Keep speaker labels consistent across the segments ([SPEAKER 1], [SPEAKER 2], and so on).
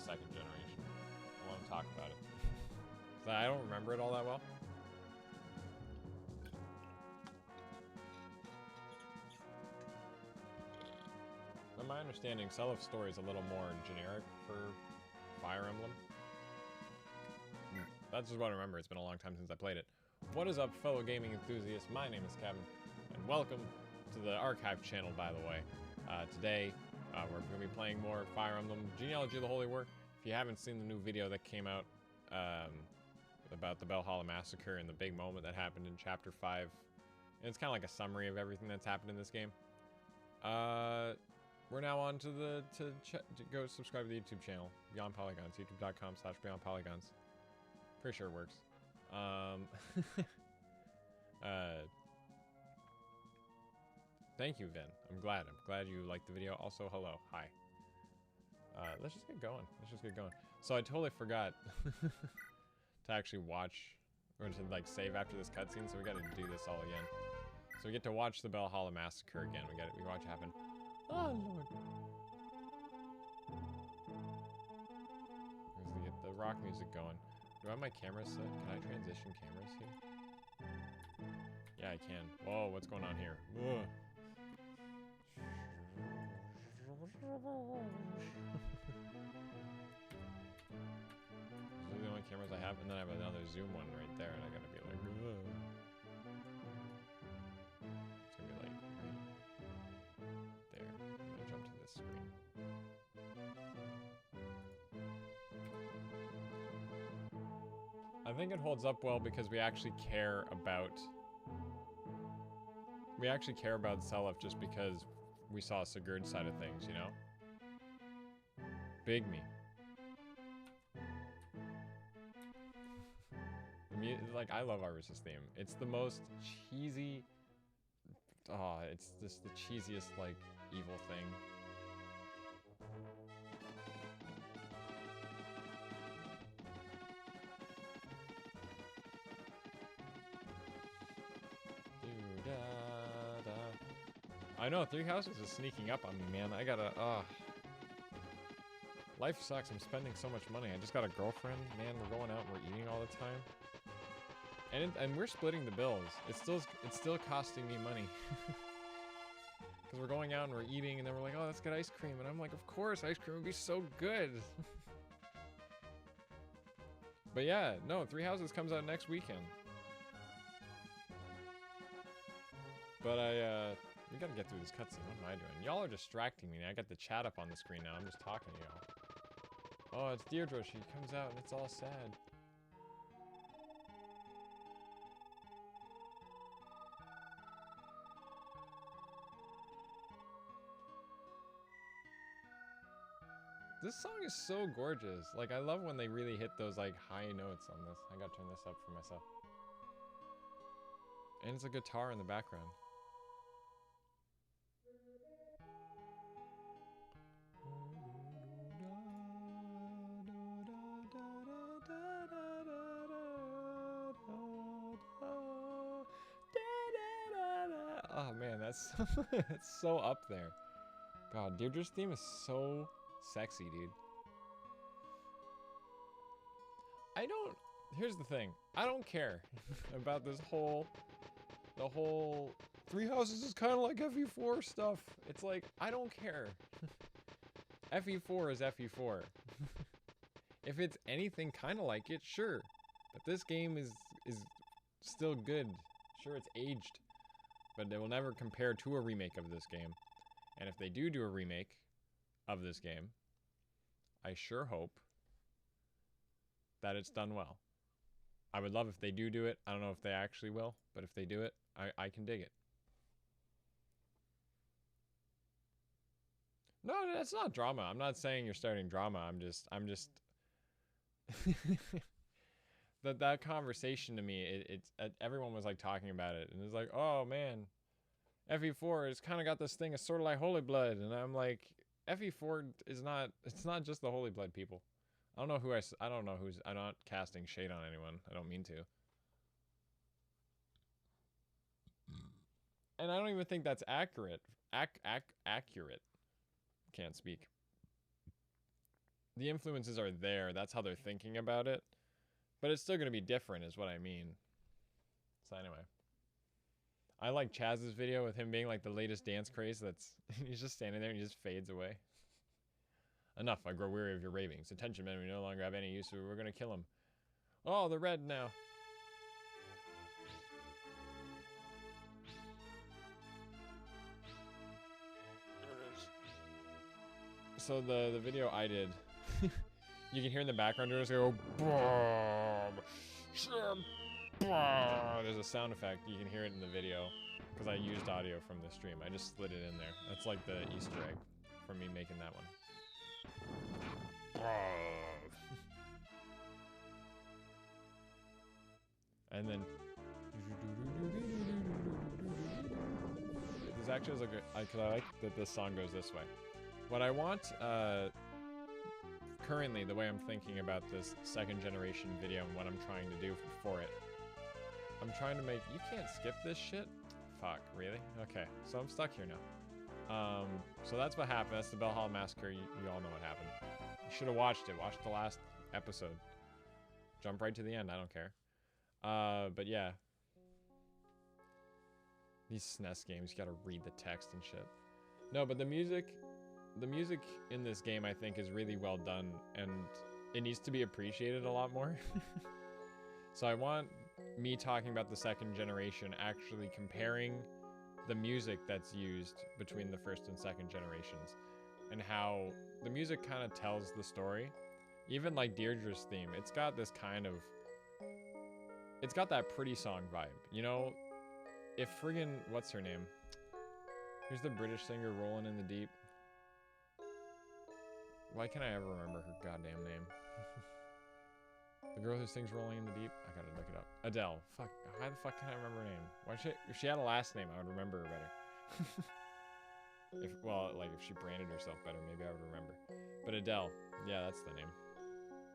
[SPEAKER 1] second generation. I want to talk about it. So I don't remember it all that well. But my understanding, Selip's story is a little more generic for Fire Emblem. That's just what I remember. It's been a long time since I played it. What is up, fellow gaming enthusiasts? My name is Kevin, and welcome to the Archive channel, by the way. Today, we're going to be playing more Fire Emblem Genealogy of the Holy War. If you haven't seen the new video that came out about the Valhalla Massacre and the big moment that happened in Chapter 5, and it's kind of like a summary of everything that's happened in this game. We're now on to go subscribe to the YouTube channel, Beyond Polygons, youtube.com/BeyondPolygons. Pretty sure it works. Thank you, Vin. I'm glad you liked the video. Also, hello. Hi. Let's just get going. So I totally forgot to actually watch, or to like save after this cutscene, so we gotta do this all again. So we get to watch the Valhalla Massacre again. We watch it happen. Oh, Lord. Let's get the rock music going. Do I have my camera set? Can I transition cameras here? Yeah, I can. Whoa, what's going on here? Ugh. These are the only cameras I have, and then I have another zoom one right there, and I gotta be like, ugh. It's gonna be like right there. I'm gonna jump to this screen. I think it holds up well because we actually care about Seliph just because we saw Sigurd's side of things, you know? Big me. Like, I love Iris's theme. It's the most cheesy... Oh, it's just the cheesiest, like, evil thing. I know, Three Houses is sneaking up on me, man. I gotta, life sucks. I'm spending so much money. I just got a girlfriend. Man, we're going out and we're eating all the time. And we're splitting the bills. It's still costing me money. Because we're going out and we're eating, and then we're like, oh, let's get ice cream. And I'm like, of course, ice cream would be so good. But yeah, no, Three Houses comes out next weekend. But we gotta get through this cutscene. What am I doing? Y'all are distracting me. I got the chat up on the screen now. I'm just talking to y'all. Oh, it's Deirdre. She comes out and it's all sad. This song is so gorgeous. Like, I love when they really hit those, like, high notes on this. I gotta turn this up for myself. And it's a guitar in the background. Oh man, that's it's so up there. God, Deirdre's theme is so sexy, dude. Here's the thing. I don't care about this the whole Three Houses is kind of like FE4 stuff. It's like, I don't care. FE4 is FE4. If it's anything kind of like it, sure. But this game is still good. Sure, it's aged. But they will never compare to a remake of this game. And if they do a remake of this game, I sure hope that it's done well. I would love if they do it. I don't know if they actually will, but if they do it, I can dig it. No, that's not drama. I'm not saying you're starting drama. I'm just that conversation to me, it's everyone was like talking about it, and it's like, oh man, FE4 has kind of got this thing. It's sort of like Holy Blood, and I'm like, FE4 is not. It's not just the Holy Blood people. I don't know who I don't know who's. I'm not casting shade on anyone. I don't mean to. And I don't even think that's accurate. Accurate. Can't speak. the influences are there. That's how they're thinking about it. But it's still going to be different is what I mean. So anyway. I like Chaz's video with him being like the latest dance craze that's... he's just standing there and he just fades away. Enough, I grow weary of your ravings. Attention, men, we no longer have any use, so we're going to kill him. Oh, they're red now. So the video I did, you can hear in the background just go, there's a sound effect. You can hear it in the video because I used audio from the stream. I just slid it in there. That's like the Easter egg for me making that one. And then this actually is like because I like that this song goes this way. What I want currently, the way I'm thinking about this second generation video and what I'm trying to do for it, I'm trying to make... You can't skip this shit? Fuck, really? Okay, so I'm stuck here now. So that's what happened. That's the Bellhall Massacre. You all know what happened. You should have watched it. Watch the last episode. Jump right to the end. I don't care. But yeah. These SNES games, you gotta read the text and shit. No, but the music in this game, I think, is really well done, and it needs to be appreciated a lot more. So I want me talking about the second generation, actually comparing the music that's used between the first and second generations, and how the music kind of tells the story. Even like Deirdre's theme, it's got this kind of... It's got that pretty song vibe, you know? If friggin... What's her name? Who's the British singer rolling in the deep? Why can't I ever remember her goddamn name? The girl who sings Rolling in the Deep? I gotta look it up. Adele. Fuck. How the fuck can I remember her name? Why should if she had a last name, I would remember her better. If she branded herself better, maybe I would remember. But Adele. Yeah, that's the name.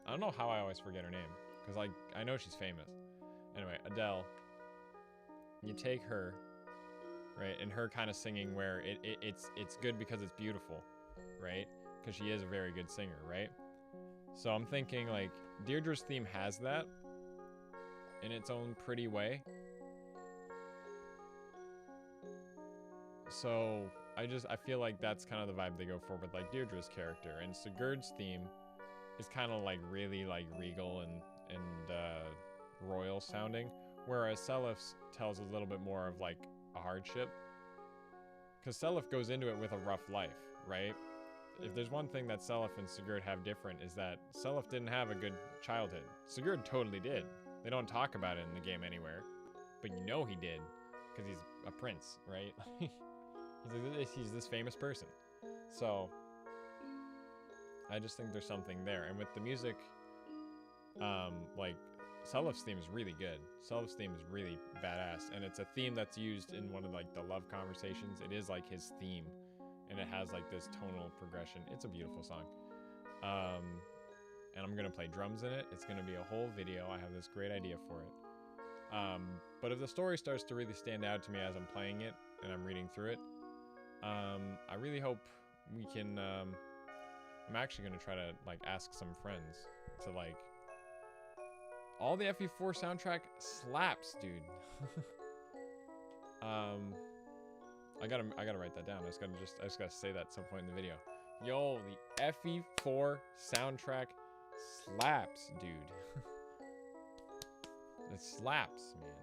[SPEAKER 1] I don't know how I always forget her name. Because, like, I know she's famous. Anyway, Adele. You take her, right, and her kind of singing where it's good because it's beautiful, right? Because she is a very good singer, right? So I'm thinking, like, Deirdre's theme has that in its own pretty way. So I feel like that's kind of the vibe they go for with, like, Deirdre's character. And Sigurd's theme is kind of, like, really, like, regal and royal sounding. Whereas Selif's tells a little bit more of, like, a hardship. Because Selif goes into it with a rough life, right? If there's one thing that Selif and Sigurd have different, is that Selif didn't have a good childhood. Sigurd totally did. They don't talk about it in the game anywhere. But you know he did. Because he's a prince, right? he's this famous person. So, I just think there's something there. And with the music, like, Selif's theme is really good. Selif's theme is really badass. And it's a theme that's used in one of, like, the love conversations. It is, like, his theme. And it has, like, this tonal progression. It's a beautiful song. And I'm going to play drums in it. It's going to be a whole video. I have this great idea for it. But if the story starts to really stand out to me as I'm playing it and I'm reading through it, I really hope we can... I'm actually going to try to, like, ask some friends to, like... All the FE4 soundtrack slaps, dude. I gotta write that down. I just gotta say that at some point in the video. Yo, the FE4 soundtrack slaps, dude. It slaps, man.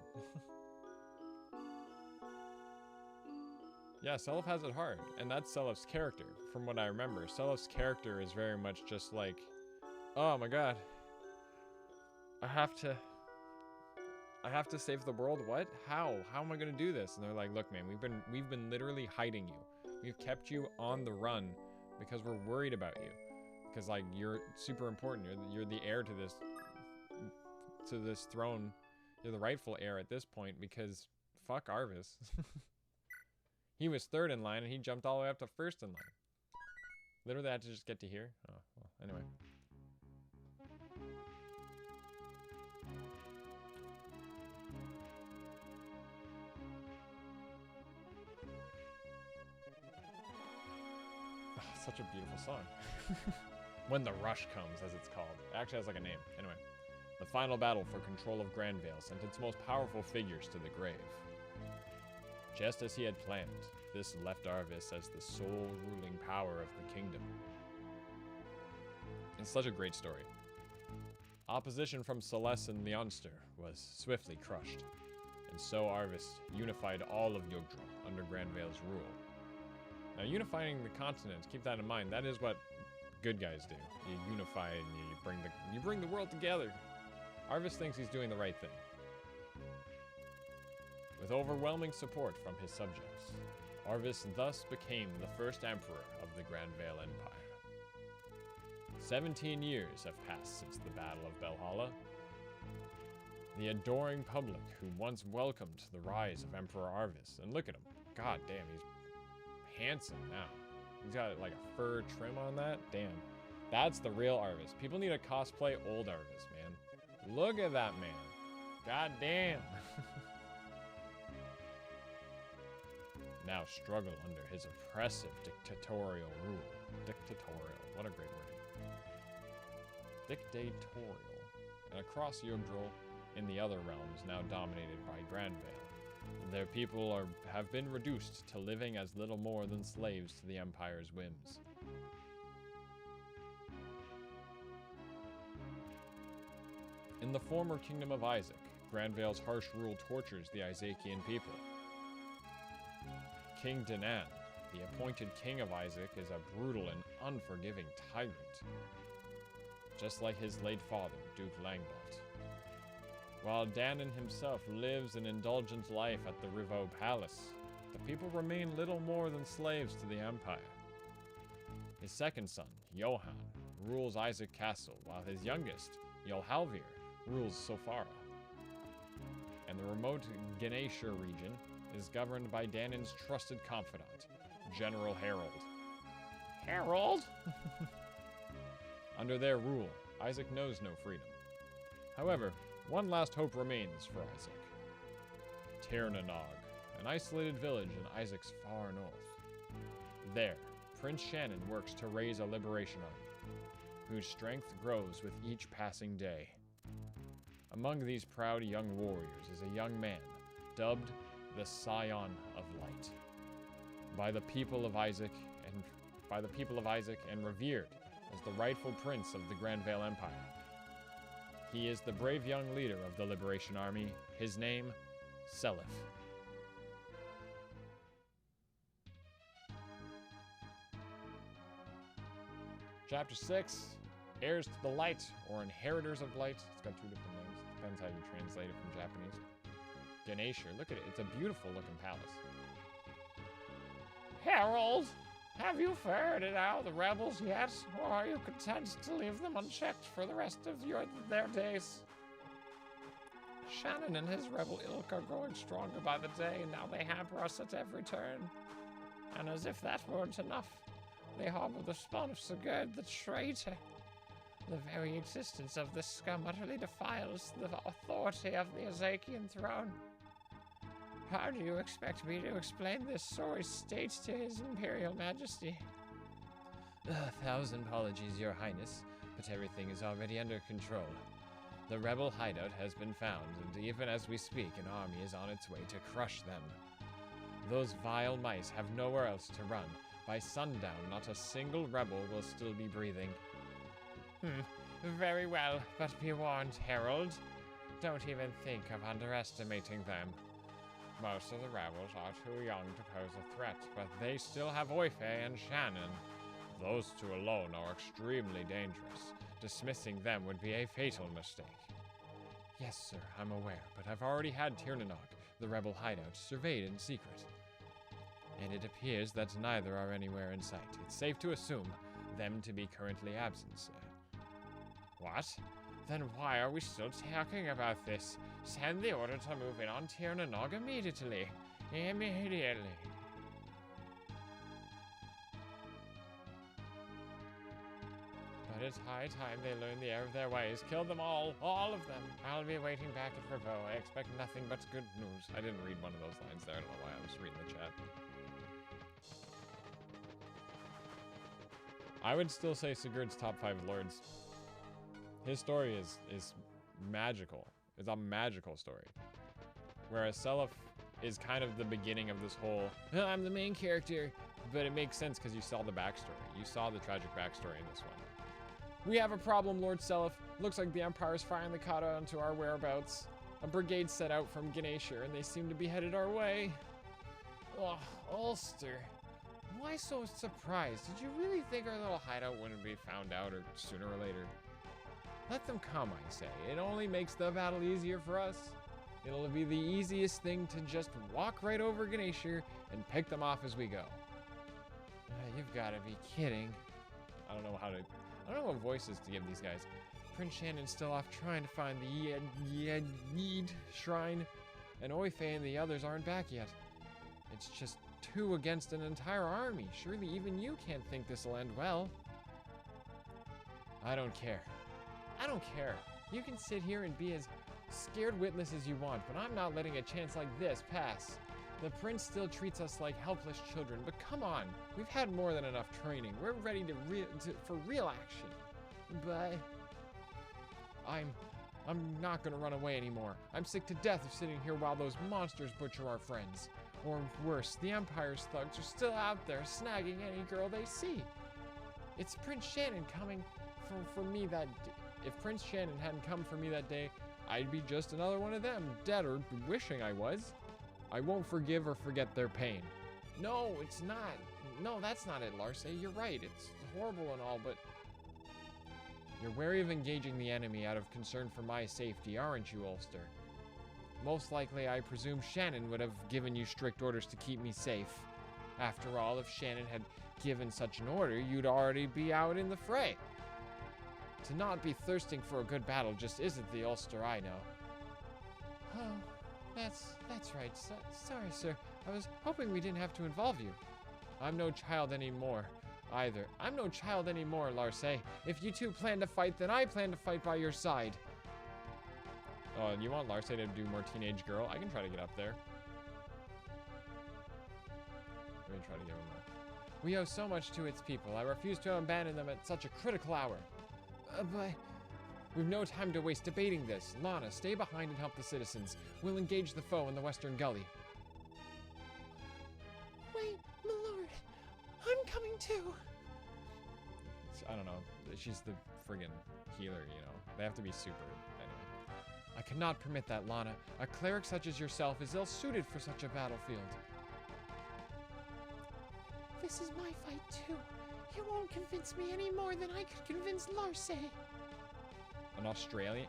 [SPEAKER 1] Yeah, Selif has it hard, and that's Selif's character, from what I remember. Selif's character is very much just like, oh my god, I have to save the world. What? How am I gonna do this? And they're like, look, man, we've been literally hiding you. We've kept you on the run because we're worried about you, because, like, you're super important. You're the heir to this throne. You're the rightful heir at this point, because fuck Arvis. He was third in line and he jumped all the way up to first in line. Literally, I had to just get to here. Oh, well, anyway. Such a beautiful song. When the rush comes, as it's called. It actually has like a name. Anyway. The final battle for control of Grandvale sent its most powerful figures to the grave. Just as he had planned, this left Arvis as the sole ruling power of the kingdom. It's such a great story. Opposition from Celeste and Leonster was swiftly crushed, and so Arvis unified all of Yggdrasil under Grandvale's rule. Now, unifying the continent, keep that in mind, that is what good guys do. You unify and you bring the world together. Arvis thinks he's doing the right thing. With overwhelming support from his subjects, Arvis thus became the first emperor of the Grandvale Empire. 17 years have passed since the Battle of Belhalla. The adoring public who once welcomed the rise of Emperor Arvis, and look at him, god damn, he's handsome now. He's got like a fur trim on that, damn. That's the real Arvis. People need to cosplay old Arvis, man. Look at that man, god damn. Now struggle under his oppressive dictatorial rule. Dictatorial, what a great word. Dictatorial. And across Yggdrasil, in the other realms now dominated by Grandvale, their people have been reduced to living as little more than slaves to the Empire's whims. In the former Kingdom of Isaac, Grandvale's harsh rule tortures the Isaacian people. King Danan, the appointed king of Isaac, is a brutal and unforgiving tyrant, just like his late father, Duke Langbolt. While Danan himself lives an indulgent life at the Rivaux Palace, the people remain little more than slaves to the Empire. His second son, Johann, rules Isaac Castle, while his youngest, Yolhalvir, rules Sofara. And the remote Genealogy region is governed by Danan's trusted confidant, General Harold. Harold? Under their rule, Isaac knows no freedom. However, one last hope remains for Isaac. Tirnanog, an isolated village in Isaac's far north. There, Prince Shannon works to raise a liberation army, whose strength grows with each passing day. Among these proud young warriors is a young man, dubbed the Scion of Light, by the people of Isaac and revered as the rightful prince of the Grandvale Empire. He is the brave young leader of the Liberation Army. His name, Seliph. Chapter 6, Heirs to the Light, or Inheritors of Light. It's got two different names. Depends how you translate it from Japanese. Genealogy, look at it. It's a beautiful looking palace. Harold, have you ferreted out the rebels yet, or are you content to leave them unchecked for the rest of their days? Shannon and his rebel ilk are growing stronger by the day, and now they hamper us at every turn. And as if that weren't enough, they harbor the spawn of Sigurd the traitor. The very existence of this scum utterly defiles the authority of the Azakian throne. How do you expect me to explain this sorry state to His Imperial Majesty? 1,000 apologies, Your Highness, but everything is already under control. The rebel hideout has been found, and even as we speak, an army is on its way to crush them. Those vile mice have nowhere else to run. By sundown, not a single rebel will still be breathing. Very well, but be warned, Harold. Don't even think of underestimating them. Most of the rebels are too young to pose a threat, but they still have Oife and Shannon. Those two alone are extremely dangerous. Dismissing them would be a fatal mistake. Yes, sir, I'm aware, but I've already had Tirnanog, the rebel hideout, surveyed in secret. And it appears that neither are anywhere in sight. It's safe to assume them to be currently absent, sir. What? Then why are we still talking about this? Send the order to move in on Tirnanog immediately. Immediately. But it's high time they learn the error of their ways. Kill them all of them. I'll be waiting back at Rivaux. I expect nothing but good news. I didn't read one of those lines there. I don't know why I was reading the chat. I would still say Sigurd's top 5 lords. His story is magical. It's a magical story. Whereas Seliph is kind of the beginning of this whole, "Oh, I'm the main character," but it makes sense because you saw the backstory. You saw the tragic backstory in this one. "We have a problem, Lord Seliph. Looks like the Empire's finally caught on to our whereabouts. A brigade set out from Ganeshir, and they seem to be headed our way." Ugh, Ulster. Why so surprised? Did you really think our little hideout wouldn't be found out or sooner or later? Let them come, I say. It only makes the battle easier for us. It'll be the easiest thing to just walk right over Ganeshir and pick them off as we go. You've got to be kidding. I don't know what voices to give these guys. Prince Shannon's still off trying to find the Yed shrine, and Oife and the others aren't back yet. It's just 2 against an entire army. Surely even you can't think this'll end well. I don't care. I don't care. You can sit here and be as scared witless as you want, but I'm not letting a chance like this pass. The prince still treats us like helpless children, but come on. We've had more than enough training. We're ready for real action. But I'm not gonna run away anymore. I'm sick to death of sitting here while those monsters butcher our friends. Or worse, the Empire's thugs are still out there snagging any girl they see. It's Prince Shannon coming for me that day. If Prince Shannon hadn't come for me that day, I'd be just another one of them, dead or wishing I was. I won't forgive or forget their pain. No, it's not. No, that's not it, Larce. You're right. It's horrible and all, but you're wary of engaging the enemy out of concern for my safety, aren't you, Ulster? Most likely, I presume Shannon would have given you strict orders to keep me safe. After all, if Shannon had given such an order, you'd already be out in the fray. To not be thirsting for a good battle just isn't the Ulster I know. Oh, that's right. Sorry, sir. I was hoping we didn't have to involve you. I'm no child anymore, either. I'm no child anymore, Larce. If you two plan to fight, then I plan to fight by your side. Oh, you want Larce to do more teenage girl? I can try to get up there. Let me try to give him a... We owe so much to its people. I refuse to abandon them at such a critical hour. But we've no time to waste debating this. Lana, stay behind and help the citizens. We'll engage the foe in the Western Gully. Wait, my lord. I'm coming too. I don't know. She's the friggin' healer, you know. They have to be super. Anyway. I cannot permit that, Lana. A cleric such as yourself is ill-suited for such a battlefield. This is my fight, too. You won't convince me any more than I could convince Larce. An Australian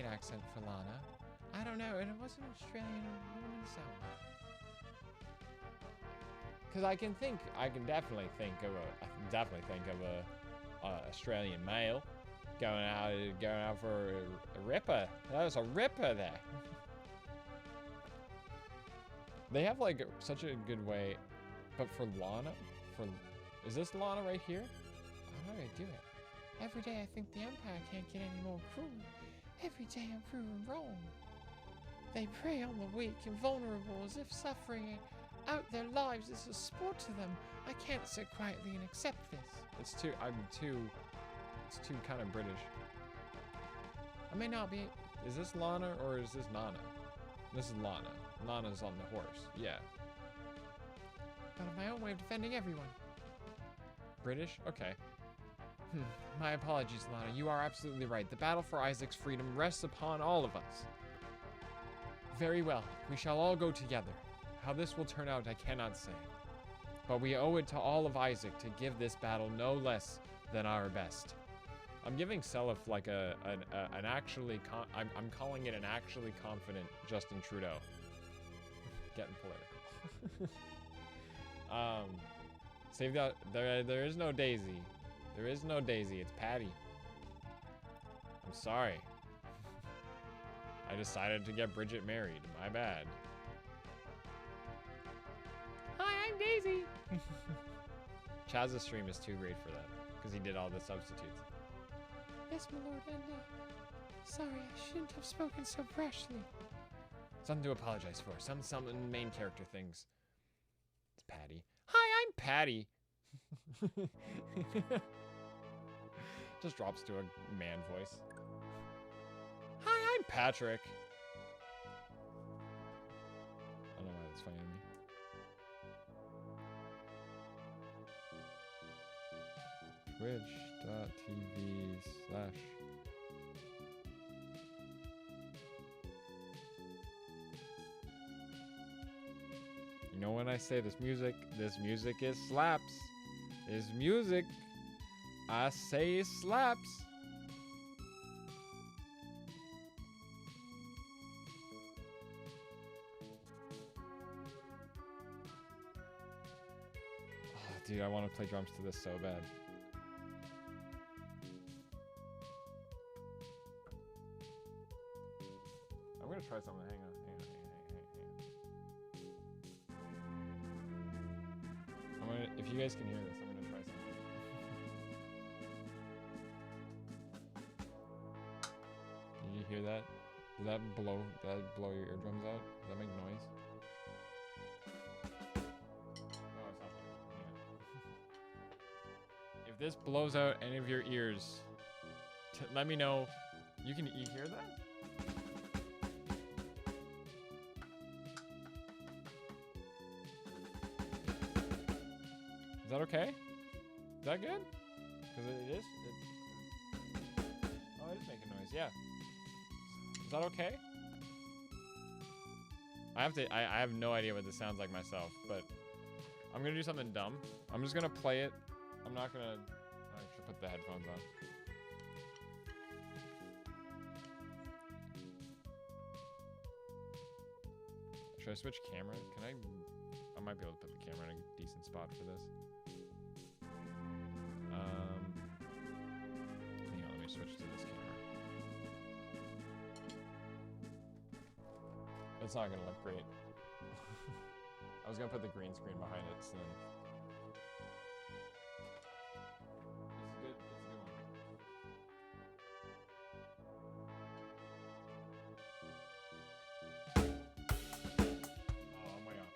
[SPEAKER 1] accent for Lana. I don't know, and it wasn't Australian or sound. Because I can definitely think of a Australian male going out for a ripper. That was a ripper there. They have like such a good way, but for Lana, is this Lana right here? How do I do it? Every day I think the Empire can't get any more cruel. Every day I'm proven wrong. They prey on the weak and vulnerable as if suffering out their lives is a sport to them. I can't sit quietly and accept this. It's too kind of British. I may not be... Is this Lana or is this Nana? This is Lana. Nana's on the horse. Yeah. But of my own way of defending everyone. British? Okay. My apologies, Lana. You are absolutely right. The battle for Isaac's freedom rests upon all of us. Very well. We shall all go together. How this will turn out, I cannot say. But we owe it to all of Isaac to give this battle no less than our best. I'm giving Seliph like an actually... I'm calling it an actually confident Justin Trudeau. Getting political. Save that. There is no Daisy. There is no Daisy. It's Patty. I'm sorry. I decided to get Bridget married. My bad. Hi, I'm Daisy. Chaz's stream is too great for that because he did all the substitutes. Yes, my lord, and sorry, I shouldn't have spoken so brashly. Something to apologize for. Some main character things. It's Patty. Hi, I'm Patty. Just drops to a man voice. Hi, I'm Patrick. I don't know why that's funny to me. Twitch.tv/ You know when I say this music is slaps. This music, I say it slaps. Oh, dude, I want to play drums to this so bad. I'm gonna try something. Hang on. If you guys can hear this, I'm gonna try something. Did you hear that? Did that blow your eardrums out? Does that make noise? Oh, it's not. If this blows out any of your ears, let me know. You hear that? Is that okay? Is that good? Because it is? Oh, it is making noise, yeah. Is that okay? I have no idea what this sounds like myself, but I'm gonna do something dumb. I'm just gonna play it. I'm not gonna, I should put the headphones on. Should I switch camera? I might be able to put the camera in a decent spot for this. Hang on, let me switch to this camera. It's not gonna look great. I was gonna put the green screen behind it, so then... It's a good one. Oh, I'm way off.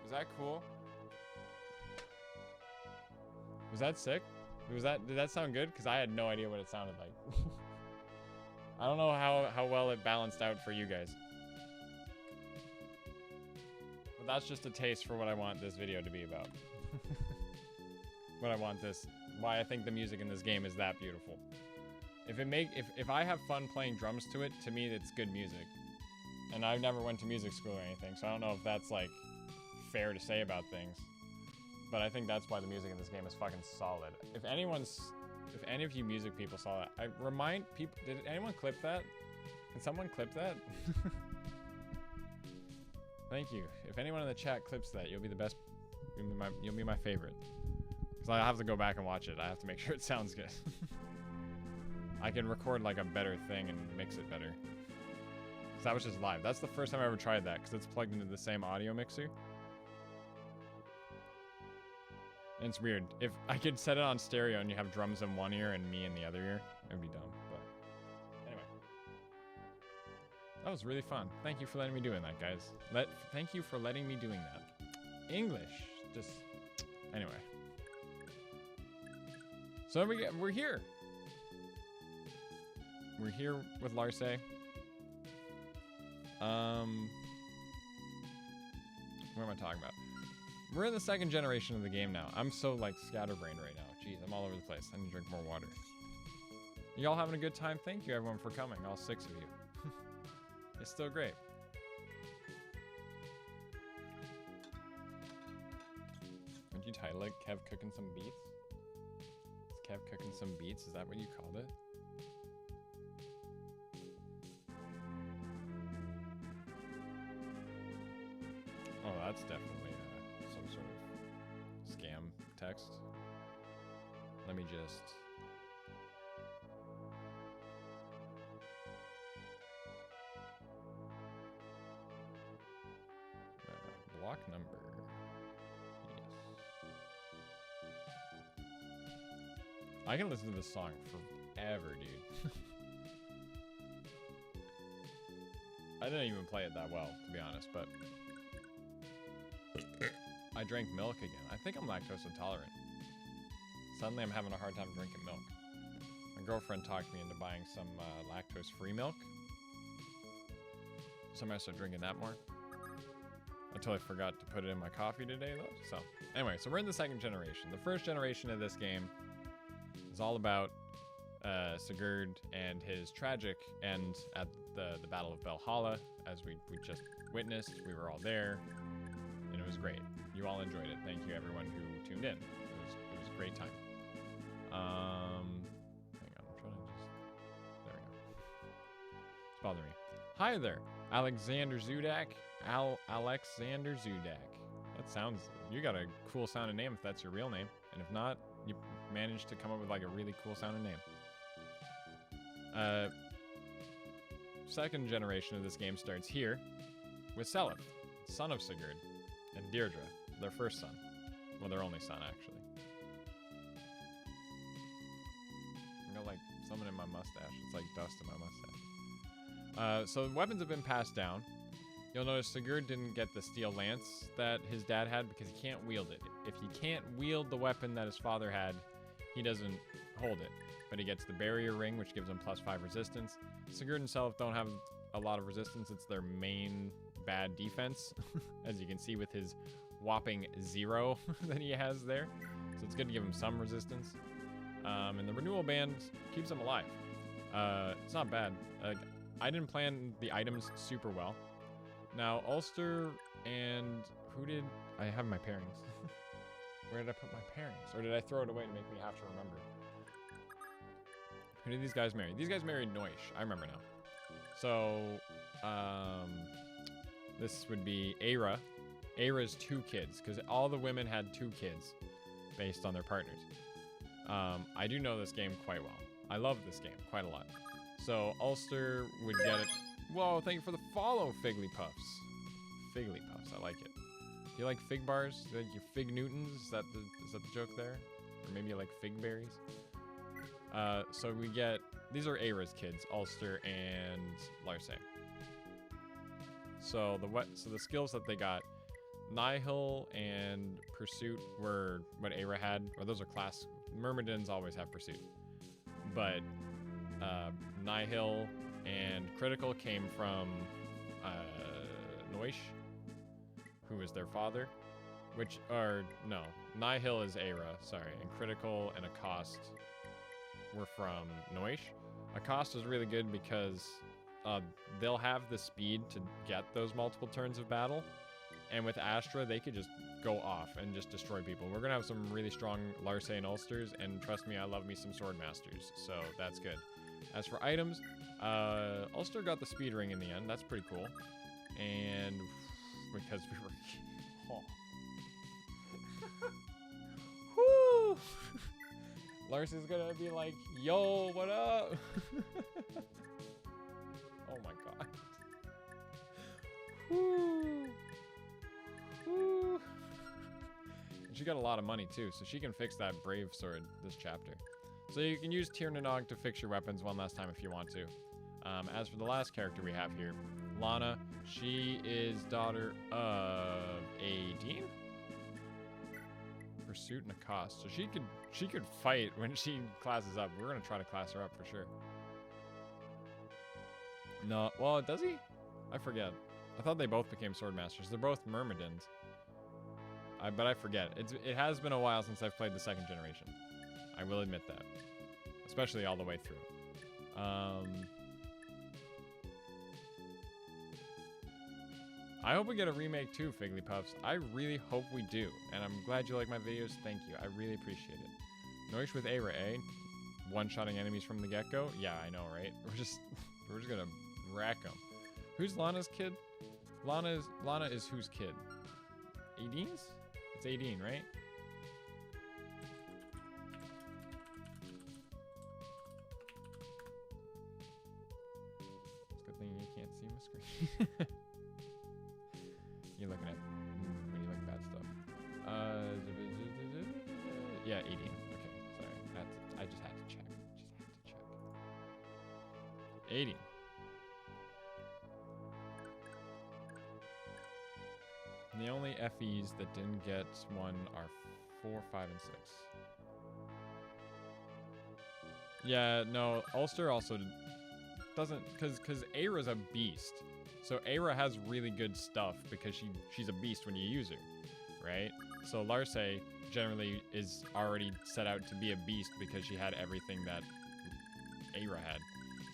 [SPEAKER 1] Was that cool? Was that sick? Did that sound good? Because I had no idea what it sounded like. I don't know how well it balanced out for you guys. But that's just a taste for what I want this video to be about. Why I think the music in this game is that beautiful. If I have fun playing drums to it, to me it's good music. And I've never went to music school or anything, so I don't know if that's like fair to say about things, but I think that's why the music in this game is fucking solid. If any of you music people saw that, I remind people, did anyone clip that? Can someone clip that? Thank you. If anyone in the chat clips that, you'll be the best, you'll be my favorite. Because I have to go back and watch it. I have to make sure it sounds good. I can record like a better thing and mix it better. Because that was just live. That's the first time I ever tried that, because it's plugged into the same audio mixer. And it's weird. If I could set it on stereo and you have drums in one ear and me in the other ear, it would be dumb, but anyway. That was really fun. Thank you for letting me doing that, guys. Thank you for letting me doing that. English. Just, anyway. So we're here. We're here with Larse. What am I talking about? We're in the second generation of the game now. I'm so like scatterbrained right now. Jeez, I'm all over the place. I need to drink more water. Y'all having a good time? Thank you everyone for coming, all 6 of you. It's still great. title it Kev Cooking Some Beats? Is Kev Cooking Some Beats? Is that what you called it? Oh, that's definitely some sort of scam text. Let me just... block number. Yes. I can listen to this song forever, dude. I didn't even play it that well, to be honest, but... I drank milk again. I think I'm lactose intolerant. Suddenly I'm having a hard time drinking milk. My girlfriend talked me into buying some lactose-free milk. So I'm gonna start drinking that more. Until I forgot to put it in my coffee today, though. So, anyway, so we're in the second generation. The first generation of this game is all about Sigurd and his tragic end at the Battle of Valhalla, as we just witnessed. We were all there, and it was great. You all enjoyed it. Thank you, everyone who tuned in. It was a great time. Hang on, I'm trying to just... There we go. It's bothering me. Hi there, Alexander Zudak. Alexander Zudak. That sounds... You got a cool sounding name if that's your real name. And if not, you managed to come up with like a really cool sounding name. Second generation of this game starts here with Seleth, son of Sigurd, and Deirdre, their first son. Well, their only son, actually. I got like something in my mustache. It's like dust in my mustache. So weapons have been passed down. You'll notice Sigurd didn't get the steel lance that his dad had because he can't wield it. If he can't wield the weapon that his father had, he doesn't hold it. But he gets the barrier ring, which gives him +5 resistance. Sigurd himself don't have a lot of resistance. It's their main bad defense, as you can see with his whopping 0 that he has there. So it's good to give him some resistance. And the renewal band keeps him alive. It's not bad. I didn't plan the items super well. Now, Ulster and who did... I have my pairings. Where did I put my pairings? Or did I throw it away to make me have to remember? Who did these guys marry? These guys married Noish. I remember now. So, this would be Eira. Eira's 2 kids, because all the women had 2 kids based on their partners. I do know this game quite well. I love this game quite a lot. So, Ulster would get it... Whoa, thank you for the follow, Figglypuffs. Figglypuffs, I like it. Do you like fig bars? Do you like your fig Newtons? Is that the joke there? Or maybe you like fig berries? So we get... These are Eira's kids, Ulster and Larse. So the skills that they got, Nihil and Pursuit were what Eira had. Or those are class... Myrmidons always have Pursuit. But Nihil... and Critical came from Noish, who was their father, no, Nihil is Eira, sorry, and Critical and Accost were from Noish. Accost is really good because they'll have the speed to get those multiple turns of battle, and with Astra, they could just go off and just destroy people. We're going to have some really strong Larse and Ulsters, and trust me, I love me some Swordmasters, so that's good. As for items, Ulster got the speed ring in the end. That's pretty cool. And because we were... Oh. Woo! Lars is gonna be like, yo, what up? Oh my god. Woo! Woo! And she got a lot of money too, so she can fix that brave sword this chapter. So you can use Tirnanog to fix your weapons one last time if you want to. As for the last character we have here, Lana, she is daughter of Aideen? Pursuit and Accost. So she could fight when she classes up. We're gonna try to class her up for sure. No, well, does he? I forget. I thought they both became Swordmasters. They're both Myrmidons. But I forget. It has been a while since I've played the second generation. I will admit that. Especially all the way through. I hope we get a remake too, Figglypuffs. I really hope we do. And I'm glad you like my videos. Thank you. I really appreciate it. Noish with Aira, eh? One-shotting enemies from the get-go? Yeah, I know, right? We're just gonna wreck them. Who's Lana's kid? Lana is whose kid? 18's? It's 18, right? It's a good thing you can't see my screen. You're looking at when you look bad stuff. Yeah, 18. Okay, sorry. I just had to check. 18. And the only FEs that didn't get one are 4, 5, and 6. Yeah, no, Ulster also doesn't, because Aira's a beast. So Aira has really good stuff because she's a beast when you use her, right? So Larce generally is already set out to be a beast because she had everything that Aira had.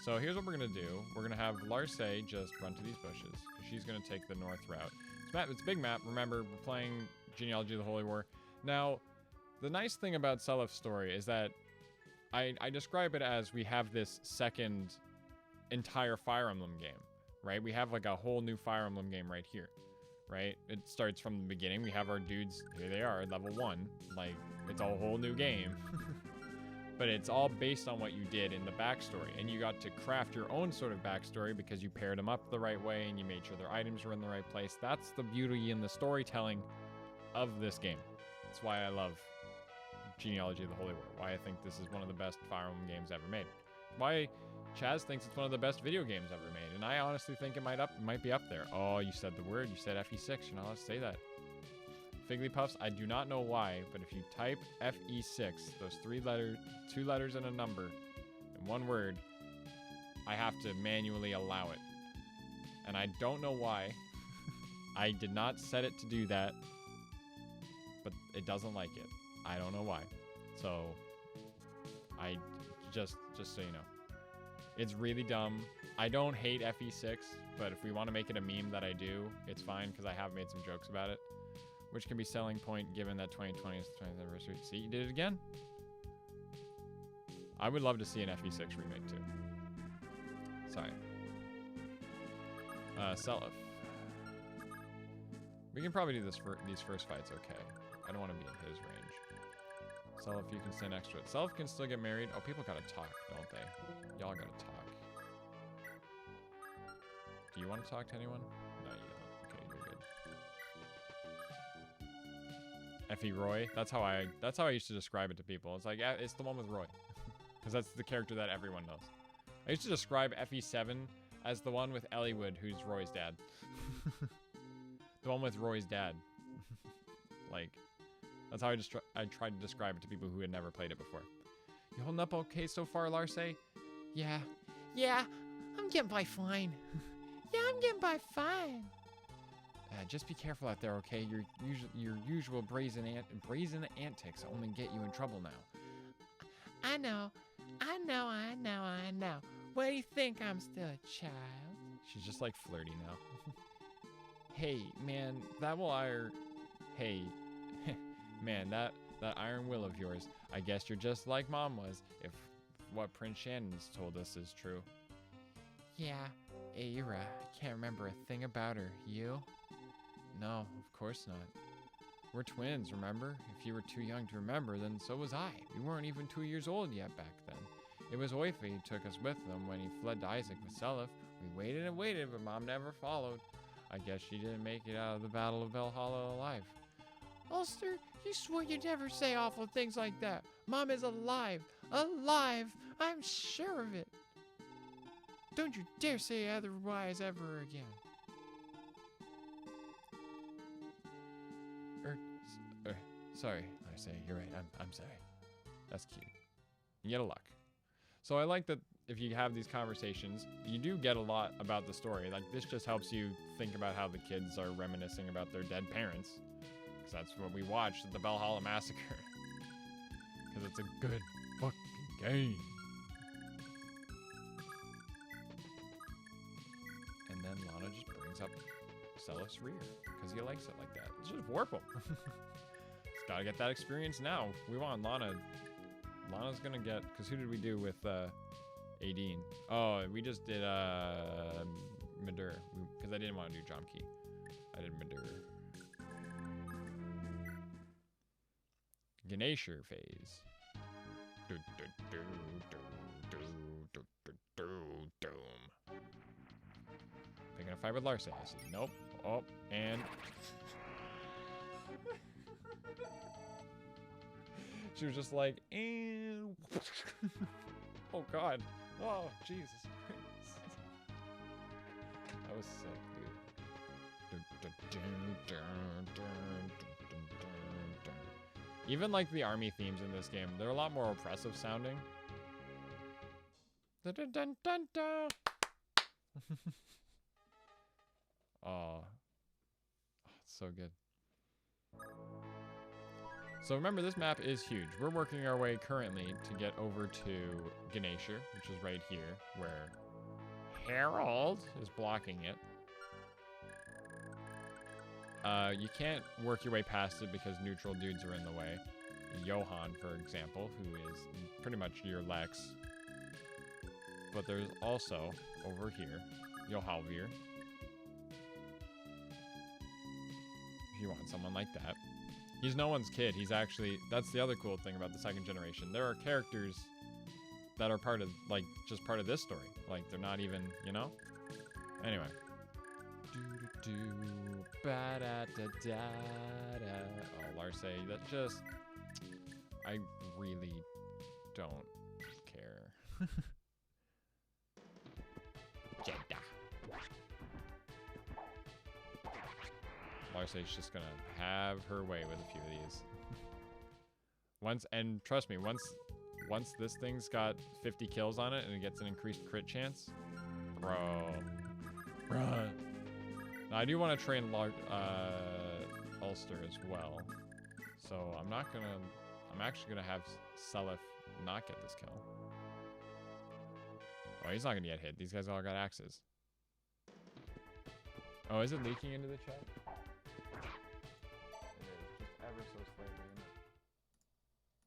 [SPEAKER 1] So here's what we're gonna do. We're gonna have Larce just run to these bushes. She's gonna take the north route. It's a big map. Remember, we're playing Genealogy of the Holy War. Now, the nice thing about Selef's story is that I describe it as we have this second entire Fire Emblem game, right? We have like a whole new Fire Emblem game right here, right? It starts from the beginning. We have our dudes, here they are, level 1. Like, it's a whole new game. But it's all based on what you did in the backstory. And you got to craft your own sort of backstory because you paired them up the right way and you made sure their items were in the right place. That's the beauty in the storytelling of this game. That's why I love Genealogy of the Holy War. Why I think this is one of the best Fire Emblem games ever made. Why Chaz thinks it's one of the best video games ever made. And I honestly think it might be up there. Oh, you said the word. You said FE6. You're not allowed to say that. Figglypuffs, I do not know why, but if you type FE6, those 2 letters and a number, and 1 word, I have to manually allow it. And I don't know why. I did not set it to do that, but it doesn't like it. I don't know why. So, I just so you know. It's really dumb. I don't hate FE6, but if we want to make it a meme that I do, it's fine, because I have made some jokes about it. Which can be selling point given that 2020 is the 20th anniversary. See, you did it again? I would love to see an FE6 remake too. Sorry. Selef. We can probably do this for these first fights okay. I don't want to be in his range. Selef, you can stand next to it. Selef can still get married. Oh, people gotta talk, don't they? Y'all gotta talk. Do you want to talk to anyone? No, you don't. Okay, you're good. Effie Roy. That's how I used to describe it to people. It's like, it's the one with Roy. Because that's the character that everyone knows. I used to describe FE7 as the one with Elliewood, who's Roy's dad. The one with Roy's dad. Like, that's how I tried to describe it to people who had never played it before. You holding up okay so far, Larce? Yeah. Yeah, I'm getting by fine. Yeah, I'm getting by fine. Just be careful out there, okay? Your usual brazen antics only get you in trouble now. I know. What do you think? I'm still a child? She's just like flirty now. Hey, man, that will Hey, man, that iron will of yours. I guess you're just like Mom was, if what Prince Shannon's told us is true. Yeah, Aira. I can't remember a thing about her. You? No, of course not. We're twins, remember? If you were too young to remember, then so was I. We weren't even 2 years old yet back then. It was Oife who took us with them when he fled to Isaac with Selef. We waited and waited, but Mom never followed. I guess she didn't make it out of the Battle of Valhalla alive. Ulster, you swore you'd never say awful things like that. Mom is alive. Alive! I'm sure of it. Don't you dare say otherwise ever again. Sorry, I say, you're right. I'm sorry. That's cute. You get a luck. So I like that if you have these conversations, you do get a lot about the story. Like, this just helps you think about how the kids are reminiscing about their dead parents. Because that's what we watched at the Valhalla Massacre. Because it's a good fucking game. And then Lana just brings up Celis rear because he likes it like that. Let's just warp him. Just gotta get that experience now. We want Lana. Lana's gonna get, because who did we do with Aideen? Oh, we just did Madur, because I didn't want to do Jomki. I did Madur. Ganeshir phase. Picking a fight with Larsa, I see. Nope. Oh, and she was just like, and oh god. Oh, Jesus Christ. That was sick, dude. Even like the army themes in this game, they're a lot more oppressive sounding. Oh, it's so good. So remember, this map is huge. We're working our way currently to get over to Ganeshir, which is right here, where Harold is blocking it. You can't work your way past it because neutral dudes are in the way. Johan, for example, who is pretty much your Lex. But there's also, over here, Johalvir. If you want someone like that. He's no one's kid. He's actually, that's the other cool thing about the second generation. There are characters that are part of, like, just part of this story. Like, they're not even, you know? Anyway. Oh, Larsa, that just, I really don't care. Larsa's just gonna have her way with a few of these. And trust me, once this thing's got 50 kills on it and it gets an increased crit chance, bro. Now I do want to train Ulster as well, so I'm actually gonna have Seliph not get this kill. Oh, he's not gonna get hit. These guys all got axes. Oh, is it leaking into the chat? It is, just ever so slightly, isn't it?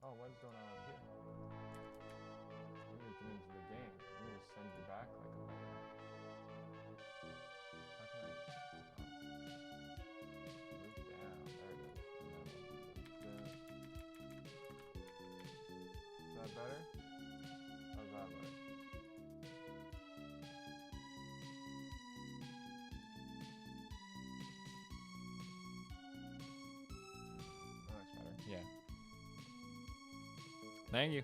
[SPEAKER 1] Oh, what is going on up here? You need to come into the game. I'm gonna send you back like a letter. How can I? Move down. There it is. And then move this. Is that better? How's that better? Yeah. Thank you.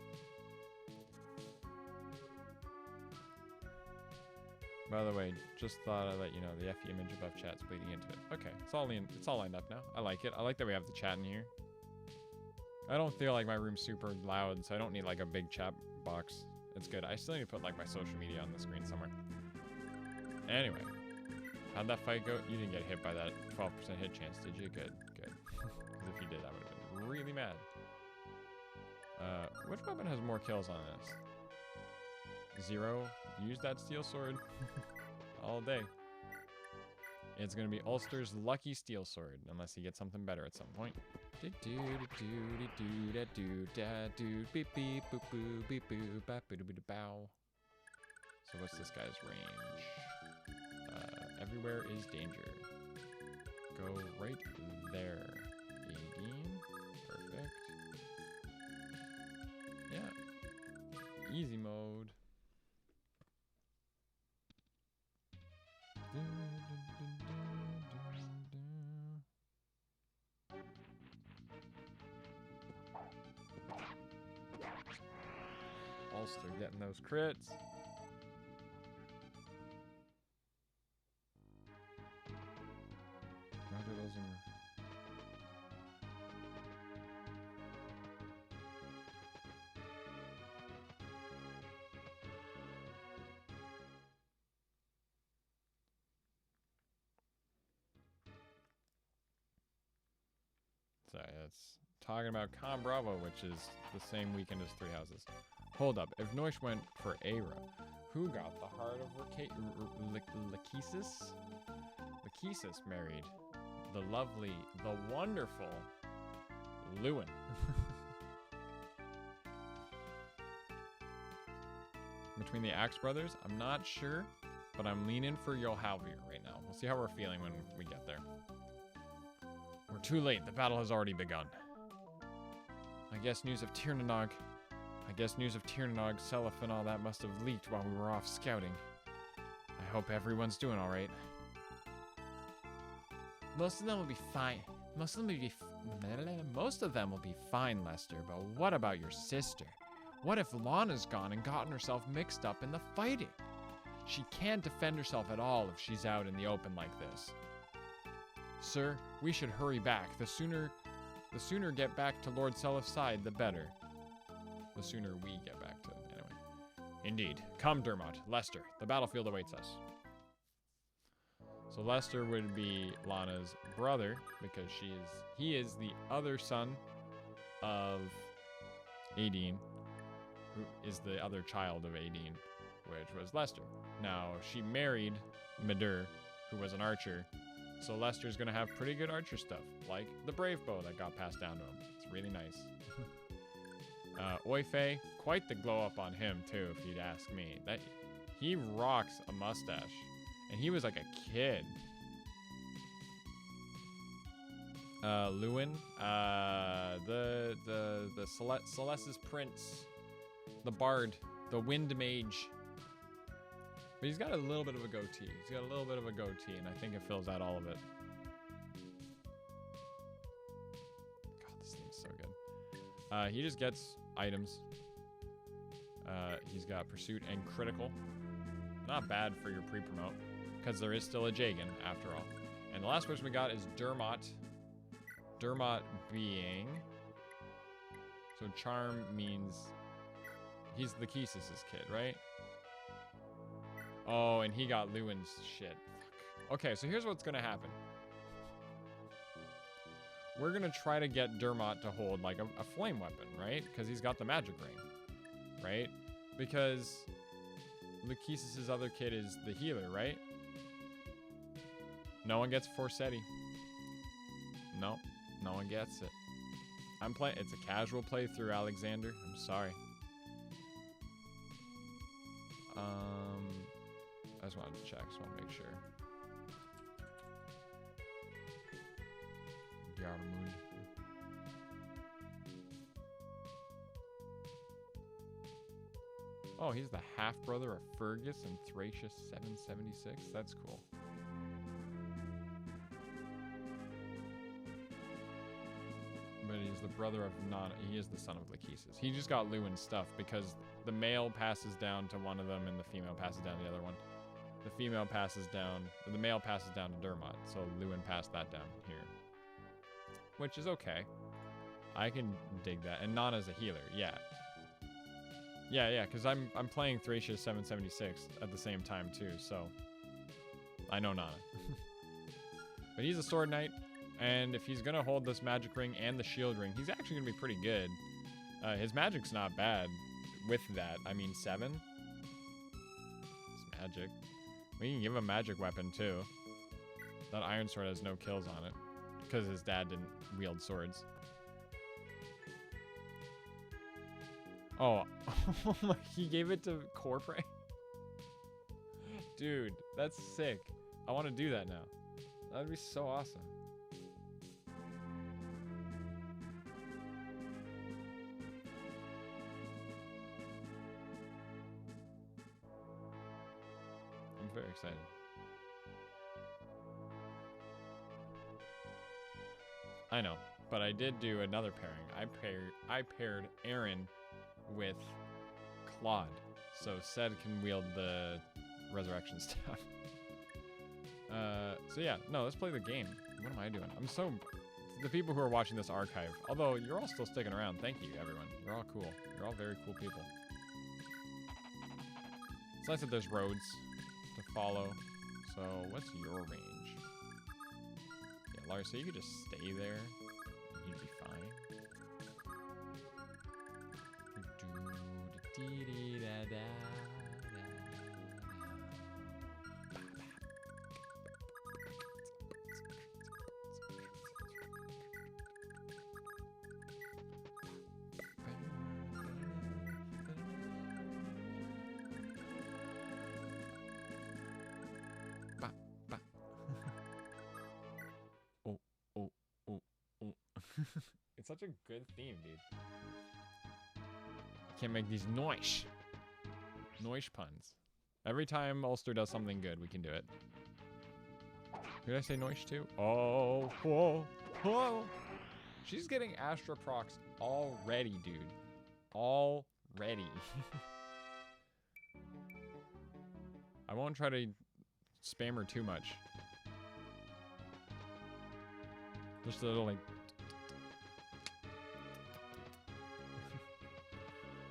[SPEAKER 1] By the way, just thought I'd let you know the FE image above chat's bleeding into it. Okay, it's all lined up now. I like it. I like that we have the chat in here. I don't feel like my room's super loud, so I don't need like a big chat box. It's good. I still need to put like my social media on the screen somewhere. Anyway, how'd that fight go? You didn't get hit by that 12% hit chance, did you? Good, good. Because if you did, I would have been really mad. Which weapon has more kills on this? 0. Use that steel sword all day. It's gonna be Ulster's lucky steel sword, unless he gets something better at some point. So what's this guy's range? Everywhere is danger. Go right there. 18. Perfect. Yeah. Easy mode. Ulster getting those crits. Roger those in. Sorry, that's talking about Con Bravo, which is the same weekend as Three Houses. Hold up, if Noish went for Aira, who got the heart of Lachesis? Lachesis married the lovely, the wonderful Lewin. Between the Axe brothers, I'm not sure, but I'm leaning for Yohalvir right now. We'll see how we're feeling when we get there. We're too late. The battle has already begun. I guess news of Tirnanog, Seliph and all that must have leaked while we were off scouting. I hope everyone's doing all right. Most of them will be fine. Most of them will be fine, Lester, but what about your sister? What if Lana's gone and gotten herself mixed up in the fighting? She can't defend herself at all if she's out in the open like this. Sir, we should hurry back. The sooner get back to Lord Selip's side, the better. The sooner we get back to it, anyway. Indeed. Come, Dermot. Lester, the battlefield awaits us. So Lester would be Lana's brother because he is the other son of Aideen, who is the other child of Aideen, which was Lester. Now, she married Midir, who was an archer, so Lester's gonna have pretty good archer stuff, like the brave bow that got passed down to him. It's really nice. Oife, quite the glow up on him too, if you'd ask me. He rocks a mustache, and he was like a kid. Lewin, the Celeste's prince, the bard, the wind mage. But he's got a little bit of a goatee. And I think it fills out all of it. God, this thing's so good. He just gets items. He's got pursuit and critical. Not bad for your pre-promote, because there is still a Jagan after all. And the last person we got is Dermot. Dermot being... So charm means... He's Lachesis' kid, right? Oh, and he got Lewin's shit. Fuck. Okay, so here's what's gonna happen. We're gonna try to get Dermot to hold like a flame weapon, right? Because he's got the magic ring, right? Because Lachesis' other kid is the healer, right? No one gets Forsetti. No, no one gets it. I'm playing. It's a casual playthrough, Alexander. I'm sorry. I just wanted to check. Just want to make sure. Yarmund. Oh, he's the half-brother of Fergus and Thracius 776. That's cool. But he's the brother of he is the son of Lachesis. He just got Lewin's stuff because the male passes down to one of them and the female passes down to the other one. The male passes down to Dermot, so Lewin passed that down here. Which is okay. I can dig that. And Nana's a healer, yeah. Yeah, because I'm playing Thracius 776 at the same time too, so I know Nana. But he's a sword knight, and if he's gonna hold this magic ring and the shield ring, he's actually gonna be pretty good. His magic's not bad with that. I mean, 7? It's magic. We can give him a magic weapon too. That iron sword has no kills on it because his dad didn't wield swords. Oh, he gave it to Corpray? Dude, that's sick. I want to do that now. That'd be so awesome. I'm very excited. I know, but I did do another pairing. I paired Aaron with Claude, so Ced can wield the resurrection staff. So yeah, no, let's play the game. What am I doing? The people who are watching this archive, although you're all still sticking around, thank you everyone. You're all cool. You're all very cool people. It's nice that there's roads to follow. So what's your range? Yeah, Larry, so you could just stay there. You'd be fine. It's such a good theme, dude. Can't make these noise puns. Every time Ulster does something good, we can do it. Did I say noise too? Oh, whoa, whoa. She's getting Astra procs already, dude. Already. I won't try to spam her too much. Just a little like...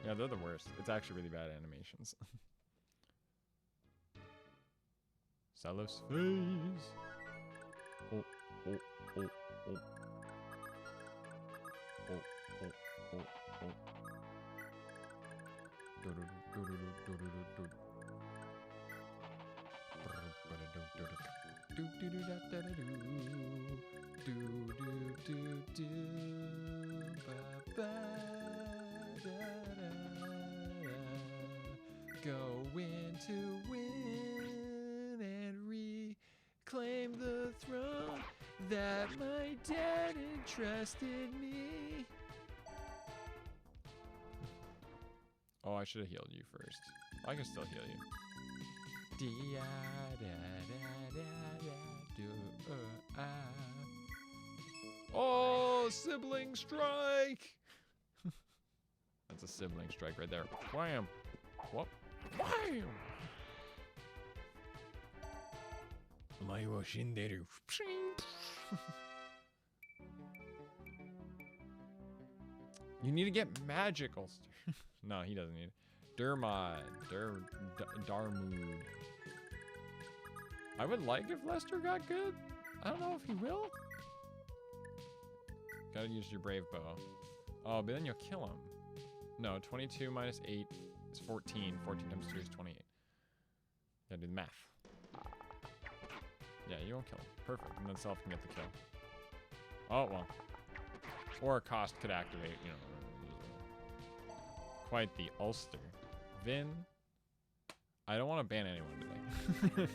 [SPEAKER 1] Yeah, they're the worst. It's actually really bad animations. Salif's face. Oh, oh, oh, oh. Oh, oh, oh, oh. Going to win and reclaim the throne that my dad entrusted me. Oh, I should have healed you first. I can still heal you. Oh, sibling strike! That's a sibling strike right there. Wham! Whoop! Wham! You need to get magic, Ulster. No, he doesn't need it. Dermod. Darmood. I would like if Lester got good. I don't know if he will. Gotta use your brave bow. Oh, but then you'll kill him. No, 22 minus 8 is 14. 14 times 2 is 28. Gotta do the math. Yeah, you won't kill him. Perfect. And then Self can get the kill. Oh, well. Or a cost could activate, you know. Quite the Ulster. Vin. I don't want to ban anyone today.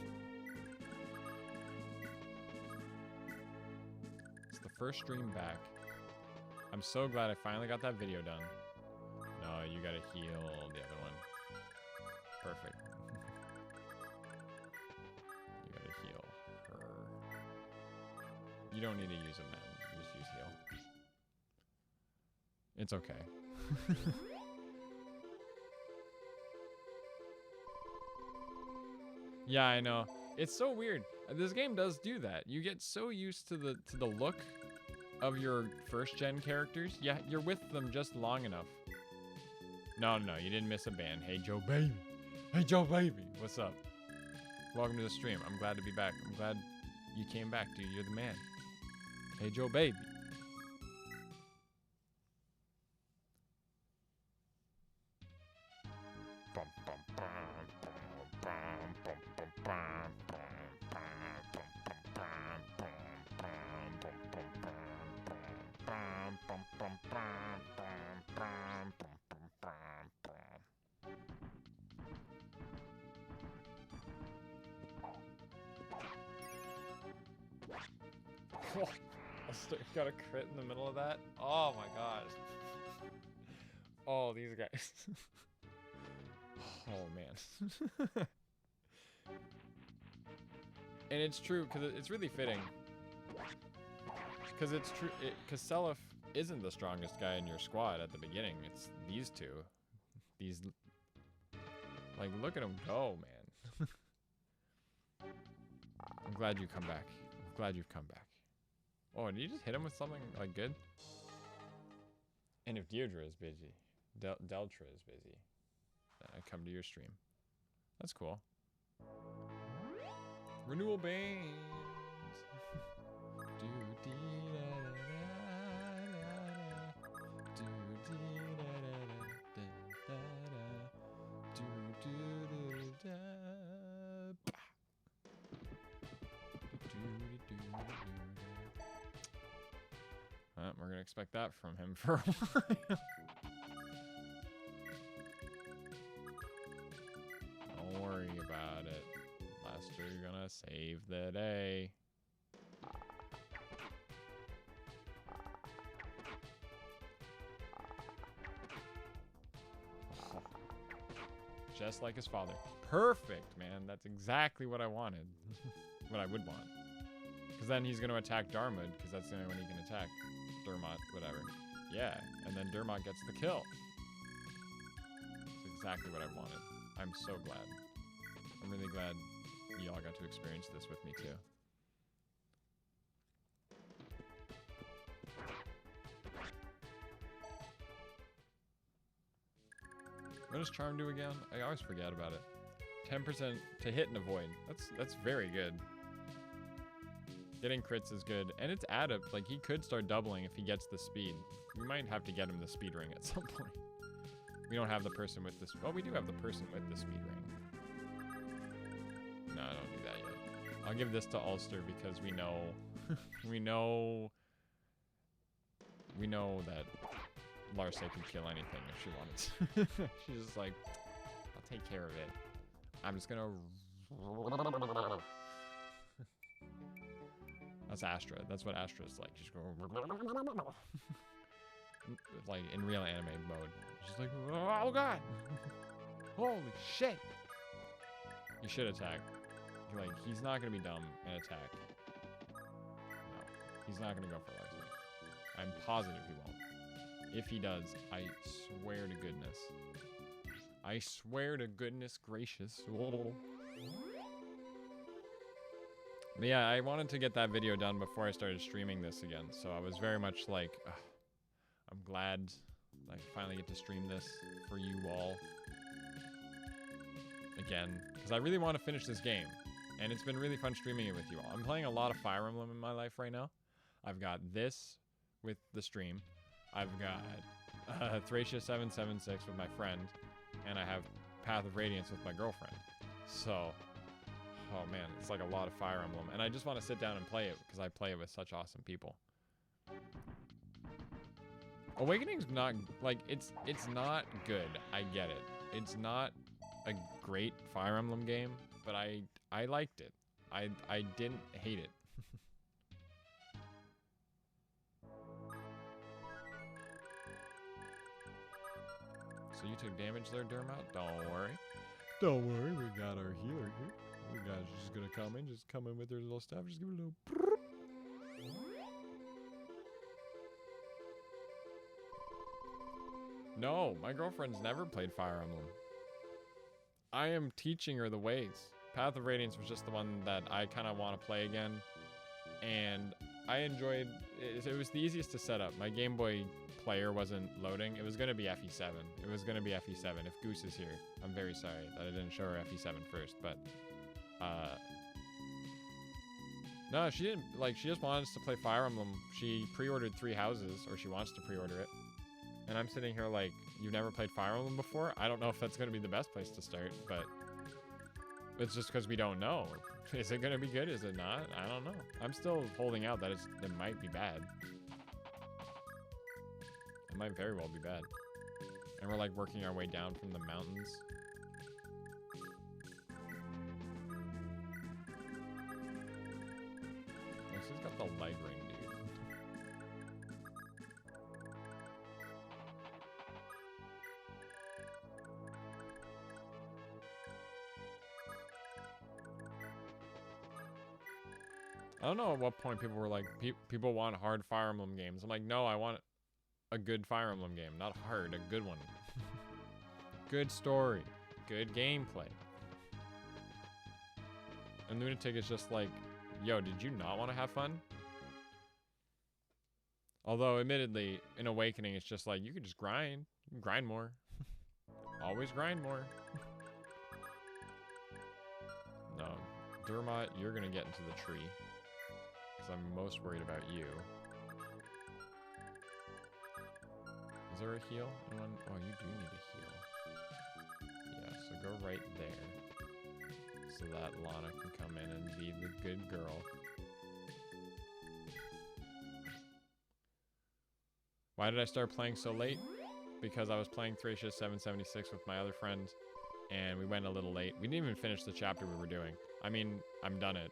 [SPEAKER 1] It's the first stream back. I'm so glad I finally got that video done. No, you gotta heal the other one. Perfect. You gotta heal her. You don't need to use a man. You just use heal. It's okay. Yeah, I know. It's so weird. This game does do that. You get so used to the look of your first gen characters. Yeah, you're with them just long enough. No, you didn't miss a ban. Hey, Joe Baby. Hey, Joe Baby. What's up? Welcome to the stream. I'm glad to be back. I'm glad you came back, dude. You're the man. Hey, Joe Baby. Oh, got a crit in the middle of that. Oh my gosh. Oh, these guys. Oh man. And it's true because it's really fitting. Because it's true. Because Seliph isn't the strongest guy in your squad at the beginning. It's these two. These. Like, look at them go, man. I'm glad you come back. I'm glad you've come back. Oh, did you just hit him with something, like, good? And if Deirdre is busy, Deltra is busy, then I come to your stream. That's cool. Renewal Banes. We're gonna expect that from him for a while. Don't worry about it. Lester gonna save the day. just like his father. Perfect, man. That's exactly what I wanted. What I would want. Because then he's going to attack Darmud, because that's the only one he can attack. Dermot, whatever. Yeah, and then Dermot gets the kill. That's exactly what I wanted. I'm so glad. I'm really glad y'all got to experience this with me, too. What does Charm do again? I always forget about it. 10% to hit and avoid. That's very good. Getting crits is good. And it's added. Like, he could start doubling if he gets the speed. We might have to get him the speed ring at some point. We don't have the person with this. Well, we do have the person with the speed ring. No, I don't do that yet. I'll give this to Ulster because we know... we know that Larsa can kill anything if she wanted to. She's just like, I'll take care of it. I'm just gonna... That's Astra. That's what Astra's like. She's going... like, in real anime mode. She's like, oh god! Holy shit! You should attack. Like, he's not gonna be dumb and attack. No. He's not gonna go for Larsa. I'm positive he won't. If he does, I swear to goodness. I swear to goodness gracious. Whoa. But yeah, I wanted to get that video done before I started streaming this again. So I was very much like, I'm glad I finally get to stream this for you all. Again, because I really want to finish this game. And it's been really fun streaming it with you all. I'm playing a lot of Fire Emblem in my life right now. I've got this with the stream. I've got Thracia 776 with my friend, and I have Path of Radiance with my girlfriend. So, oh man, it's like a lot of Fire Emblem, and I just want to sit down and play it because I play it with such awesome people. Awakening's not like it's not good. I get it. It's not a great Fire Emblem game, but I liked it. I didn't hate it. So you took damage there, Dermot? Don't worry. Don't worry, we got our healer here. We got just gonna come in with her little staff, just give it a little prrrr. No, my girlfriend's never played Fire Emblem. I am teaching her the ways. Path of Radiance was just the one that I kind of want to play again. And I enjoyed it. It was the easiest to set up. My Game Boy player wasn't loading. It was going to be FE7. It was going to be FE7. If Goose is here, I'm very sorry that I didn't show her FE7 first. But, no, she didn't. Like, she just wanted us to play Fire Emblem. She pre-ordered 3 houses, or she wants to pre-order it. And I'm sitting here like, you've never played Fire Emblem before? I don't know if that's going to be the best place to start, but it's just because we don't know. Is it going to be good? Is it not? I don't know. I'm still holding out that it might be bad. It might very well be bad. And we're like working our way down from the mountains. Oh, she's got the leg ring, dude. I don't know at what point people were like, people want hard Fire Emblem games. I'm like, no, I want a good Fire Emblem game. Not hard, a good one. Good story. Good gameplay. And Lunatic is just like, yo, did you not want to have fun? Although, admittedly, in Awakening, it's just like, you can just grind. You can grind more. Always grind more. No. Dermot, you're going to get into the tree. Because I'm most worried about you. Is there a heal? Anyone? Oh, you do need a heal. Yeah, so go right there. So that Lana can come in and be the good girl. Why did I start playing so late? Because I was playing Thracia 776 with my other friend, and we went a little late. We didn't even finish the chapter we were doing. I mean, I'm done it.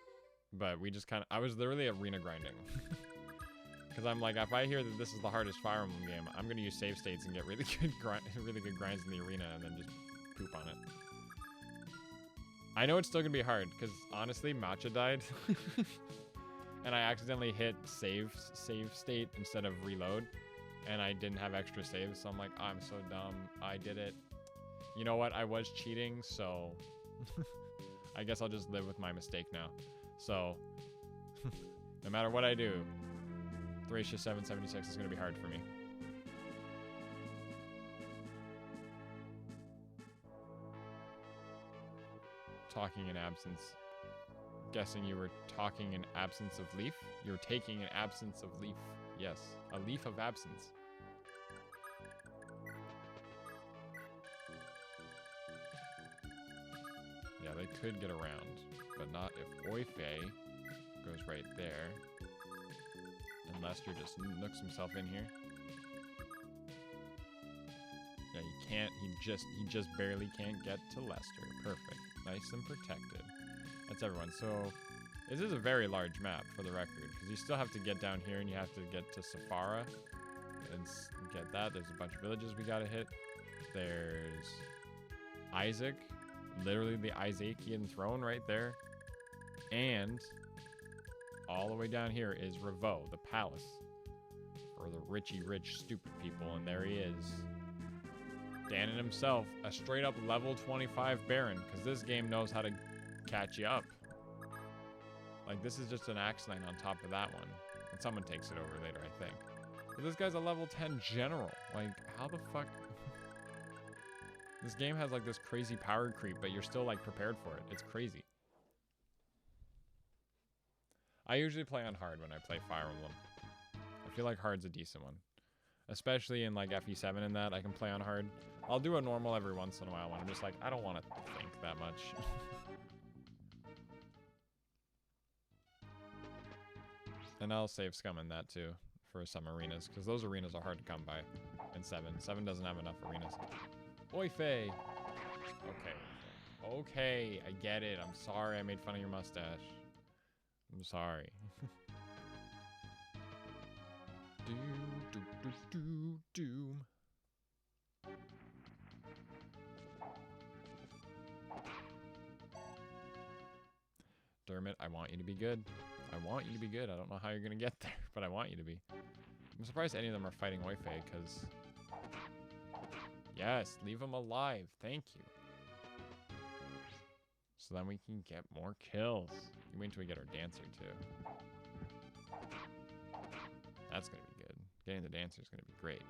[SPEAKER 1] But we just kind of... I was literally arena grinding. Because I'm like, if I hear that this is the hardest Fire Emblem game, I'm going to use save states and get really good grinds in the arena and then just poop on it. I know it's still gonna be hard because honestly, Matcha died, and I accidentally hit save state instead of reload, and I didn't have extra saves. So I'm like, I'm so dumb. I did it. You know what? I was cheating, so I guess I'll just live with my mistake now. So no matter what I do, Thracia 776 is gonna be hard for me. Talking in absence. Guessing you were talking in absence of leaf? You're taking an absence of leaf. Yes, a leaf of absence. Yeah, they could get around, but not if Oife goes right there. And Lester just nooks himself in here. Yeah, he can't. He just barely can't get to Lester. Perfect. Nice and protected. That's everyone. So this is a very large map for the record, because you still have to get down here and you have to get to Safara and get that. There's a bunch of villages we gotta hit. There's Isaac, literally the Isaacian throne right there. And all the way down here is Revo, the palace for the richy rich stupid people. And there he is. Ganon himself, a straight up level 25 Baron, because this game knows how to catch you up. Like, this is just an Axe Knight on top of that one. And someone takes it over later, I think. But this guy's a level 10 general. Like, how the fuck? This game has, like, this crazy power creep, but you're still, like, prepared for it. It's crazy. I usually play on hard when I play Fire Emblem. I feel like hard's a decent one. Especially in, like, FE7 and that, I can play on hard. I'll do a normal every once in a while when I'm just like, I don't want to think that much. And I'll save Scum in that too for some arenas, because those arenas are hard to come by in 7. 7 doesn't have enough arenas. Oi, Faye! Okay. Okay, I get it. I'm sorry I made fun of your mustache. I'm sorry. Doom. Dermot, I want you to be good. I want you to be good. I don't know how you're gonna get there, but I want you to be. I'm surprised any of them are fighting Oife, because... Yes, leave them alive. Thank you. So then we can get more kills. You wait until we get our Dancer, too. That's gonna be good. Getting the Dancer is gonna be great.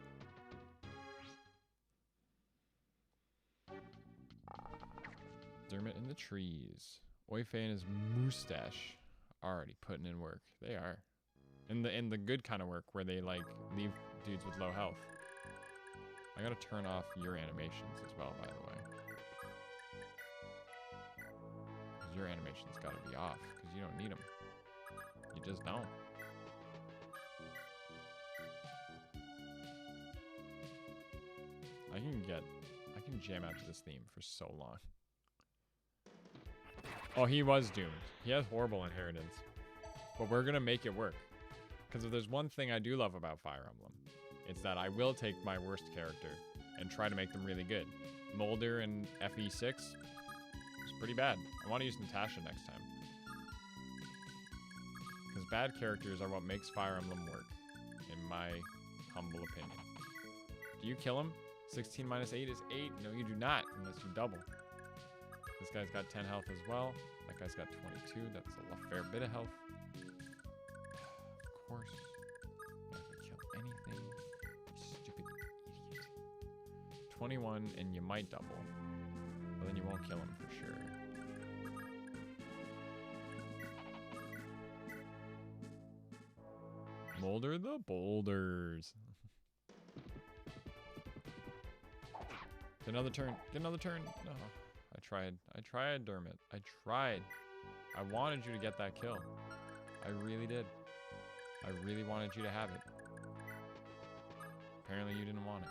[SPEAKER 1] Dermot in the trees. Oife and his mustache already putting in work. They are. In the good kind of work where they like leave dudes with low health. I gotta turn off your animations as well, by the way. 'Cause your animations gotta be off, because you don't need them. You just don't. I can jam out to this theme for so long. Oh, he was doomed. He has horrible inheritance. But we're gonna make it work. Because if there's one thing I do love about Fire Emblem, it's that I will take my worst character and try to make them really good. Molder in FE6 is pretty bad. I want to use Natasha next time. Because bad characters are what makes Fire Emblem work, in my humble opinion. Do you kill him? 16 minus 8 is 8? No, you do not, unless you double. This guy's got 10 health as well. That guy's got 22. That's a fair bit of health. Of course. Not gonna kill anything. You stupid idiot. 21, and you might double. But then you won't kill him for sure. Molder the boulders. Get another turn. Get another turn. No. I tried, Dermot. I tried. I wanted you to get that kill. I really did. I really wanted you to have it. Apparently you didn't want it.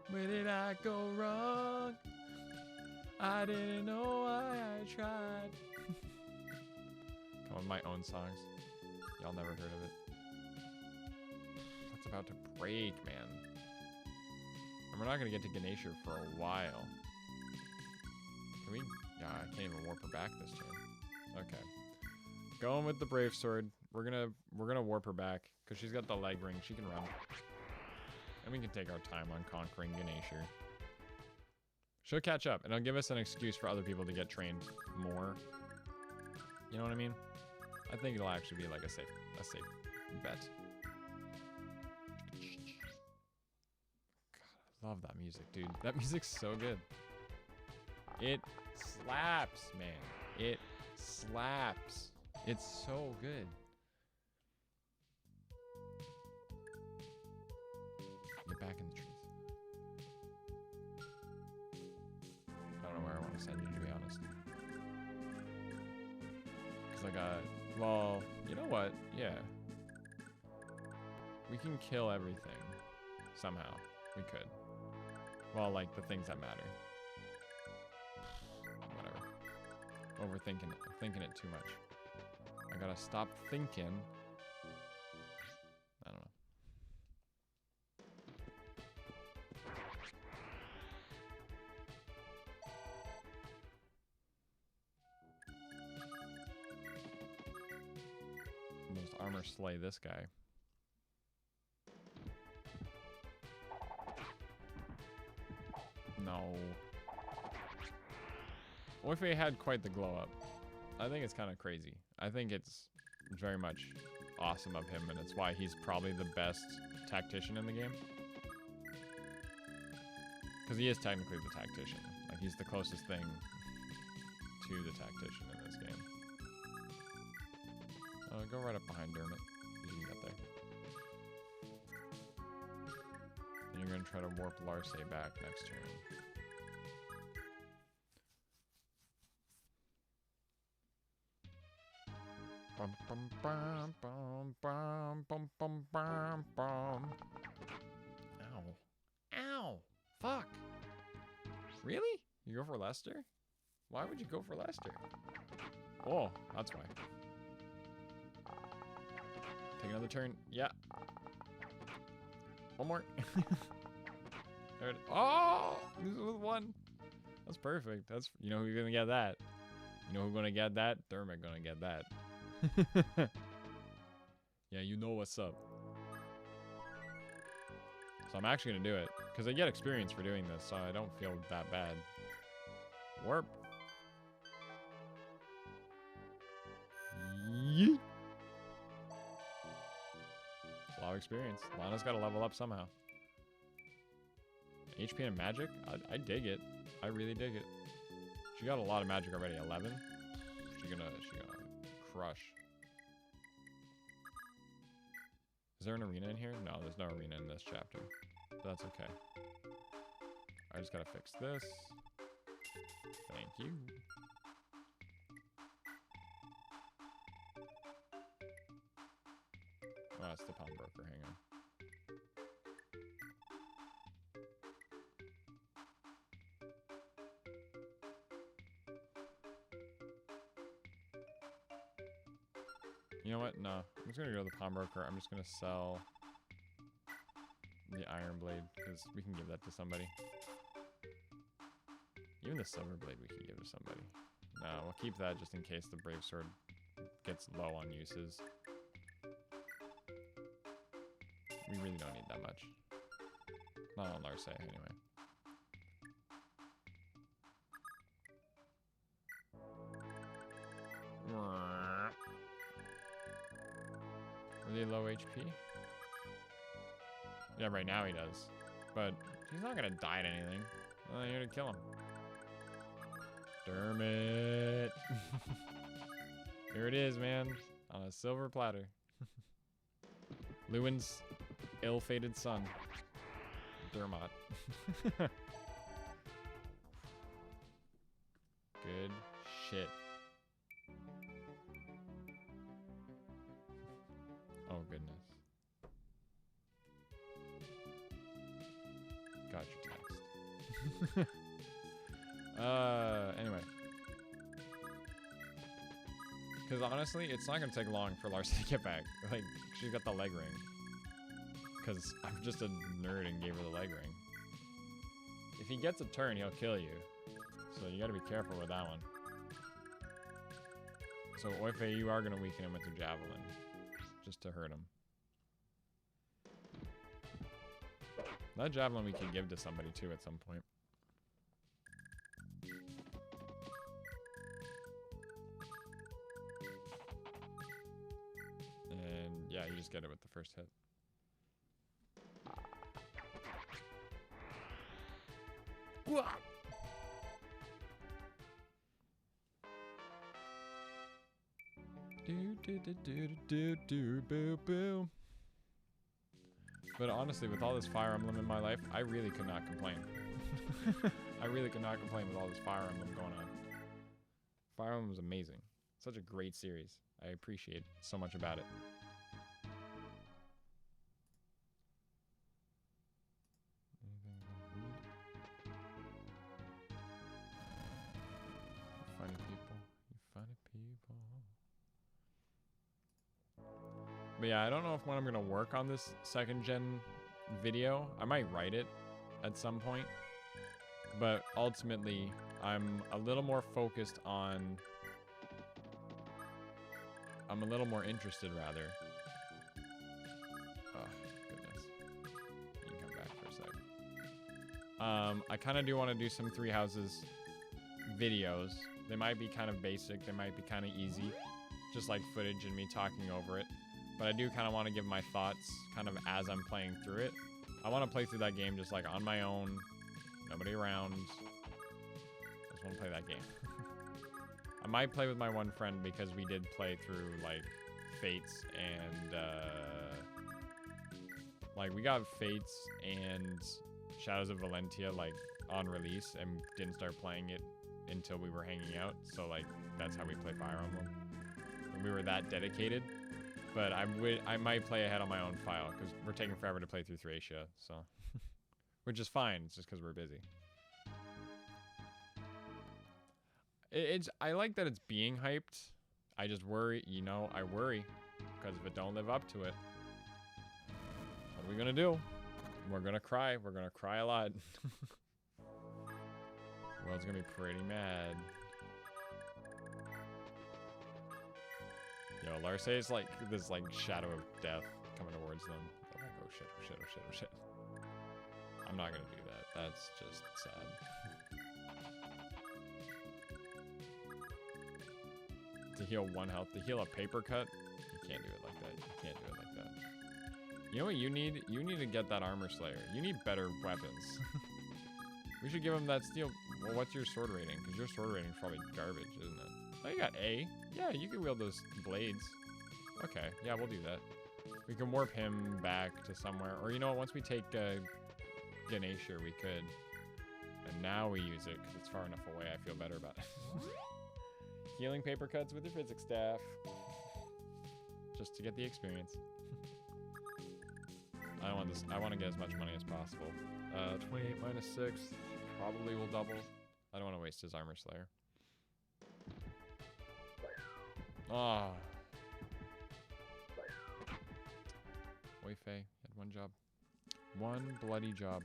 [SPEAKER 1] Where did I go wrong? I didn't know why I tried. Come on, my own songs. Y'all never heard of it. That's about to break, man. And we're not going to get to Ganesha for a while. Can we? Yeah, I can't even warp her back this turn. Okay. Going with the Brave Sword. We're gonna warp her back because she's got the leg ring. She can run, and we can take our time on conquering Ganesha. She'll catch up, and it'll give us an excuse for other people to get trained more. You know what I mean? I think it'll actually be like a safe bet. God, I love that music, dude. That music's so good. It slaps, man. It slaps. It's so good. Get back in the truth. I don't know where I want to send you, to be honest. Because I got... Well, you know what? Yeah. We can kill everything. Somehow. We could. Well, like, the things that matter. Whatever. Overthinking it. Thinking it too much. I gotta stop thinking. I don't know. Almost armor slay this guy. No. What if he had quite the glow up? I think it's kind of crazy. I think it's very much awesome of him, and it's why he's probably the best tactician in the game. Because he is technically the tactician. Like, he's the closest thing to the tactician in this game. Go right up behind Dermot. You can get there. And you're going to try to warp Larce back next turn. Bum, bum, bum, bum, bum, bum, bum, bum, bum. Ow. Ow! Fuck! Really? You go for Lester? Why would you go for Lester? Oh, that's why. Take another turn. Yeah. One more. There it, oh! This is with one. That's perfect. That's, you know who's gonna get that? You know who's gonna get that? Dermot gonna get that. Yeah, you know what's up. So I'm actually gonna do it because I get experience for doing this, so I don't feel that bad. Warp. Yeet. A lot of experience. Lana's got to level up somehow. HP and magic? I dig it. I really dig it. She got a lot of magic already. 11. She gonna crush. Is there an arena in here? No, there's no arena in this chapter. But that's okay. I just gotta fix this. Thank you. Oh, it's the pawnbroker. Hang on. You know what? No. I'm just going to go to the pawnbroker. I'm just going to sell the iron blade because we can give that to somebody. Even the silver blade we can give to somebody. No, we'll keep that just in case the brave sword gets low on uses. We really don't need that much. Not on Larce, anyway. Really low HP? Yeah, right now he does. But he's not gonna die to anything. Well, you're gonna kill him. Dermot! Here it is, man. On a silver platter. Lewin's ill-fated son. Dermot. Good shit. Oh, goodness. Got your text. Anyway. Because honestly, it's not going to take long for Larce to get back. Like, she's got the leg ring. Because I'm just a nerd and gave her the leg ring. If he gets a turn, he'll kill you. So you gotta be careful with that one. So Oife, you are gonna weaken him with your javelin. Just to hurt him. That javelin we can give to somebody too at some point. And yeah, you just get it with the first hit. Boo boo. But honestly, with all this Fire Emblem in my life, I really could not complain. I really could not complain with all this Fire Emblem going on. Fire Emblem was amazing. Such a great series. I appreciate so much about it. Funny people. You funny people. But yeah, I don't know if when I'm gonna work on this second gen video. I might write it at some point. But ultimately, I'm a little more focused on... I'm a little more interested, rather. Oh, goodness. You can come back for a sec. I kind of do want to do some Three Houses videos. They might be kind of basic. They might be kind of easy. Just like footage and me talking over it. But I do kind of want to give my thoughts kind of as I'm playing through it. I want to play through that game just like on my own. Nobody around. I just want to play that game. I might play with my one friend because we did play through like Fates and like we got Fates and Shadows of Valentia like on release and didn't start playing it until we were hanging out. So like that's how we play Fire Emblem. And we were that dedicated. But I might play ahead on my own file because we're taking forever to play through Thracia, so which is fine. It's just because we're busy. I like that it's being hyped. I just worry, you know, I worry because if it don't live up to it, what are we gonna do? We're gonna cry. We're gonna cry a lot. World's gonna be pretty mad. Yo, Larce is like this like shadow of death coming towards them. I'm like, oh shit, oh shit, oh shit, oh shit. I'm not gonna do that. That's just sad. To heal 1 health, to heal a paper cut, you can't do it like that. You can't do it like that. You know what you need? You need to get that armor slayer. You need better weapons. We should give him that steel. Well, what's your sword rating? Because your sword rating is probably garbage, isn't it? Oh, you got A. Yeah, you can wield those blades. Okay, yeah, we'll do that. We can warp him back to somewhere. Or you know what, once we take Ganesha, we could. And now we use it because it's far enough away. I feel better about it. Healing paper cuts with your physics staff. Just to get the experience. I don't want this. I want to get as much money as possible. 28 minus 6. Probably will double. I don't want to waste his armor slayer. Ah. Wei Fei had one job. One bloody job.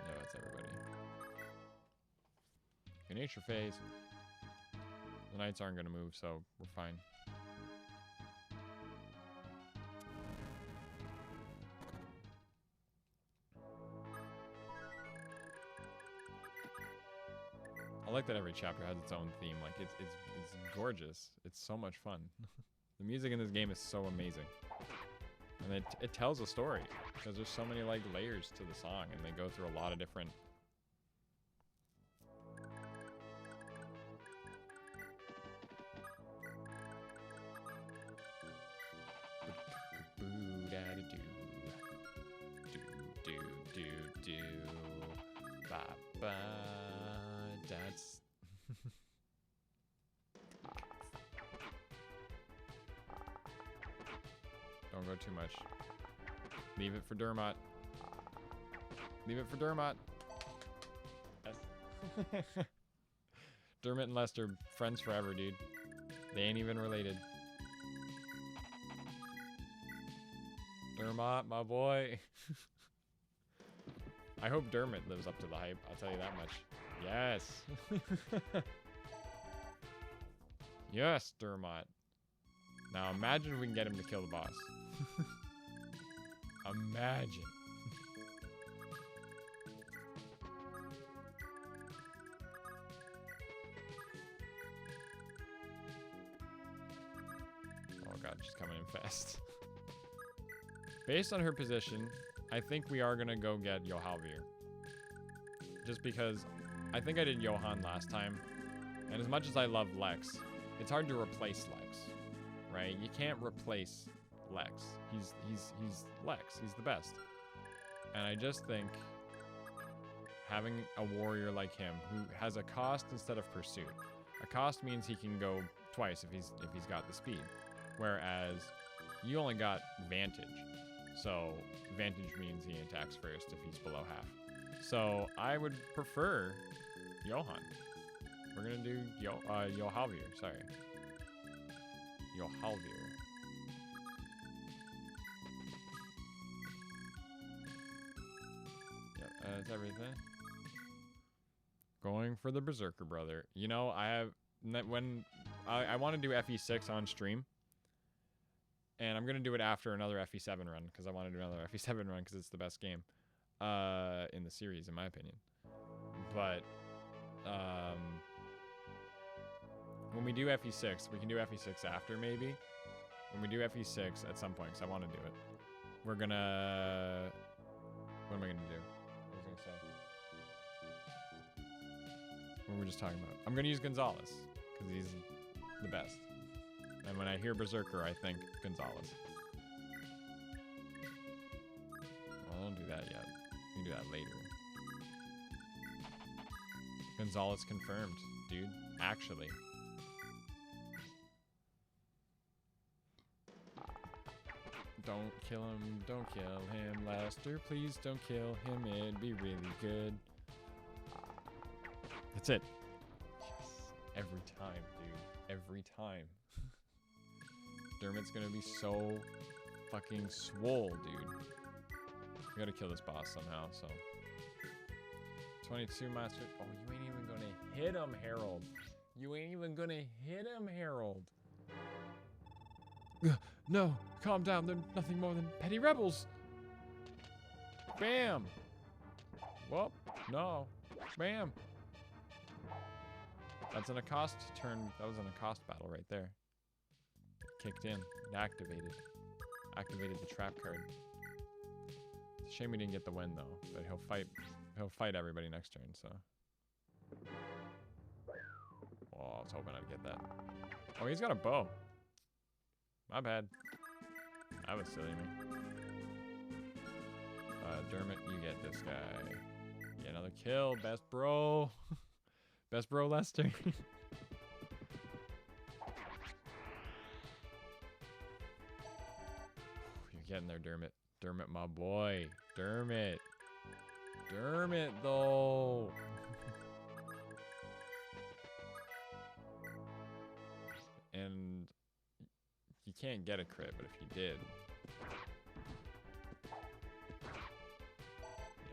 [SPEAKER 1] Yeah, that's everybody. Ganesha phase. The knights aren't gonna move, so we're fine. I like that every chapter has its own theme. Like it's gorgeous. It's so much fun. The music in this game is so amazing, and it tells a story because there's so many like layers to the song, and they go through a lot of different. That's don't go too much. Leave it for Dermot. Leave it for Dermot. Yes. Dermot and Lester, friends forever, dude. They ain't even related. Dermot, my boy. I hope Dermot lives up to the hype. I'll tell you that much. Yes. Yes, Dermot. Now imagine if we can get him to kill the boss. Imagine. Oh god, she's coming in fast. Based on her position, I think we are gonna go get Johalvir. Just because I think I did Johan last time. And as much as I love Lex, it's hard to replace Lex. Right? You can't replace Lex. He's Lex. He's the best. And I just think having a warrior like him who has a cost instead of pursuit. A cost means he can go twice if he's got the speed. Whereas you only got Vantage. So Vantage means he attacks first if he's below half. So I would prefer Johan. We're gonna do Johalvir, sorry. Johalvir. Yep, that's everything. Going for the Berserker brother. You know, I want to do FE6 on stream. And I'm going to do it after another FE7 run, because I want to do another FE7 run, because it's the best game in the series, in my opinion. But when we do FE6, we can do FE6 after, maybe. When we do FE6 at some point, because I want to do it. We're going to... What am I going to do? What was I going to say? What were we just talking about? I'm going to use Gonzalez, because he's the best. And when I hear Berserker, I think Gonzalez. Well, don't do that yet. You can do that later. Gonzalez confirmed, dude. Actually. Don't kill him. Don't kill him, Lester. Please don't kill him. It'd be really good. That's it. Yes. Every time, dude. Every time. Dermot's gonna be so fucking swole, dude. We gotta kill this boss somehow, so. 22 master. Oh, you ain't even gonna hit him, Harold. You ain't even gonna hit him, Harold. No, calm down. They're nothing more than petty rebels. Bam. Whoop. No. Bam. That's an accost turn. That was an accost battle right there. Kicked in and activated the trap card. It's a shame we didn't get the win though, but he'll fight everybody next turn, so. Oh, I was hoping I'd get that. Oh, he's got a bow. My bad. That was silly of me. Dermot, you get this guy. Get another kill, best bro. Best bro Lester. Getting there, Dermot. Dermot, my boy. Dermot. Dermot, though. And you can't get a crit, but if you did.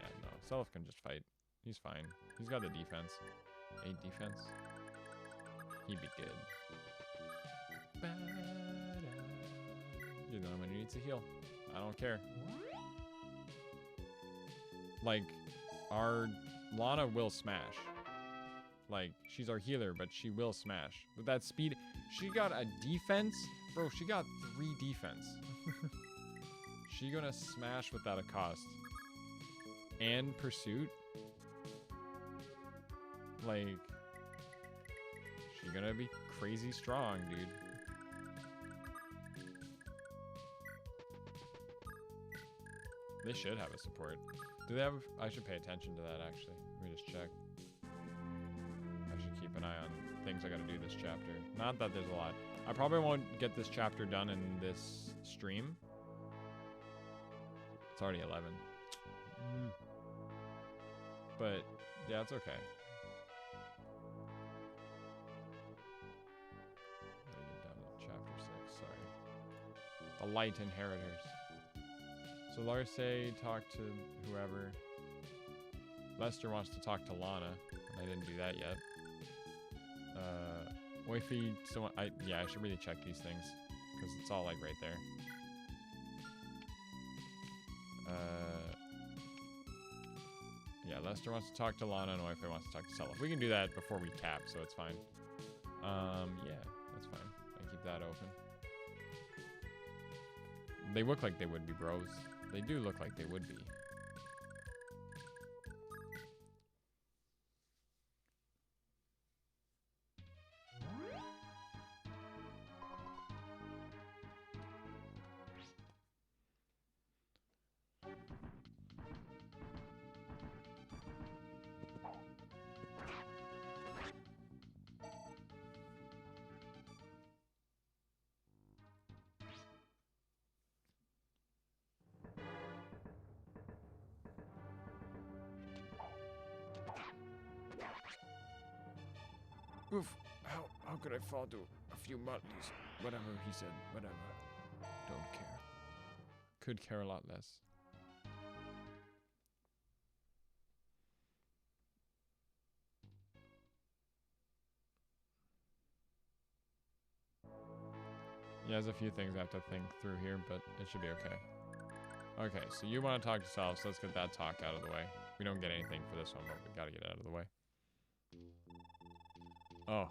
[SPEAKER 1] Yeah, no. Self can just fight. He's fine. He's got the defense. 8 defense. He'd be good. You know when he needs to heal. I don't care. Like, our Lana will smash. Like, she's our healer, but she will smash. With that speed, she got a defense. Bro, she got 3 defense. She gonna smash without a cost. And pursuit. Like, she gonna be crazy strong, dude. They should have a support. Do they have... I should pay attention to that, actually. Let me just check. I should keep an eye on things I gotta do this chapter. Not that there's a lot. I probably won't get this chapter done in this stream. It's already 11. But, yeah, it's okay. Gotta get down to chapter 6, sorry. The Light Inheritors. So Larce talked to whoever. Lester wants to talk to Lana. I didn't do that yet. Wifey, so yeah, I should really check these things because it's all like right there. Yeah, Lester wants to talk to Lana and Wifey wants to talk to Self. We can do that before we cap, so it's fine. Yeah, that's fine. I keep that open. They look like they would be bros. They do look like they would be. Oof, how could I fall to a few mutleys? Whatever he said, whatever. Don't care. Could care a lot less. Yeah, there's a few things I have to think through here, but it should be okay. Okay, so you want to talk to Sal, so let's get that talk out of the way. We don't get anything for this one, but we gotta get it out of the way. Oh.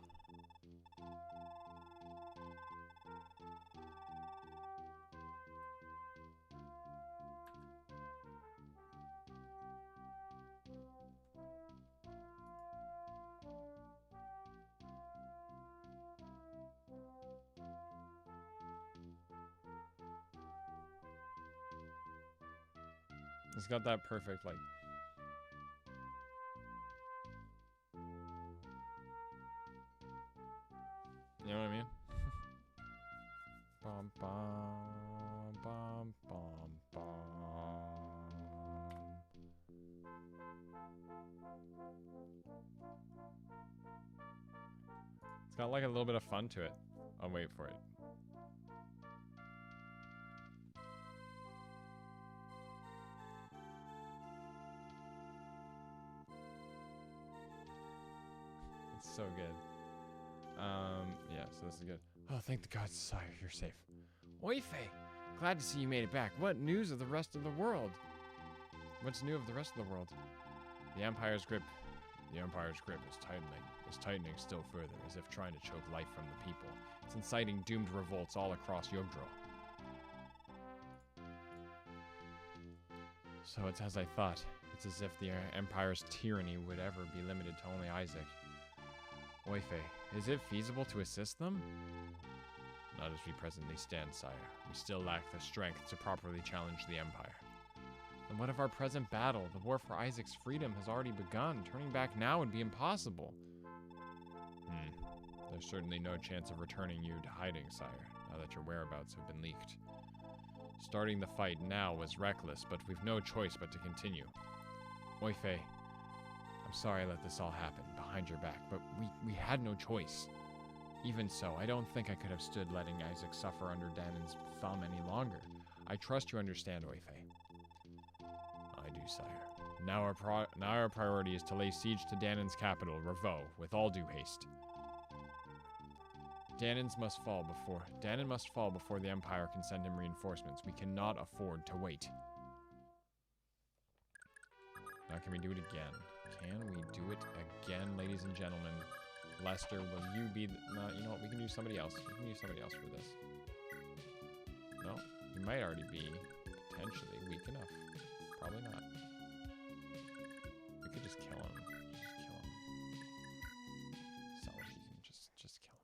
[SPEAKER 1] It's got that perfect, like... You know what I mean? Bum, bum, bum, bum, bum. It's got like a little bit of fun to it. I'll wait for it. It's so good. Yeah, so this is good. Oh, thank the gods, sire, you're safe. Oife! Glad to see you made it back. What news of the rest of the world? What's new of the rest of the world? The Empire's grip is tightening still further, as if trying to choke life from the people. It's inciting doomed revolts all across Yggdrasil. So it's as I thought. It's as if the Empire's tyranny would ever be limited to only Isaac. Oife, is it feasible to assist them? Not as we presently stand, sire. We still lack the strength to properly challenge the Empire. And what of our present battle? The war for Isaac's freedom has already begun. Turning back now would be impossible. There's certainly no chance of returning you to hiding, sire, now that your whereabouts have been leaked. Starting the fight now was reckless, but we've no choice but to continue. Oife, I'm sorry I let this all happen behind your back, but we had no choice. Even so, I don't think I could have stood letting Isaac suffer under Danon's thumb any longer. I trust you understand, Oife. I do, sire. Now our priority is to lay siege to Danon's capital, Ravo, with all due haste. Danon must fall before the Empire can send him reinforcements. We cannot afford to wait. Now can we do it again? Can we do it again, ladies and gentlemen? Lester, will you be... you know what? We can use somebody else. We can use somebody else for this. No? He might already be potentially weak enough. Probably not. We could just kill him. Just kill him. Salad, you can just kill him.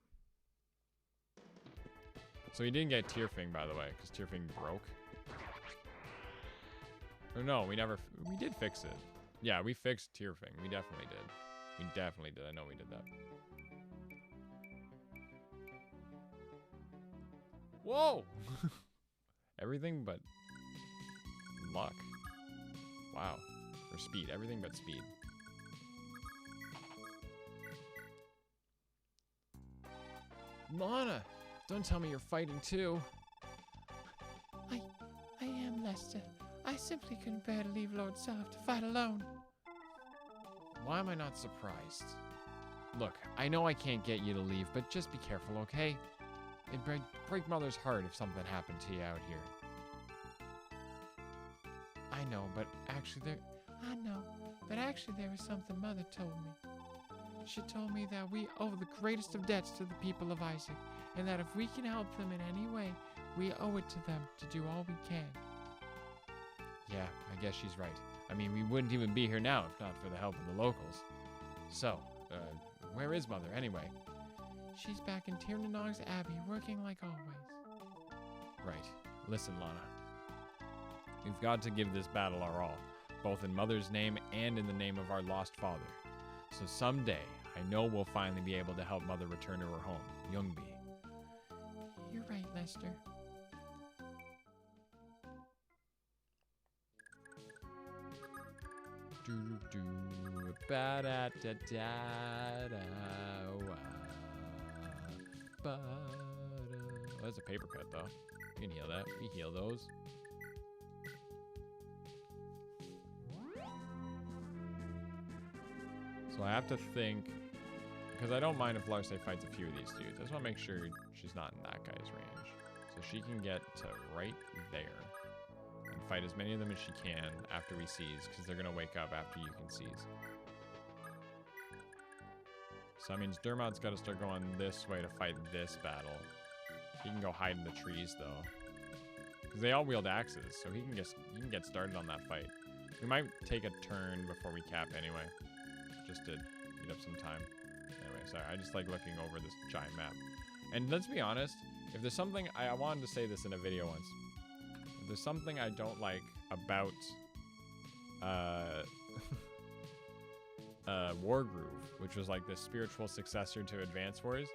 [SPEAKER 1] So he didn't get Tearfing, by the way, because Tearfing broke. Or no, we did fix it. Yeah, we fixed Tearfing. We definitely did. We definitely did. I know we did that. Whoa! Everything but luck. Wow. Or speed. Everything but speed. Lana! Don't tell me you're fighting too.
[SPEAKER 2] I am, Lester. I simply couldn't bear to leave Lord Salaf to fight alone.
[SPEAKER 1] Why am I not surprised? Look, I know I can't get you to leave, but just be careful, okay? It'd break Mother's heart if something happened to you out here. I know, but actually there was something Mother told me. She told me that we owe the greatest of debts to the people of Isaac, and that if we can help them in any way, we owe it to them to do all we can. Yeah, I guess she's right. I mean, we wouldn't even be here now if not for the help of the locals. So, where is Mother anyway? She's back in Tiernaug's Abbey, working like always. Right. Listen, Lana. We've got to give this battle our all, both in Mother's name and in the name of our lost father. So someday, I know we'll finally be able to help Mother return to her home, Youngby. You're right, Lester. Oh, that's a paper cut, though. You can heal that. We heal those. So I have to think, because I don't mind if Larce fights a few of these dudes. I just want to make sure she's not in that guy's range. So she can get to right there and fight as many of them as she can after we seize, because they're going to wake up after you can seize. So that means Dermot's got to start going this way to fight this battle. He can go hide in the trees, though. Because they all wield axes, so he can get started on that fight. We might take a turn before we cap anyway, just to eat up some time. Anyway, sorry, I just like looking over this giant map. And let's be honest, if there's something, I wanted to say this in a video once. If there's something I don't like about Wargroove, which was like the spiritual successor to Advance Wars,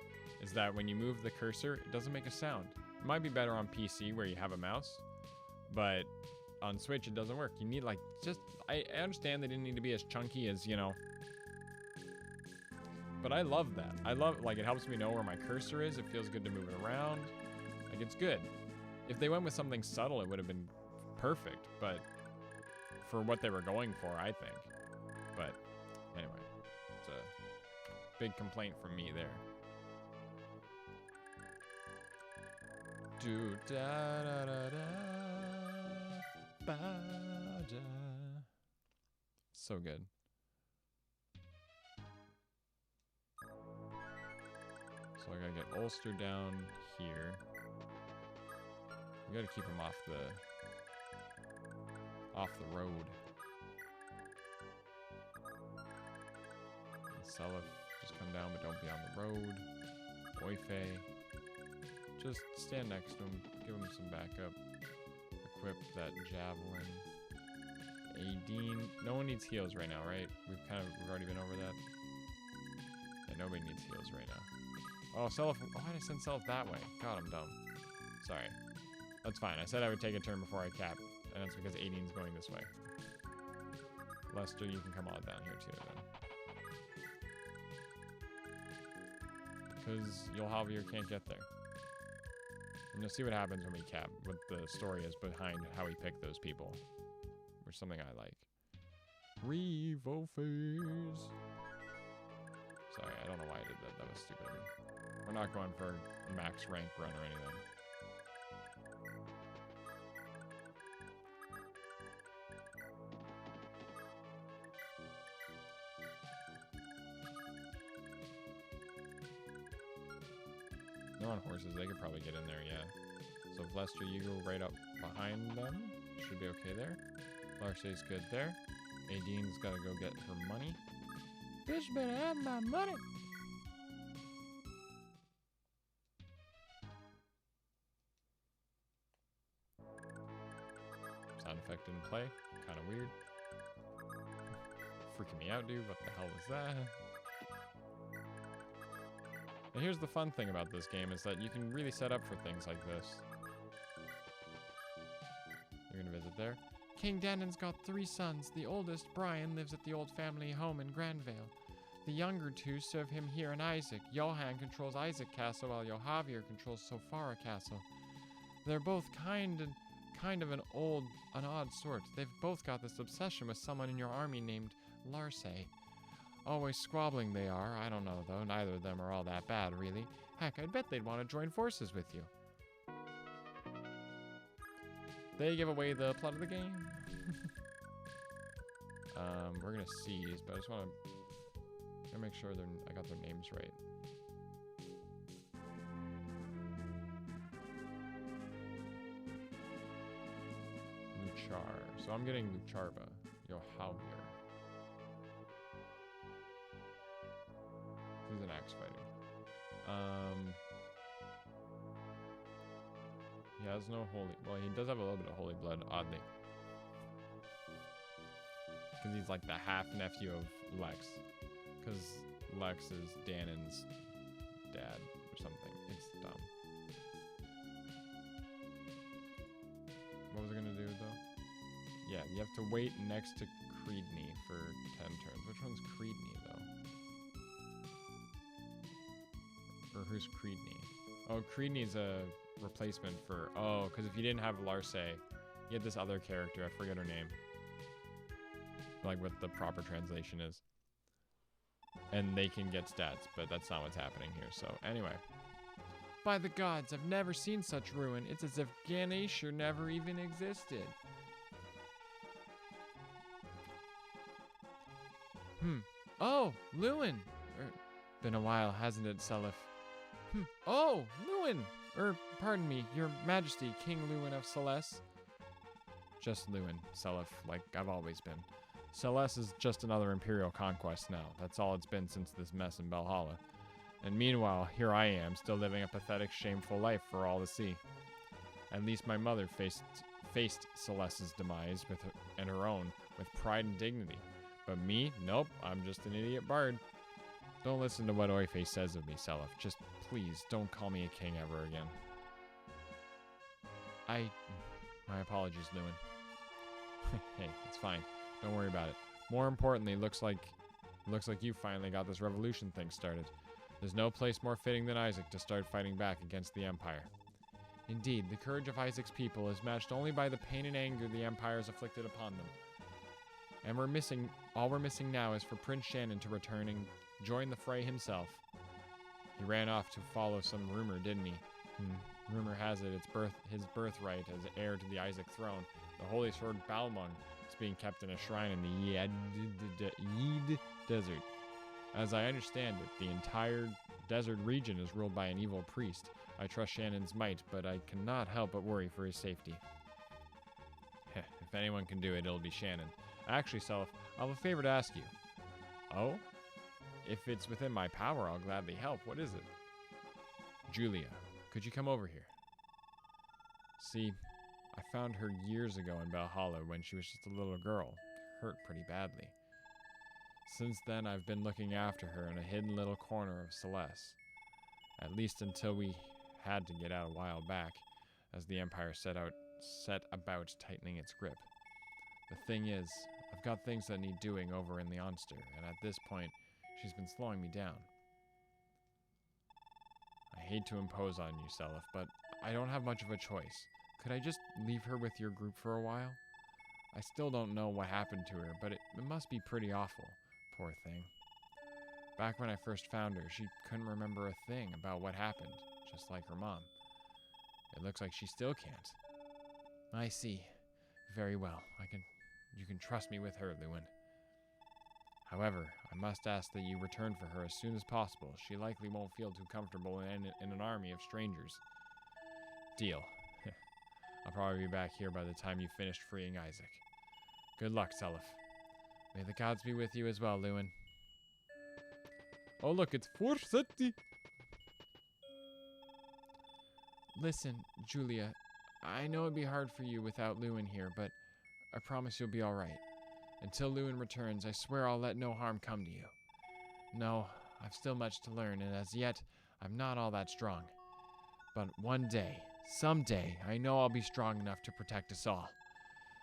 [SPEAKER 1] is that when you move the cursor, it doesn't make a sound. It might be better on PC where you have a mouse, but on Switch it doesn't work. You need like I understand they didn't need to be as chunky as, you know, but I love that. I love, like, it helps me know where my cursor is. It feels good to move it around. Like, it's good. If they went with something subtle, it would have been perfect, but for what they were going for, I think. But anyway, it's a big complaint from me there. Do da da da da ba da. So good. So I gotta get Ulster down here. We gotta keep him off the road. And Seliph, just come down, but don't be on the road. Oife, just stand next to him, give him some backup. Equip that javelin. Aideen, no one needs heals right now, right? We've already been over that. Yeah, nobody needs heals right now. Oh, Seliph, why did I send Seliph that way? God, I'm dumb. Sorry. That's fine. I said I would take a turn before I cap, and that's because Aideen's going this way. Lester, you can come on down here too, then. Because Yolhavier can't get there. And you'll see what happens when we cap, what the story is behind how we pick those people. Which is something I like. Revo phase. Sorry, I don't know why I did that. That was stupid of me. We're not going for max rank run or anything. They're on horses. They could probably get in there, yeah. So if Lester, you go right up behind them. Should be okay there. Larce's good there. Aideen's got to go get her money. Bitch better have my money. Sound effect didn't play. Kind of weird. Freaking me out, dude. What the hell was that? And here's the fun thing about this game is that you can really set up for things like this. You're gonna visit there? King Dandon's got 3 sons. The oldest, Brian, lives at the old family home in Grandvale. The younger 2 serve him here in Isaac. Johan controls Isaac Castle while Yolhavier controls Sofara Castle. They're both kind of an odd sort. They've both got this obsession with someone in your army named Larce. Always squabbling they are. I don't know, though. Neither of them are all that bad, really. Heck, I bet they'd want to join forces with you. They give away the plot of the game. We're gonna seize, but I just want to make sure I got their names right. Luchar. So I'm getting Lucharba. Yohaubir. He's an axe fighter. He has no holy... Well, he does have a little bit of holy blood, oddly. Because he's like the half-nephew of Lex. Because Lex is Danon's dad or something. It's dumb. What was I going to do, though? Yeah, you have to wait next to Creedney for 10 turns. Which one's Creedney, though? Or who's Creedney? Oh, Creedney's a replacement for... Oh, because if you didn't have Larse, you had this other character. I forget her name. Like what the proper translation is. And they can get stats, but that's not what's happening here. So, anyway. By the gods, I've never seen such ruin. It's as if Ganeshur never even existed. Oh, Lewin. Been a while, hasn't it, Seliph? Oh, Lewin. Pardon me, your majesty, King Lewin of Celeste. Just Lewin, Seliph, like I've always been. Celeste is just another imperial conquest now. That's all it's been since this mess in Valhalla. And meanwhile, here I am, still living a pathetic, shameful life for all to see. At least my mother faced Celeste's demise and her own with pride and dignity. But me? Nope, I'm just an idiot bard. Don't listen to what Oyfe says of me, Seliph. Just please, don't call me a king ever again. My apologies, Lewin. Hey, it's fine. Don't worry about it. More importantly, looks like you finally got this revolution thing started. There's no place more fitting than Isaac to start fighting back against the Empire. Indeed, the courage of Isaac's people is matched only by the pain and anger the Empire has afflicted upon them. And all we're missing now is for Prince Shannon to return and join the fray himself. He ran off to follow some rumor, didn't he? Rumor has it his birthright as heir to the Isaac throne. The holy sword Balmung is being kept in a shrine in the Yid Desert. As I understand it, the entire desert region is ruled by an evil priest. I trust Shannon's might, but I cannot help but worry for his safety. If anyone can do it, it'll be Shannon. Actually, Seliph, I have a favor to ask you. Oh? If it's within my power, I'll gladly help. What is it? Julia, could you come over here? See, I found her years ago in Valhalla when she was just a little girl, hurt pretty badly. Since then, I've been looking after her in a hidden little corner of Celeste. At least until we had to get out a while back, as the Empire set about tightening its grip. The thing is, I've got things that need doing over in the Onster, and at this point, she's been slowing me down. I hate to impose on you, Seliph, but I don't have much of a choice. Could I just leave her with your group for a while? I still don't know what happened to her, but it must be pretty awful. Poor thing. Back when I first found her, she couldn't remember a thing about what happened, just like her mom. It looks like she still can't. I see. Very well. You can trust me with her, Lewin. However, I must ask that you return for her as soon as possible. She likely won't feel too comfortable in an army of strangers. Deal. I'll probably be back here by the time you've finished freeing Isaac. Good luck, Seliph. May the gods be with you as well, Lewin. Oh, look, it's 4:30. Listen, Julia, I know it'd be hard for you without Lewin here, but I promise you'll be all right. Until Lewin returns, I swear I'll let no harm come to you. No, I've still much to learn, and as yet, I'm not all that strong. But one day, someday, I know I'll be strong enough to protect us all.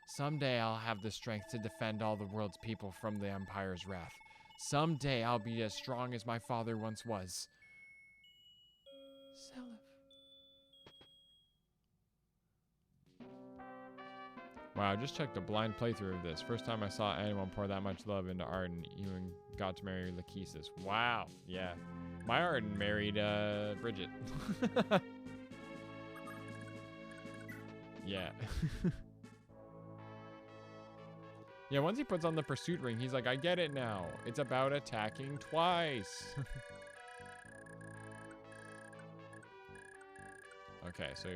[SPEAKER 1] Someday I'll have the strength to defend all the world's people from the Empire's wrath. Someday I'll be as strong as my father once was. Seliph. Wow, just checked a blind playthrough of this. First time I saw anyone pour that much love into Arden, Ewan got to marry Lachesis. Wow, yeah. My Arden married Bridget. Yeah. Yeah, once he puts on the pursuit ring, he's like, I get it now. It's about attacking twice. Okay, so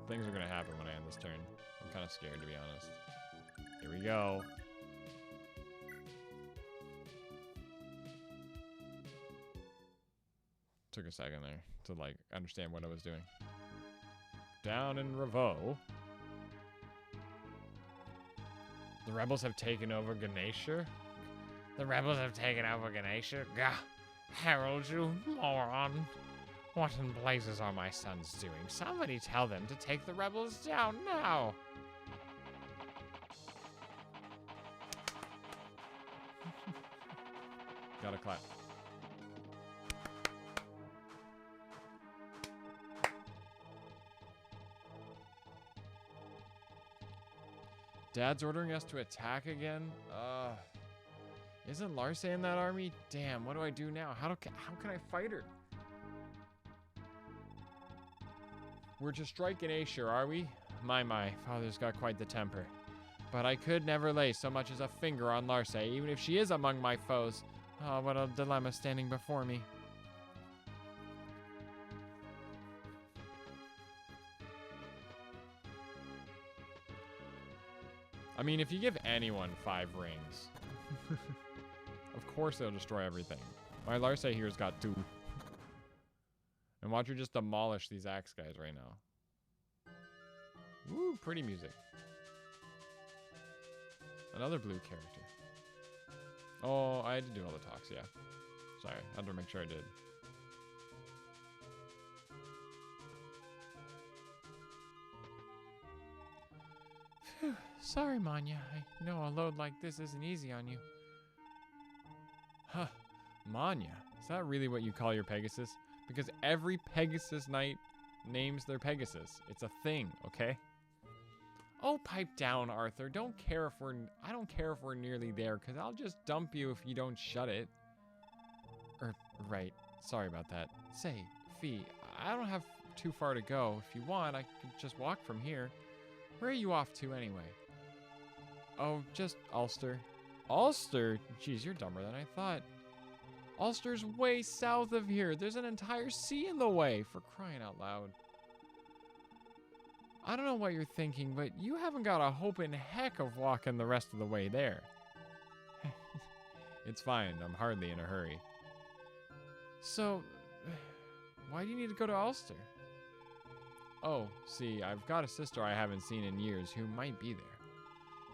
[SPEAKER 1] things are gonna happen when I end this turn. I'm kind of scared, to be honest. Here we go. Took a second there to, like, understand what I was doing. Down in Revo. The rebels have taken over Ganesha? The rebels have taken over Ganesha? Gah! Harold, you moron! What in blazes are my sons doing? Somebody tell them to take the rebels down now! Gotta clap. Dad's ordering us to attack again? Isn't Larsa in that army? Damn, what do I do now? How can I fight her? We're to strike in Asia, are we? My, father's got quite the temper. But I could never lay so much as a finger on Larsa, even if she is among my foes. Oh, what a dilemma standing before me. I mean, if you give anyone 5 rings, of course they'll destroy everything. My Larsa here's got 2. And watch her just demolish these axe guys right now. Woo, pretty music. Another blue character. Oh, I had to do all the talks, yeah. Sorry, I had to make sure I did. Phew, sorry, Manya. I know a load like this isn't easy on you. Huh, Manya? Is that really what you call your Pegasus? Because every Pegasus knight names their Pegasus. It's a thing, okay? Oh, pipe down, Arthur. I don't care if we're nearly there, because I'll just dump you if you don't shut it. Right. Sorry about that. Say, Fee, I don't have too far to go. If you want, I could just walk from here. Where are you off to, anyway? Oh, just Ulster. Ulster? Jeez, you're dumber than I thought. Ulster's way south of here. There's an entire sea in the way, for crying out loud. I don't know what you're thinking, but you haven't got a hope in heck of walking the rest of the way there. It's fine. I'm hardly in a hurry. So, why do you need to go to Ulster? Oh, see, I've got a sister I haven't seen in years who might be there.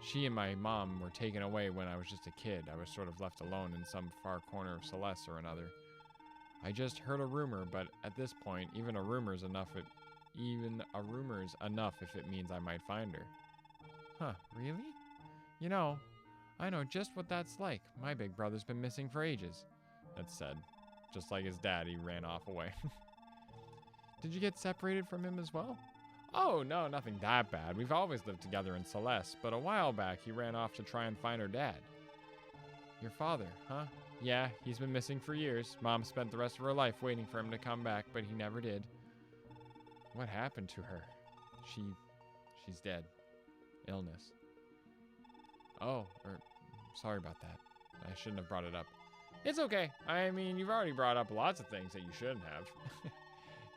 [SPEAKER 1] She and my mom were taken away when I was just a kid. I was sort of left alone in some far corner of Celeste or another. I just heard a rumor, but at this point, even a rumor's enough if it means I might find her. Huh, really? You know, I know just what that's like. My big brother's been missing for ages. That's said. Just like his dad, he ran off away. Did you get separated from him as well? Oh, no, nothing that bad. We've always lived together in Celeste, but a while back he ran off to try and find her dad. Your father, huh? Yeah, he's been missing for years. Mom spent the rest of her life waiting for him to come back, but he never did. What happened to her? She's dead. Illness. Oh, sorry about that. I shouldn't have brought it up. It's okay. I mean, you've already brought up lots of things that you shouldn't have.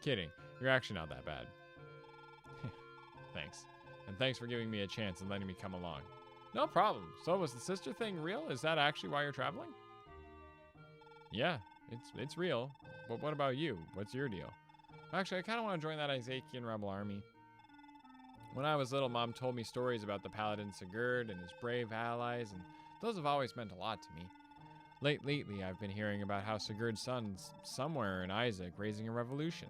[SPEAKER 1] Kidding. You're actually not that bad. Thanks. And thanks for giving me a chance and letting me come along. No problem. So was the sister thing real? Is that actually why you're traveling? Yeah, it's real. But what about you? What's your deal? Actually, I kind of want to join that Isakian rebel army. When I was little, Mom told me stories about the paladin Sigurd and his brave allies, and those have always meant a lot to me. Lately, I've been hearing about how Sigurd's son's somewhere in Isaac raising a revolution.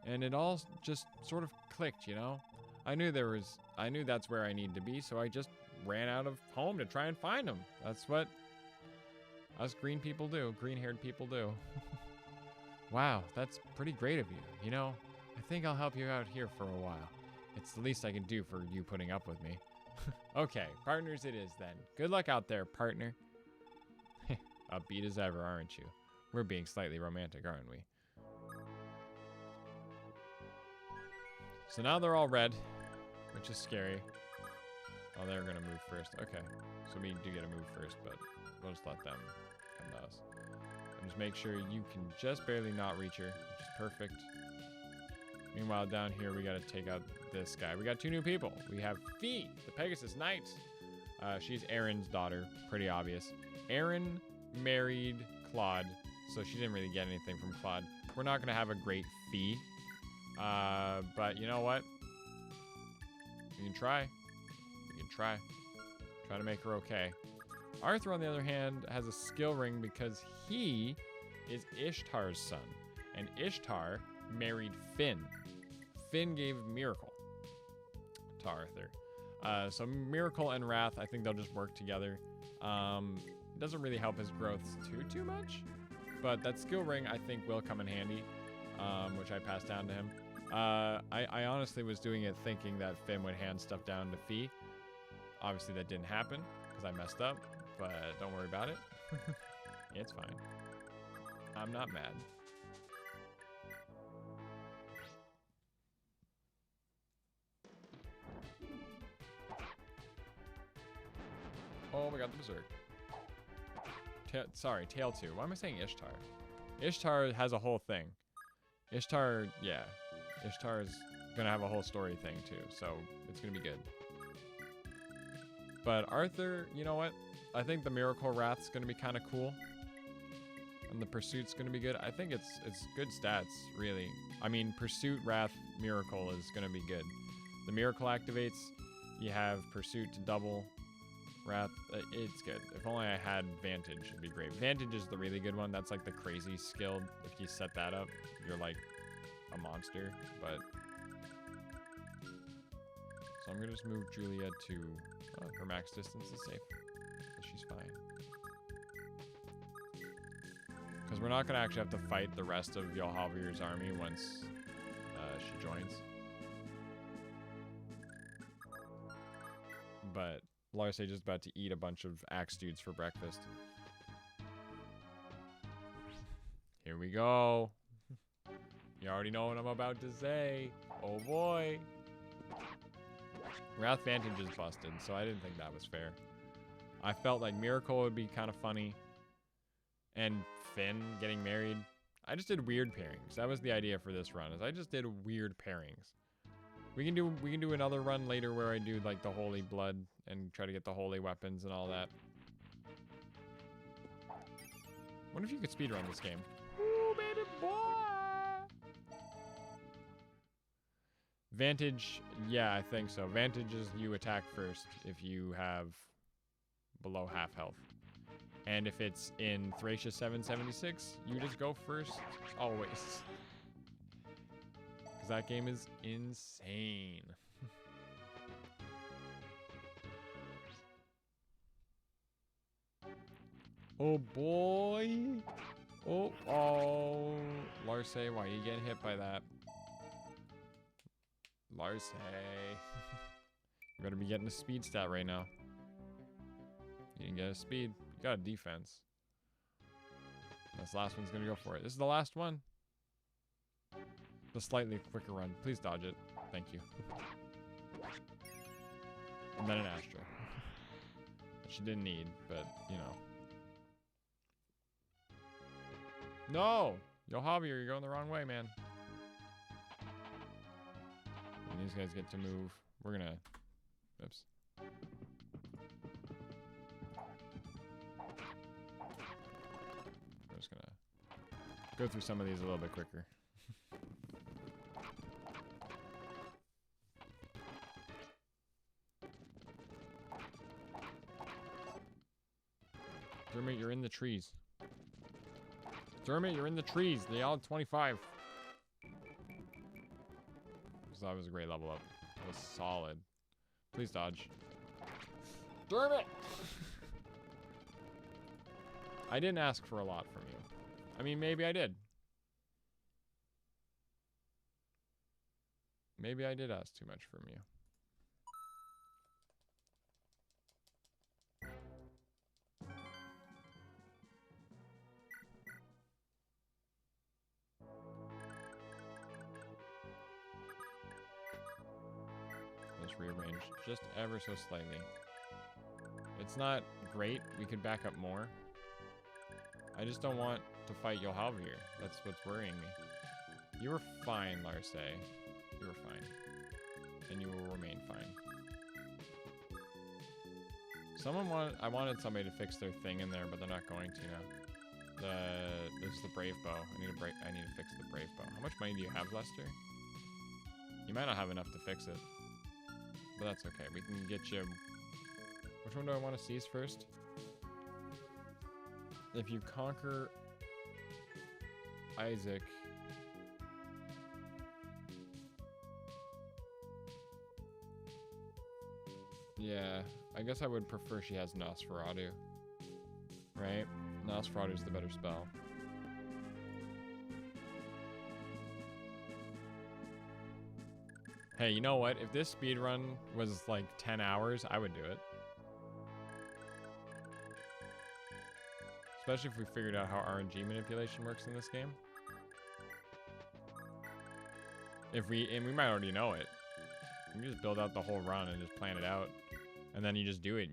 [SPEAKER 1] And it all just sort of clicked, you know? I knew that's where I needed to be, so I just ran out of home to try and find him. That's what us green people do, green-haired people do. Wow, that's pretty great of you. You know, I think I'll help you out here for a while. It's the least I can do for you putting up with me. Okay, partners it is then. Good luck out there, partner. Upbeat as ever, aren't you? We're being slightly romantic, aren't we? So now they're all red, which is scary. Oh, they're gonna move first. Okay, so we do get to move first, but we'll just let them come to us. And just make sure you can just barely not reach her, which is perfect. Meanwhile, down here, we gotta take out this guy. We got 2 new people. We have Fee, the Pegasus Knight. She's Aaron's daughter, pretty obvious. Aaron married Claude, so she didn't really get anything from Claude. We're not gonna have a great Fee, but you know what? We can try. We can try. Try to make her okay. Arthur, on the other hand, has a skill ring because he is Ishtar's son, and Ishtar married Finn. Finn gave Miracle to Arthur. So Miracle and Wrath, I think they'll just work together. Doesn't really help his growth too much, but that skill ring I think will come in handy, which I passed down to him. I honestly was doing it thinking that Finn would hand stuff down to Fee. Obviously that didn't happen because I messed up, but don't worry about it. It's fine. I'm not mad. Oh, we got the Berserk. Sorry, Tail 2. Why am I saying Ishtar? Ishtar has a whole thing. Ishtar, yeah. Ishtar is going to have a whole story thing too, so it's going to be good. But Arthur, you know what? I think the Miracle Wrath's going to be kind of cool. And the Pursuit's going to be good. I think it's good stats, really. I mean, Pursuit, Wrath, Miracle is going to be good. The Miracle activates. You have Pursuit to double. Wrath, it's good. If only I had Vantage, it'd be great. Vantage is the really good one. That's like the crazy skill. If you set that up, you're like a monster. But so I'm gonna just move Julia to her max distance is safe. So she's fine. Because we're not gonna actually have to fight the rest of Yolhavir's army once she joins. But Larsa just about to eat a bunch of axe dudes for breakfast. Here we go. You already know what I'm about to say. Oh boy. Wrath Vantage is busted, so I didn't think that was fair. I felt like Miracle would be kind of funny. And Finn getting married. I just did weird pairings. That was the idea for this run, is I just did weird pairings. We can do another run later where I do like the holy blood and try to get the holy weapons and all that. Wonder if you could speedrun this game. Ooh, baby boy! Vantage, yeah, I think so. Vantage is you attack first if you have below half health. And if it's in Thracia 776, you just go first always. Because that game is insane. Oh boy. Oh. Larse, why are you getting hit by that? Larse. You better be getting a speed stat right now. You didn't get a speed. You got a defense. This last one's gonna go for it. This is the last one. The slightly quicker run. Please dodge it. Thank you. And then an Astra. Which she didn't need, but, you know. No! Yolhavir, you're going the wrong way, man. And these guys get to move. We're gonna... Oops. We're just gonna go through some of these a little bit quicker. Dermot, you're in the trees. Dermot, you're in the trees. They all 25. So that was a great level up. That was solid. Please dodge. Dermot! I didn't ask for a lot from you. I mean, maybe I did. Maybe I did ask too much from you. rearranged just ever so slightly. It's not great. We could back up more. I just don't want to fight Yohalvir. That's what's worrying me. You were fine, Larse. You were fine. And you will remain fine. I wanted somebody to fix their thing in there, but they're not going to now. There's the Brave Bow. I need to fix the Brave Bow. How much money do you have, Lester? You might not have enough to fix it. But that's okay. We can get you... Which one do I want to seize first? If you conquer Isaac... Yeah, I guess I would prefer she has Nosferatu. Right? Nosferatu's the better spell. Hey, you know what? If this speedrun was like 10 hours, I would do it. Especially if we figured out how RNG manipulation works in this game. And we might already know it. You can just build out the whole run and just plan it out. And then you just do it.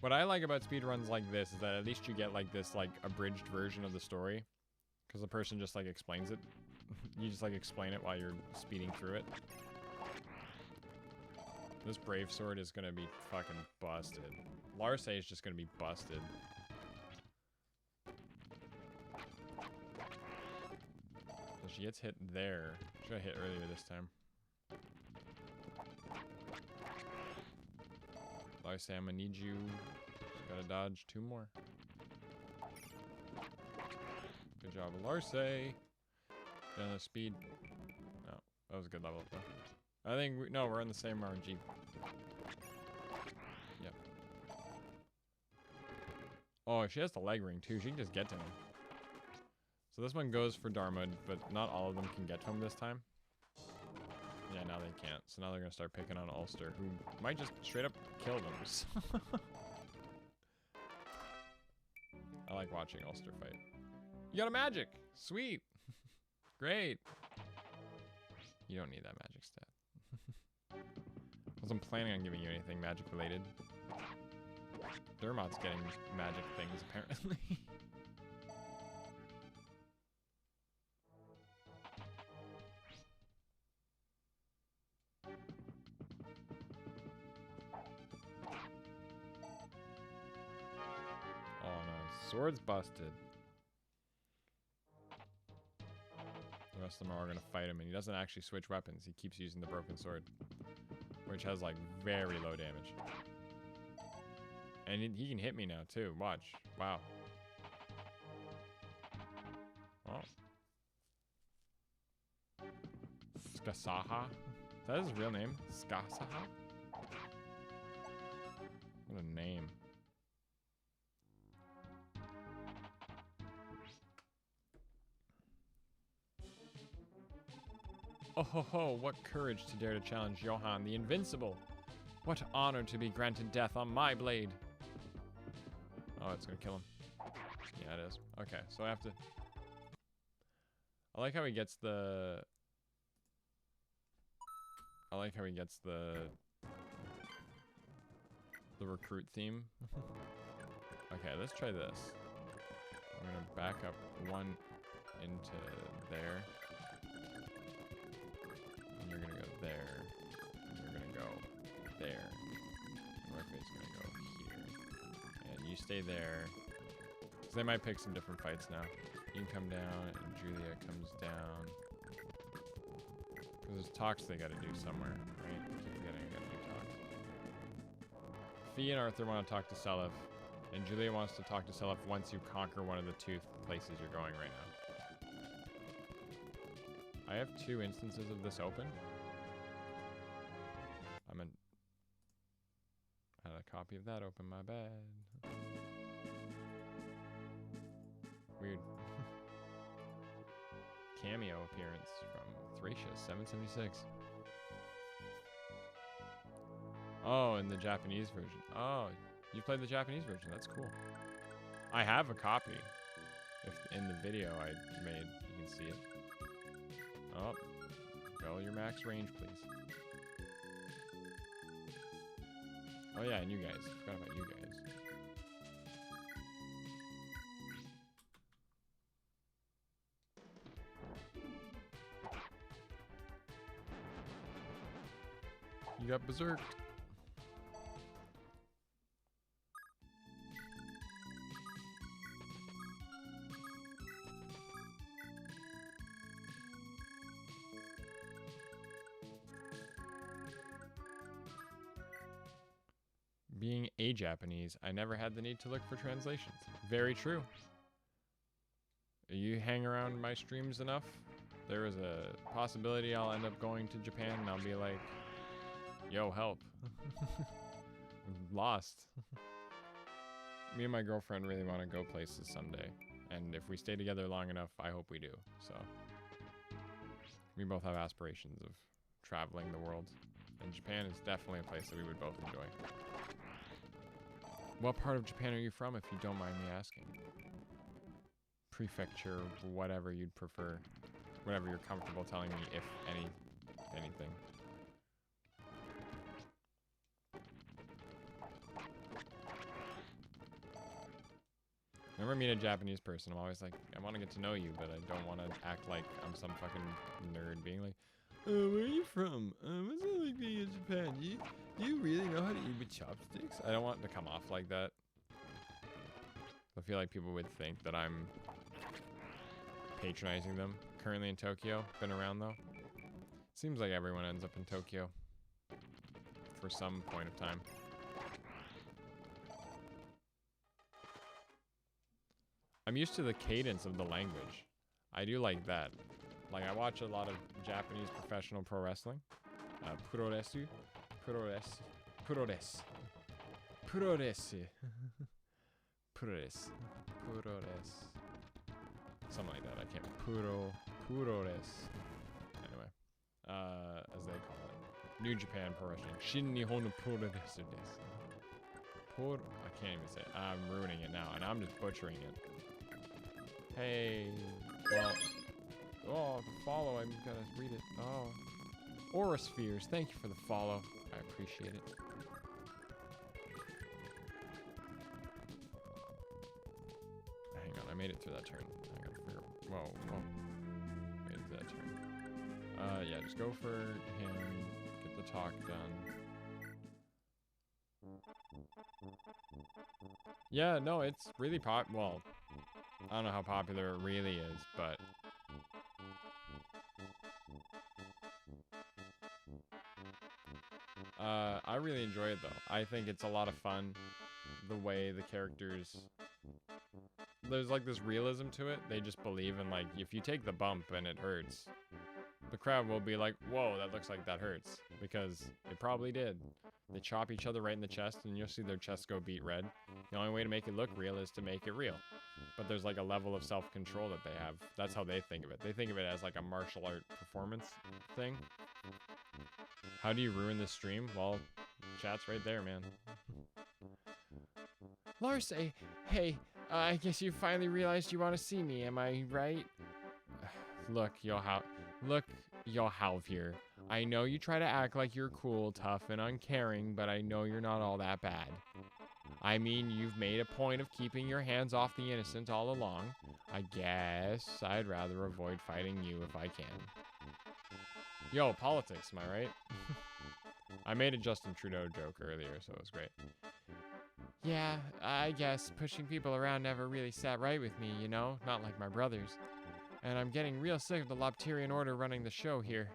[SPEAKER 1] What I like about speedruns like this is that at least you get like this like abridged version of the story. Because the person just like explains it. You just like explain it while you're speeding through it. This Brave Sword is gonna be fucking busted. Larse is just gonna be busted. So she gets hit there. She got hit earlier this time. Larse, I'm gonna need you. Just gotta dodge 2 more. Good job, Larse. Down the speed. No, that was a good level up though. I think no, we're in the same RNG. Yep. Oh, she has the leg ring too. She can just get to him. So this one goes for Darmud, but not all of them can get to him this time. Yeah, now they can't. So now they're gonna start picking on Ulster, who might just straight up kill them. I like watching Ulster fight. You got a magic! Sweet! Great! You don't need that magic stat. I wasn't planning on giving you anything magic related. Dermot's getting magic things, apparently. Oh no, sword's busted. The rest of them are all gonna fight him, and he doesn't actually switch weapons. He keeps using the broken sword, which has like very low damage. And he can hit me now too. Watch. Wow. Oh. Skasaha? Is that his real name? Skasaha? What a name. Oh ho ho, what courage to dare to challenge Johann the Invincible. What honor to be granted death on my blade. Oh, it's gonna kill him. Yeah, it is. Okay, so I have to... I like how he gets the... the recruit theme. Okay, let's try this. I'm gonna back up 1 into there. And you're gonna go there. And you're gonna go there. Northface's gonna go here. And you stay there. Because they might pick some different fights now. You can come down, and Julia comes down. Because there's talks they gotta do somewhere, right? I keep forgetting I gotta do talks. Fee and Arthur want to talk to Seliph, and Julia wants to talk to Seliph once you conquer one of the 2 places you're going right now. I have 2 instances of this open. Had a copy of that open, my bad. Weird. Cameo appearance from Thracia, 776. Oh, in the Japanese version. Oh, you played the Japanese version. That's cool. I have a copy. If in the video I made, you can see it. Oh, go your max range, please. Oh yeah, and you guys. Forgot about you guys. You got berserked. Being a Japanese, I never had the need to look for translations. Very true. You hang around my streams enough, there is a possibility I'll end up going to Japan and I'll be like, yo, help. I'm lost. Me and my girlfriend really want to go places someday. And if we stay together long enough, I hope we do. So we both have aspirations of traveling the world. And Japan is definitely a place that we would both enjoy. What part of Japan are you from, if you don't mind me asking? Prefecture, whatever you'd prefer. Whatever you're comfortable telling me, if anything. Whenever I meet a Japanese person, I'm always like, I want to get to know you, but I don't want to act like I'm some fucking nerd being like, oh, where are you from? What's it like being in Japan? Do you really know how to eat with chopsticks? I don't want to come off like that. I feel like people would think that I'm patronizing them. Currently in Tokyo. Been around though. Seems like everyone ends up in Tokyo for some point of time. I'm used to the cadence of the language. I do like that. Like, I watch a lot of Japanese professional pro wrestling. Puroresu. Something like that. I can't. Purores. Anyway. As they call it. New Japan Pro Wrestling. Shin Nihon Puroresu desu. I can't even say it. I'm ruining it now, and I'm just butchering it. Hey. Well. Oh, follow. I'm gonna read it. Oh. Auraspheres. Thank you for the follow. I appreciate it. Hang on. I made it through that turn. I gotta figure. Whoa. Made it through that turn. Yeah. Just go for him. Get the talk done. Yeah. No, it's really well, I don't know how popular it really is, but I really enjoy it though. I think it's a lot of fun. The way the characters, there's like this realism to it. They just believe in, like, if you take the bump and it hurts, the crowd will be like, whoa, that looks like that hurts, because it probably did. They chop each other right in the chest and you'll see their chest go beet red. The only way to make it look real is to make it real. But there's like a level of self-control that they have. That's how they think of it. They think of it as like a martial art performance thing. How do you ruin this stream? Well, chat's right there, man. Lars, hey, I guess you finally realized you want to see me, am I right? Look, Yohalvir. I know you try to act like you're cool, tough, and uncaring, but I know you're not all that bad. I mean, you've made a point of keeping your hands off the innocent all along. I guess I'd rather avoid fighting you if I can. Yo, politics, am I right? I made a Justin Trudeau joke earlier, so it was great. Yeah, I guess pushing people around never really sat right with me, you know? Not like my brothers. And I'm getting real sick of the Lopterian Order running the show here.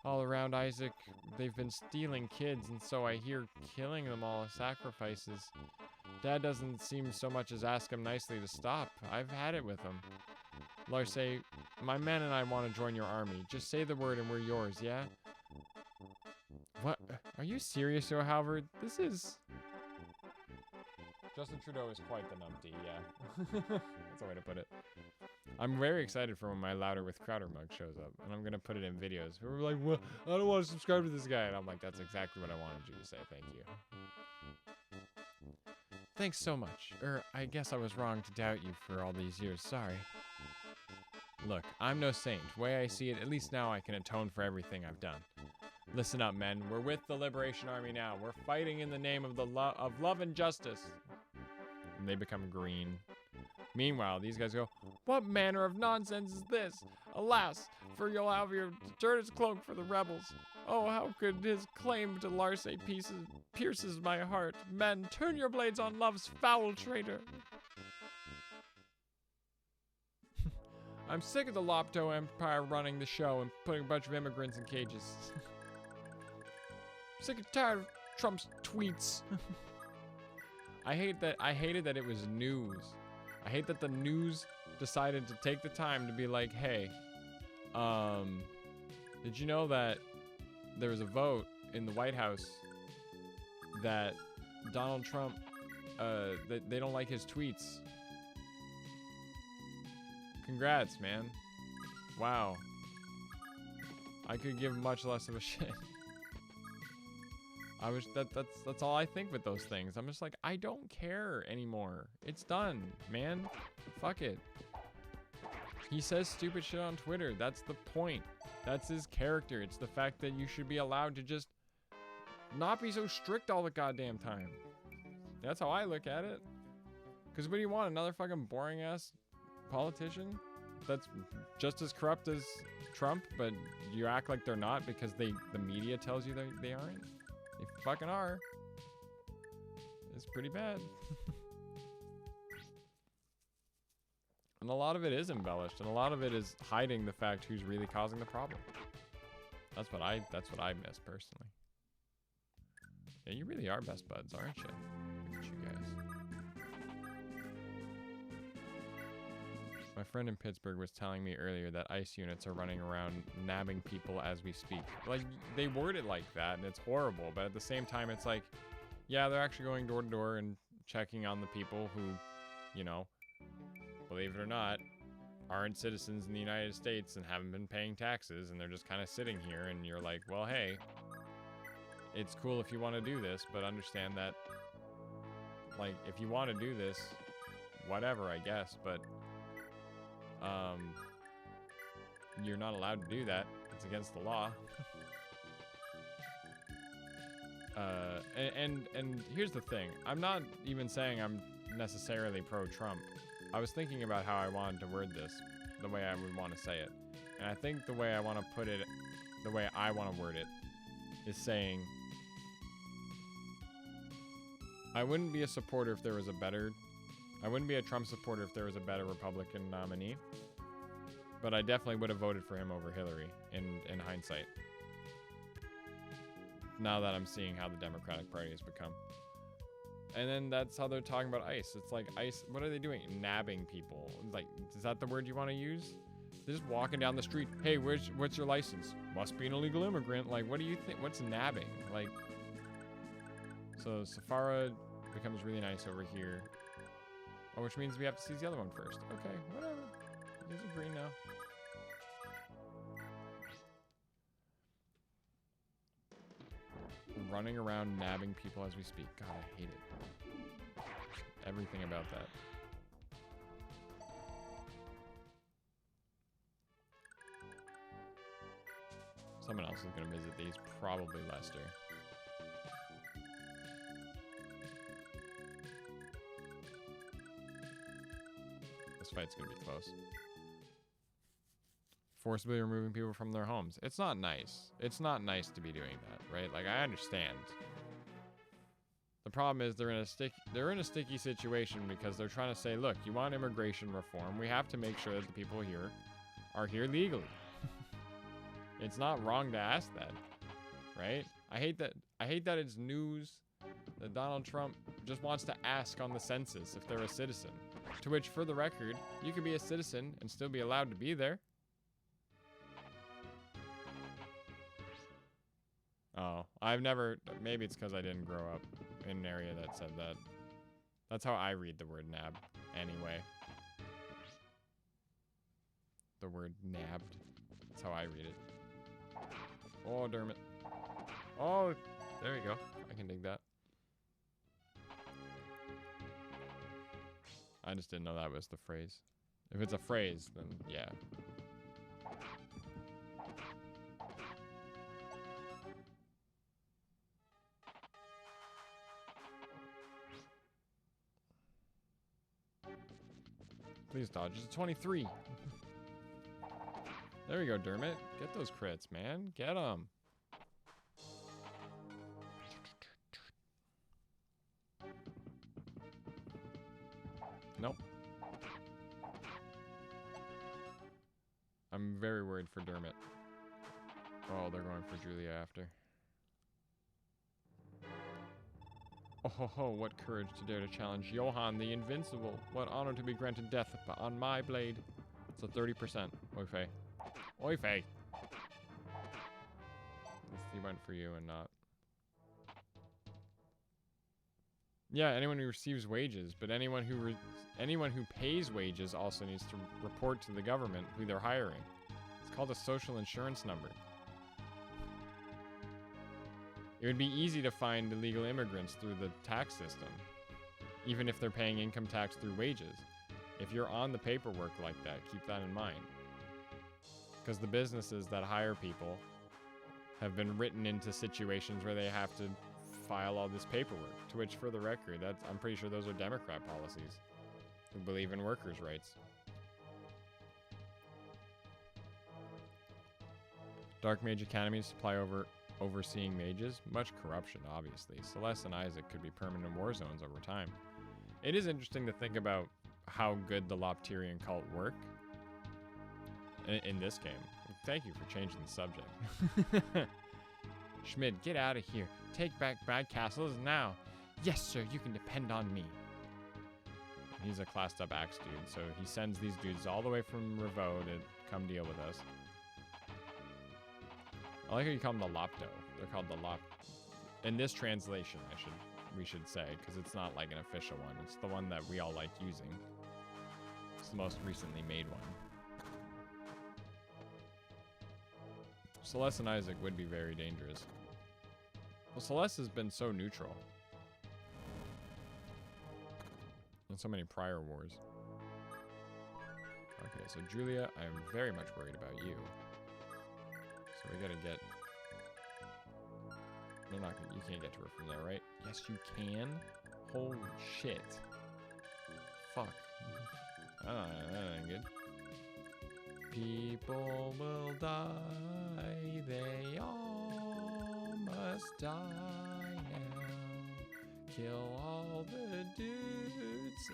[SPEAKER 1] All around Isaac, they've been stealing kids, and so I hear killing them all as sacrifices. Dad doesn't seem so much as ask him nicely to stop. I've had it with him. Lars, my men and I want to join your army. Just say the word and we're yours, yeah? What? Are you serious, Yohalvir? This is... Justin Trudeau is quite the numpty, yeah. That's a way to put it. I'm very excited for when my Louder with Crowder mug shows up, and I'm going to put it in videos. People are like, well, I don't want to subscribe to this guy. And I'm like, that's exactly what I wanted you to say. Thank you. Thanks so much. I guess I was wrong to doubt you for all these years. Sorry. Look, I'm no saint. The way I see it, at least now I can atone for everything I've done. Listen up, men. We're with the Liberation Army now. We're fighting in the name of the love and justice. And they become green. Meanwhile, these guys go, what manner of nonsense is this? Alas, for you'll have your deserter's cloak for the rebels. Oh, how could his claim to Larse pierces my heart. Men, turn your blades on love's foul traitor. I'm sick of the Lopto Empire running the show and putting a bunch of immigrants in cages. Sick and tired of Trump's tweets. I hated that it was news. I hate that the news decided to take the time to be like, hey, did you know that there was a vote in the White House that Donald Trump, that they don't like his tweets? Congrats, man. Wow. I could give much less of a shit. That's all I think with those things. I'm just like, I don't care anymore. It's done, man. Fuck it. He says stupid shit on Twitter. That's the point. That's his character. It's the fact that you should be allowed to just not be so strict all the goddamn time. That's how I look at it. Because what do you want? Another fucking boring ass politician that's just as corrupt as Trump, but you act like they're not because the media tells you they aren't? They fucking are. It's pretty bad. And a lot of it is embellished, and a lot of it is hiding the fact who's really causing the problem. That's what I miss personally. Yeah, you really are best buds, aren't you? Look at you guys. My friend in Pittsburgh was telling me earlier that ICE units are running around nabbing people as we speak. Like, they word it like that, and it's horrible, but at the same time, it's like, yeah, they're actually going door to door and checking on the people who, you know, believe it or not, aren't citizens in the United States and haven't been paying taxes, and they're just kind of sitting here, and you're like, well, hey, it's cool if you want to do this, but understand that, like, if you want to do this, whatever, I guess, but you're not allowed to do that. It's against the law. And here's the thing. I'm not even saying I'm necessarily pro-Trump. I was thinking about how I wanted to word this, the way I would want to say it. And I think the way I want to put it, the way I want to word it, is saying, I wouldn't be a supporter if there was a better, I wouldn't be a Trump supporter if there was a better Republican nominee, but I definitely would have voted for him over Hillary in hindsight. Now that I'm seeing how the Democratic Party has become. And then that's how they're talking about ICE. It's like, ICE, what are they doing? Nabbing people. Like, is that the word you want to use? They're just walking down the street. Hey, what's your license? Must be an illegal immigrant. Like, what do you think? What's nabbing? Like, so Safara becomes really nice over here. Oh, which means we have to seize the other one first. Okay, whatever. These are green now. Running around nabbing people as we speak. God, I hate it. Everything about that. Someone else is going to visit these. Probably Lester. This fight's going to be close. Forcibly removing people from their homes. It's not nice. It's not nice to be doing that, right? Like, I understand. The problem is they're in a sticky situation because they're trying to say, look, you want immigration reform, we have to make sure that the people here are here legally. It's not wrong to ask that, right? I hate that it's news that Donald Trump just wants to ask on the census if they're a citizen. To which, for the record, you could be a citizen and still be allowed to be there. Oh, I've never, maybe it's because I didn't grow up in an area that said that. That's how I read the word nab, anyway. The word nabbed. That's how I read it. Oh, Dermot. Oh, there you go. I can dig that. I just didn't know that was the phrase. If it's a phrase, then yeah. Please dodge. It's a 23. There we go, Dermot. Get those crits, man. Get them. Nope. I'm very worried for Dermot. Oh, they're going for Julia after. Oh ho ho, what courage to dare to challenge Johann the Invincible. What honor to be granted death on my blade. It's a 30%. Oi Fei. Oi Fei. He went for you and not. Yeah, anyone who receives wages, but anyone who pays wages also needs to report to the government who they're hiring. It's called a social insurance number. It would be easy to find illegal immigrants through the tax system, even if they're paying income tax through wages. If you're on the paperwork like that, keep that in mind. Because the businesses that hire people have been written into situations where they have to file all this paperwork, to which, for the record, I'm pretty sure those are Democrat policies who believe in workers' rights. Dark Mage Academies supply overseeing mages. Much corruption, obviously. Celeste and Isaac could be permanent war zones over time. It is interesting to think about how good the Lopterian cult work in this game. Thank you for changing the subject. Schmid, get out of here. Take back Bad Castles now. Yes, sir, you can depend on me. He's a classed up axe dude, so he sends these dudes all the way from Revo to come deal with us. I like how you call them the Lopto. They're called the Lop. In this translation, we should say, because it's not like an official one. It's the one that we all like using. It's the most recently made one. Celeste and Isaac would be very dangerous. Well, Celeste has been so neutral in so many prior wars. Okay, so Julia, I'm very much worried about you. So we gotta get... They're not gonna, you can't get to her from there, right? Yes, you can. Holy shit. Fuck. That ain't good. People will die, they all must die now. Kill all the dudes.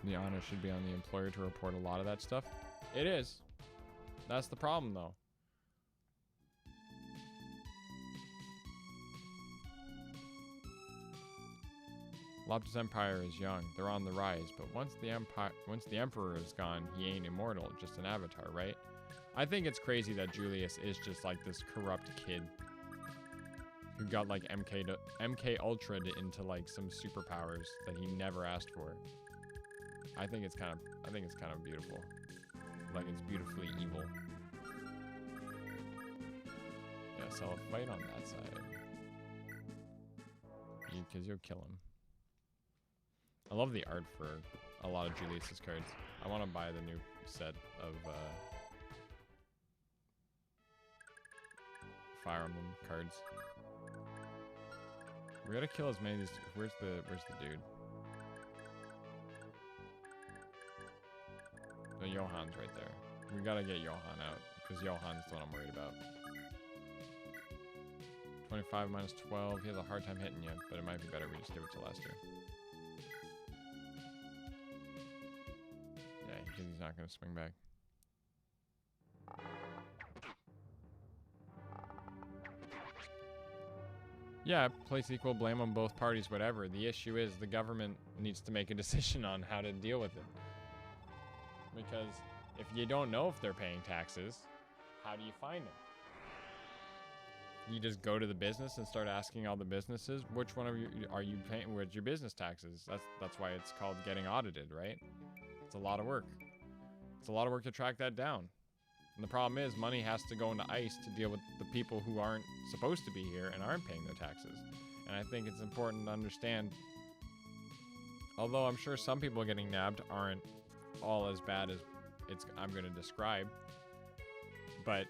[SPEAKER 1] The honor should be on the employer to report a lot of that stuff. It is. That's the problem, though. Lopta's empire is young. They're on the rise, but once the emperor is gone, he ain't immortal, just an avatar, right? I think it's crazy that Julius is just like this corrupt kid who got like MK Ultra'd into like some superpowers that he never asked for. I think it's kind of beautiful. Like it's beautifully evil. Yeah, so I'll fight on that side. Because you'll kill him. I love the art for a lot of Julius's cards. I want to buy the new set of Fire Emblem cards. We gotta kill as many of these. Where's the dude? No, Johann's right there. We gotta get Johann out, because Johann's the one I'm worried about. 25 minus 12. He has a hard time hitting you, but it might be better we just give it to Lester. Yeah, because he's not gonna swing back. Yeah, place equal, blame on both parties, whatever. The issue is the government needs to make a decision on how to deal with it. Because if you don't know if they're paying taxes, how do you find them? You just go to the business and start asking all the businesses, which one of you are you paying with your business taxes? That's why it's called getting audited, right? It's a lot of work. It's a lot of work to track that down. And the problem is money has to go into ICE to deal with the people who aren't supposed to be here and aren't paying their taxes. And I think it's important to understand, although I'm sure some people getting nabbed aren't all as bad as I'm going to describe, but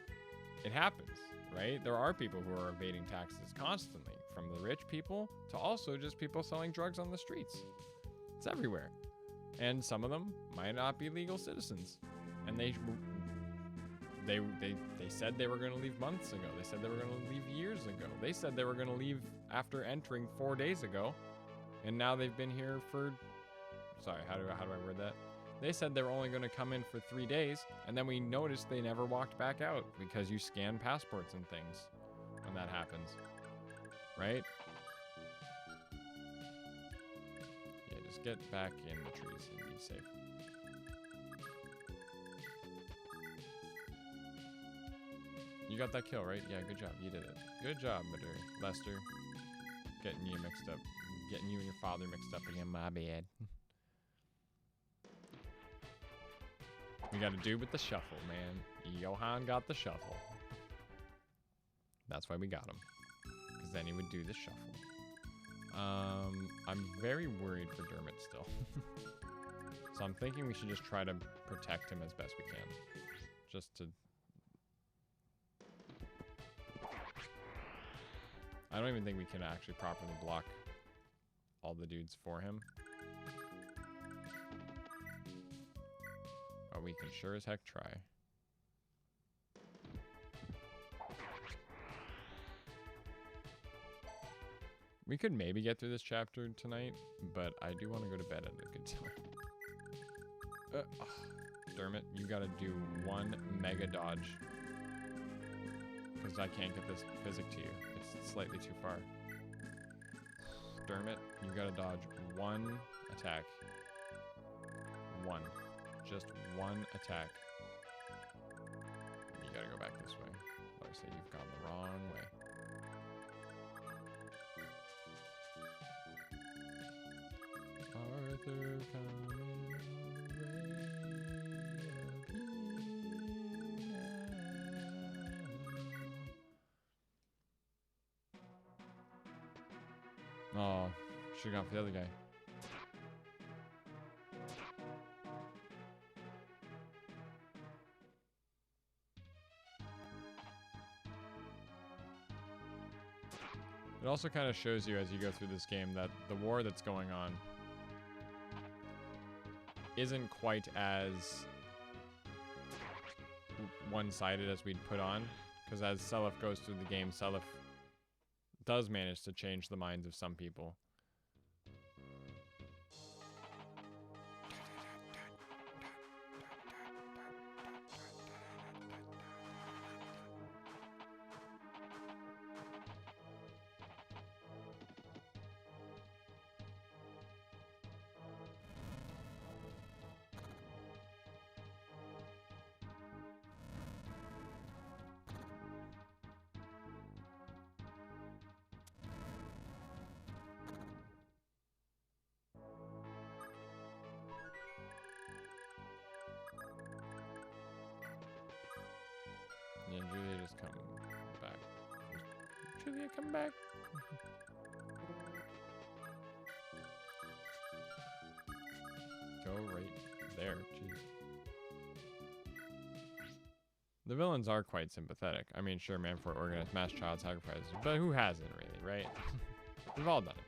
[SPEAKER 1] it happens. right? There are people who are evading taxes constantly, from the rich people to also just people selling drugs on the streets. It's everywhere. And some of them might not be legal citizens. And they said they were going to leave months ago. They said they were going to leave years ago. They said they were going to leave after entering 4 days ago. And now they've been here for, sorry, how do I word that? They said they were only going to come in for 3 days, and then we noticed they never walked back out because you scan passports and things when that happens, right? Yeah, just get back in the trees and be safe. You got that kill, right? Yeah, good job. You did it. Good job, Lester. Getting you mixed up. Getting you and your father mixed up again. My bad. We got a dude with the shuffle, man. Johan got the shuffle. That's why we got him. Because then he would do the shuffle. I'm very worried for Dermot still. So I'm thinking we should just try to protect him as best we can. Just to... I don't even think we can actually properly block all the dudes for him. But we can sure as heck try. We could maybe get through this chapter tonight, but I do want to go to bed at a good time. Dermot, you gotta do one mega dodge. Because I can't get this physic to you. It's slightly too far. Dermot, you gotta dodge one attack. One. Just one attack. You gotta go back this way. Like I say, you've gone the wrong way. Arthur coming away now. Oh, should've gone for the other guy. It also kind of shows you as you go through this game that the war that's going on isn't quite as one-sided as we'd put on. Because as Seliph goes through the game, Seliph does manage to change the minds of some people. Yeah, Julia just come back. Julia, come back. Go right there. Jeez. The villains are quite sympathetic. I mean, sure, Manfort organized mass child sacrifices, but who hasn't really, right? We've all done it.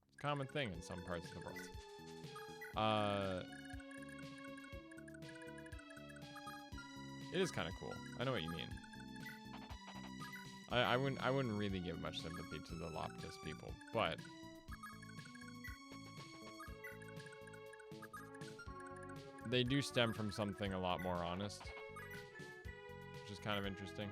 [SPEAKER 1] It's a common thing in some parts of the world. It is kind of cool. I know what you mean. I wouldn't really give much sympathy to the Loptis people, but they do stem from something a lot more honest, which is kind of interesting.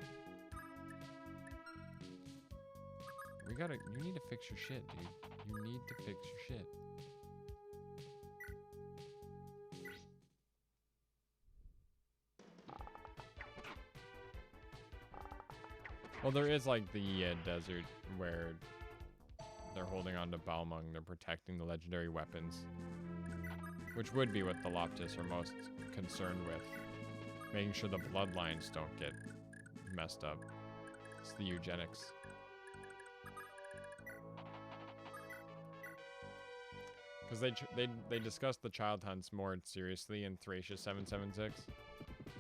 [SPEAKER 1] You need to fix your shit, dude. You need to fix your shit. Well, there is like the desert where they're holding on to Balmung. They're protecting the legendary weapons, which would be what the Loptis are most concerned with. Making sure the bloodlines don't get messed up. It's the eugenics. Because they discussed the child hunts more seriously in Thracia 776.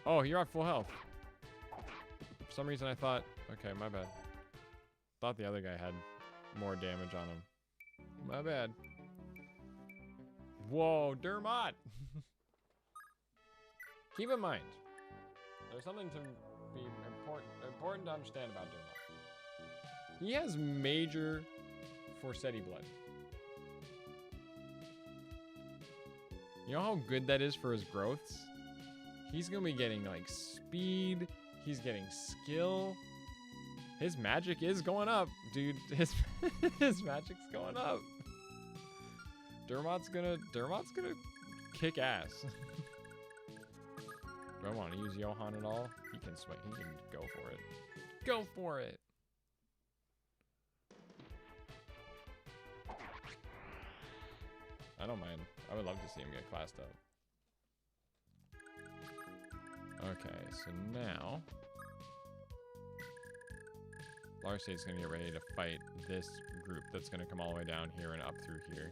[SPEAKER 1] Oh, you're at full health. some reason I thought, okay, my bad. Thought the other guy had more damage on him. My bad. Whoa, Dermot! Keep in mind, there's something to be important to understand about Dermot. He has major Forsetti blood. You know how good that is for his growths? He's gonna be getting like speed, he's getting skill. His magic is going up, dude. His magic's going up. Dermot's gonna kick ass. Do I want to use Johann at all? He can swing. He can go for it. Go for it. I don't mind. I would love to see him get classed up. Okay, so now Larce's gonna get ready to fight this group that's gonna come all the way down here and up through here.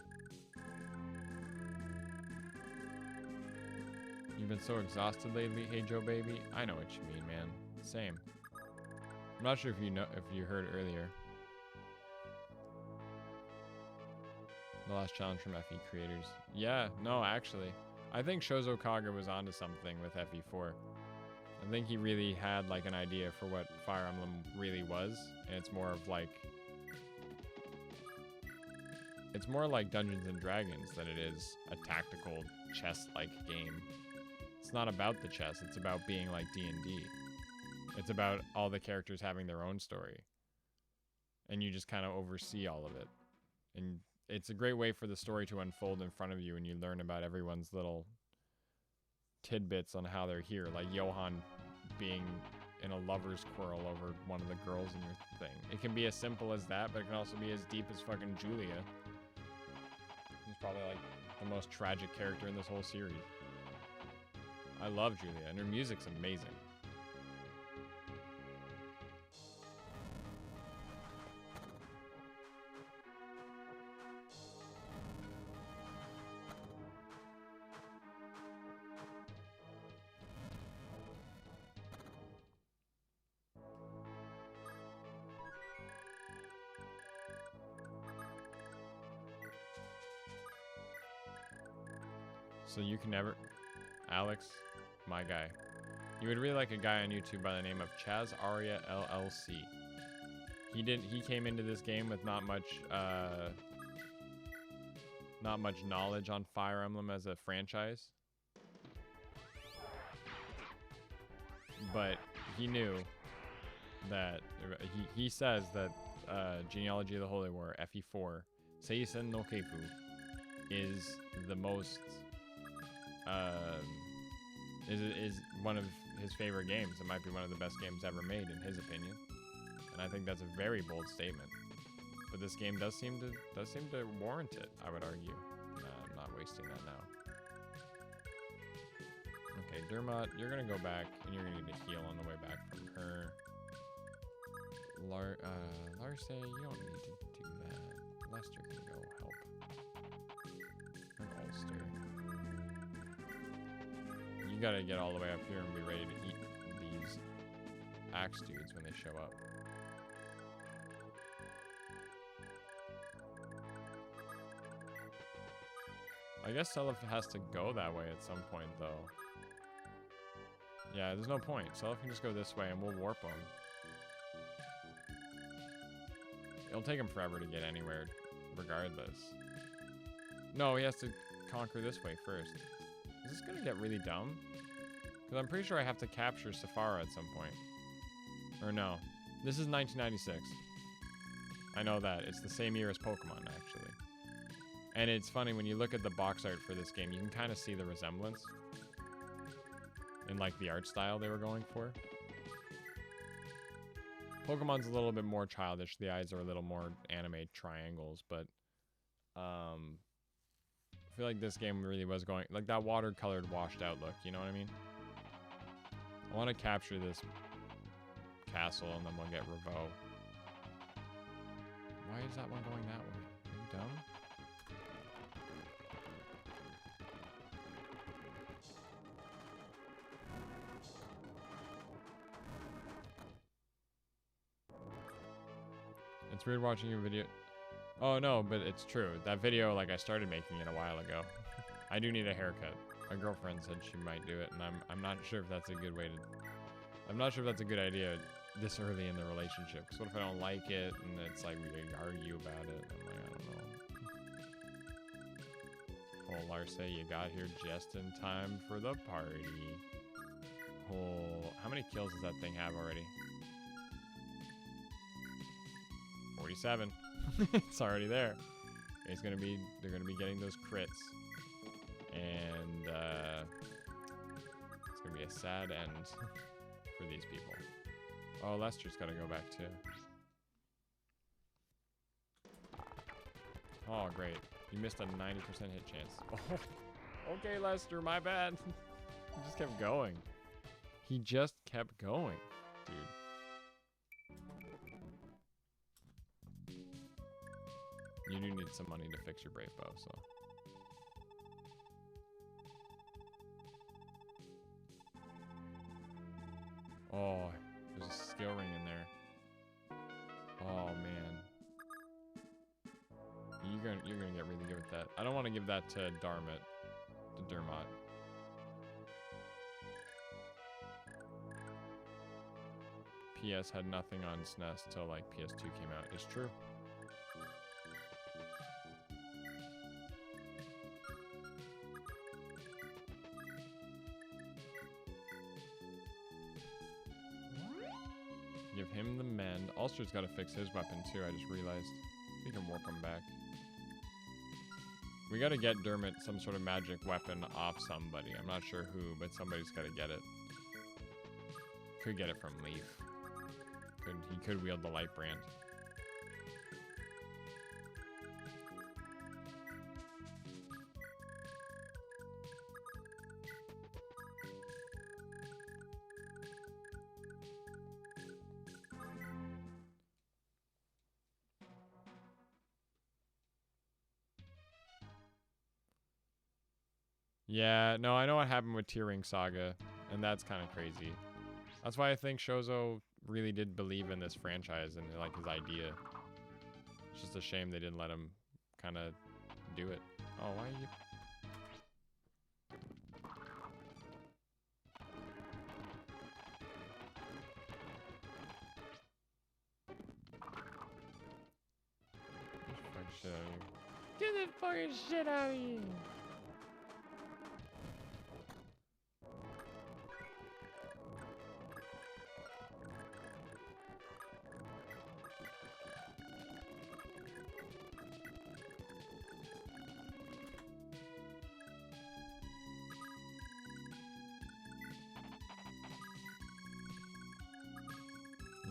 [SPEAKER 1] You've been so exhausted lately, hey Joe baby. I know what you mean, man. Same. I'm not sure if you heard earlier. The last challenge from FE creators. Yeah, no, actually. I think Shozo Kaga was onto something with FE4. I think he really had like an idea for what Fire Emblem really was, and it's more of like it's more like Dungeons and Dragons than it is a tactical chess-like game. It's not about the chess, it's about being like D&D. It's about all the characters having their own story. And you just kind of oversee all of it. And it's a great way for the story to unfold in front of you, and you learn about everyone's little tidbits on how they're here, like Johann being in a lover's quarrel over one of the girls in your thing. It can be as simple as that, but it can also be as deep as fucking Julia. He's probably like the most tragic character in this whole series. I love Julia, and her music's amazing. So you can never... Alex, my guy. You would really like a guy on YouTube by the name of Chaz Aria LLC. He came into this game with not much knowledge on Fire Emblem as a franchise. But he knew that... He says that Genealogy of the Holy War, FE4, Seisen no Keifu, is the most... is one of his favorite games. It might be one of the best games ever made, in his opinion. And I think that's a very bold statement. But this game does seem to warrant it, I would argue. I'm not wasting that now. Okay, Dermot, you're gonna go back, and you're gonna need to heal on the way back from her. Larce, you don't need to do that. Lester can go help. An Ulster. You gotta get all the way up here and be ready to eat these axe dudes when they show up. I guess Seliph has to go that way at some point, though. Yeah, there's no point. Seliph can just go this way and we'll warp him. It'll take him forever to get anywhere, regardless. No, he has to conquer this way first. Is this gonna get really dumb? Because I'm pretty sure I have to capture Safara at some point. Or no. This is 1996. I know that. It's the same year as Pokemon, actually. And it's funny, when you look at the box art for this game, you can kind of see the resemblance. In, like, the art style they were going for. Pokemon's a little bit more childish. The eyes are a little more anime triangles, but... I feel like this game really was going... Like, that watercolored, washed-out look, you know what I mean? I want to capture this castle, and then we'll get Revo. Why is that one going that way? Are you dumb? It's weird watching your video. Oh no, but it's true. That video, like I started making it a while ago. I do need a haircut. My girlfriend said she might do it, and I'm not sure if that's a good way to. I'm not sure if that's a good idea this early in the relationship. Because what if I don't like it, and it's like we argue about it? I'm like, I don't know. Oh, Larsa, you got here just in time for the party. Oh, how many kills does that thing have already? 47. It's already there. They're gonna be getting those crits, and it's gonna be a sad end for these people. Oh, Lester's gotta go back too. Oh, great. You missed a 90% hit chance. Oh, okay, Lester, my bad. He just kept going. He just kept going, dude. You do need some money to fix your brave bow, so. Oh, there's a skill ring in there. Oh man. You're gonna get really good with that. I don't want to give that to Dermot. PS had nothing on SNES till like PS2 came out. It's true. Give him the mend. Ulster's got to fix his weapon too, I just realized. We can warp him back. We got to get Dermot some sort of magic weapon off somebody. I'm not sure who, but somebody's got to get it. Could get it from Leaf. He could wield the light brand. Yeah, no, I know what happened with Tearing Saga, and that's kind of crazy. That's why I think Shozo really did believe in this franchise and like his idea. It's just a shame they didn't let him kind of do it. Oh, why are you... Get the fucking shit out of here!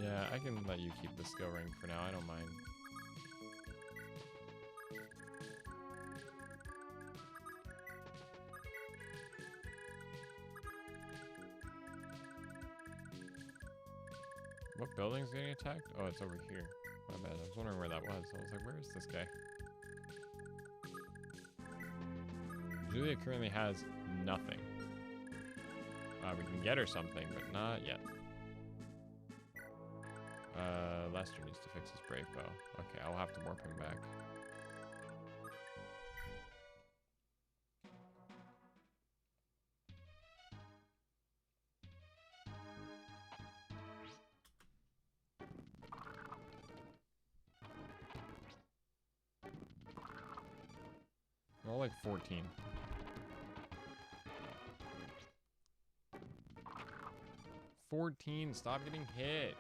[SPEAKER 1] Yeah, I can let you keep the skill ring for now, I don't mind. What building's getting attacked? Oh, it's over here. My bad, I was wondering where that was. I was like, where is this guy? Julia currently has nothing. We can get her something, but not yet. Lester needs to fix his brave bow. Okay, I'll have to warp him back. Well, like 14. 14, stop getting hit.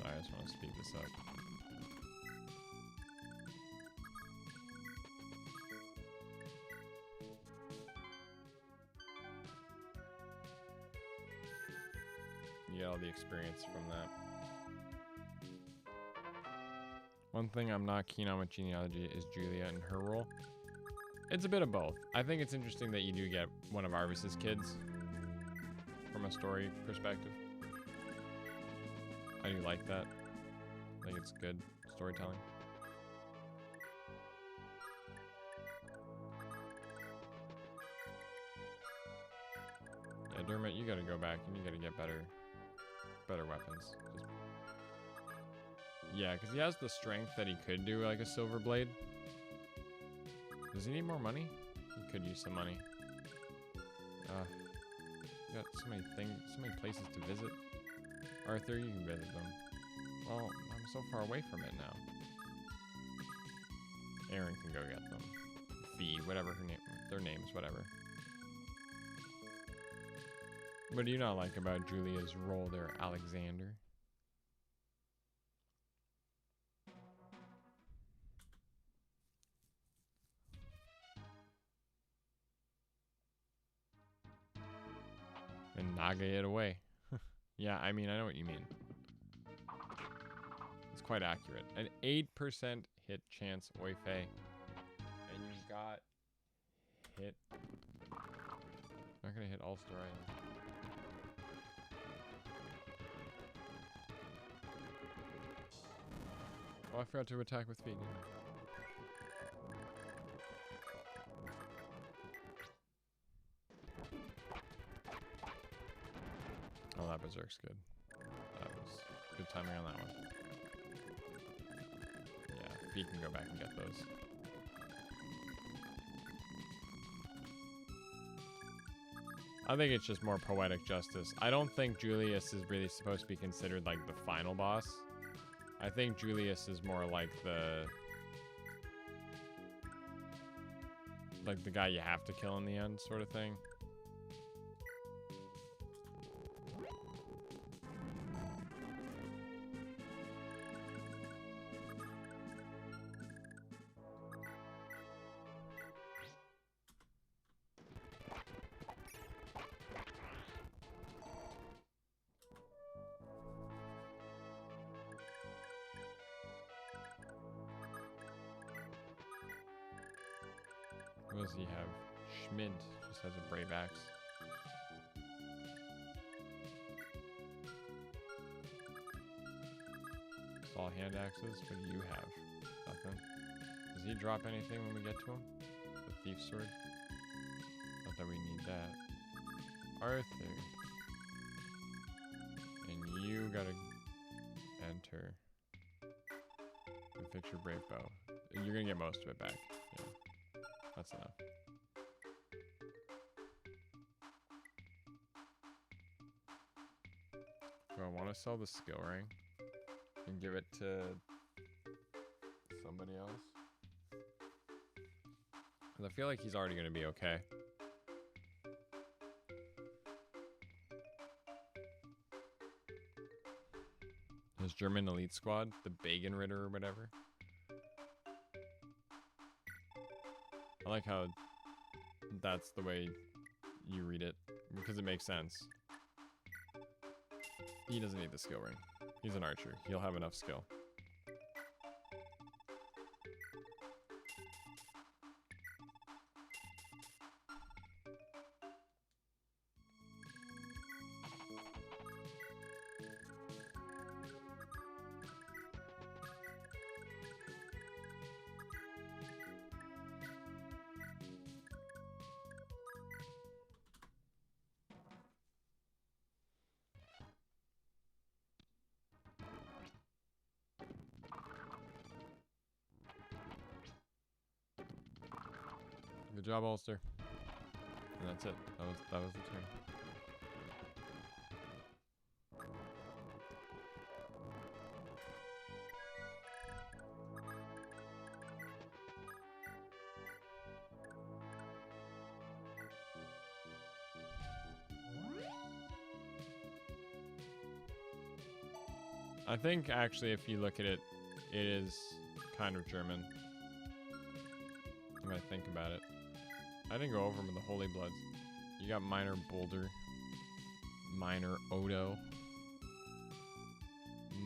[SPEAKER 1] Sorry, I just want to speed this up. You get all the experience from that. One thing I'm not keen on with Genealogy is Julia and her role. It's a bit of both. I think it's interesting that you do get one of Arvis's kids from a story perspective. I do like that. I think it's good storytelling. Yeah, Dermot, you gotta go back and you gotta get better weapons. Yeah, because he has the strength that he could do like a silver blade. Does he need more money? He could use some money. You got so many things, so many places to visit. Arthur, you can visit them. Well, I'm so far away from it now. Aaron can go get them. Fee, whatever her name, their names, whatever. What do you not like about Julia's role there, Alexander? And Naga it away. Yeah, I mean, I know what you mean. It's quite accurate. An 8% hit chance, Oife. And you've got hit. Not gonna hit Ulster either. Oh, I forgot to attack with feet, didn't I? Oh, that berserk's good. That was good timing on that one. Yeah, feet can go back and get those. I think it's just more poetic justice. I don't think Julius is really supposed to be considered like the final boss. I think Julius is more like the guy you have to kill in the end sort of thing. What does he have? Schmid just has a brave axe. It's all hand axes. What do you have? Nothing. Does he drop anything when we get to him? The thief sword? Not that we need that. Arthur. And you gotta enter. And fix your brave bow. You're gonna get most of it back. Yeah. That's enough. Do I want to sell the skill ring and give it to somebody else? Because I feel like he's already going to be okay. His German elite squad, the Bacon Ritter or whatever. I like how that's the way you read it, because it makes sense. He doesn't need the skill ring. He's an archer. He'll have enough skill. Good job, Ulster. And that's it. That was the turn. I think actually if you look at it, it is kind of German. When I think about it. I didn't go over them with the Holy Bloods. You got Minor Boulder, Minor Odo,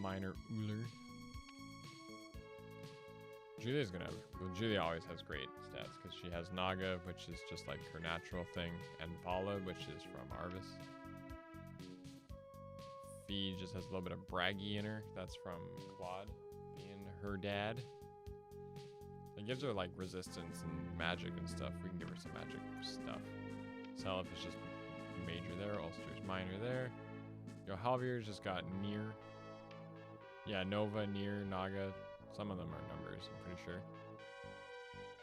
[SPEAKER 1] Minor Uller. Julia's gonna have, well, Julia always has great stats because she has Naga, which is just like her natural thing, and Vala, which is from Arvis. Fee just has a little bit of braggy in her. That's from Claude being her dad. It gives her like resistance and magic and stuff. We can give her some magic stuff. Seliph is just major there. Ulster's minor there. Yo, Halvier's just got near. Yeah, Nova, near, Naga. Some of them are numbers, I'm pretty sure.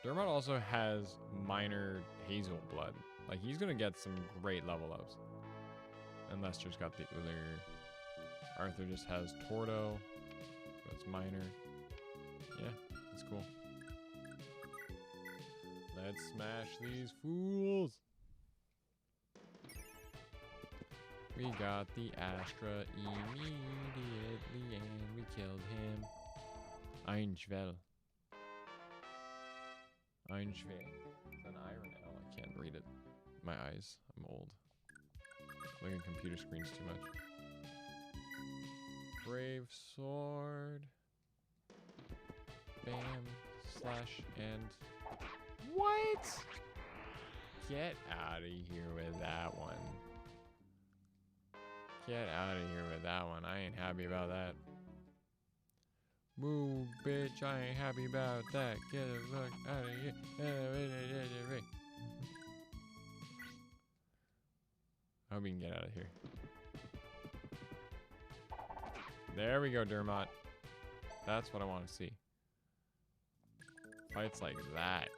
[SPEAKER 1] Dermot also has minor Hazel blood. Like, he's gonna get some great level ups. And Lester's got the Uller. Arthur just has Tordo. That's minor. Yeah, that's cool. Let's smash these fools. We got the Astra immediately and we killed him. Einschwell. Einschwell. It's an iron L. I can't read it. My eyes. I'm old. Looking at computer screens too much. Brave sword. Bam. Slash and... What? Get out of here with that one. Get out of here with that one. I ain't happy about that. Move, bitch. I ain't happy about that. Get the fuck out of here. I hope we can get out of here. There we go, Dermot. That's what I want to see. Fights like that.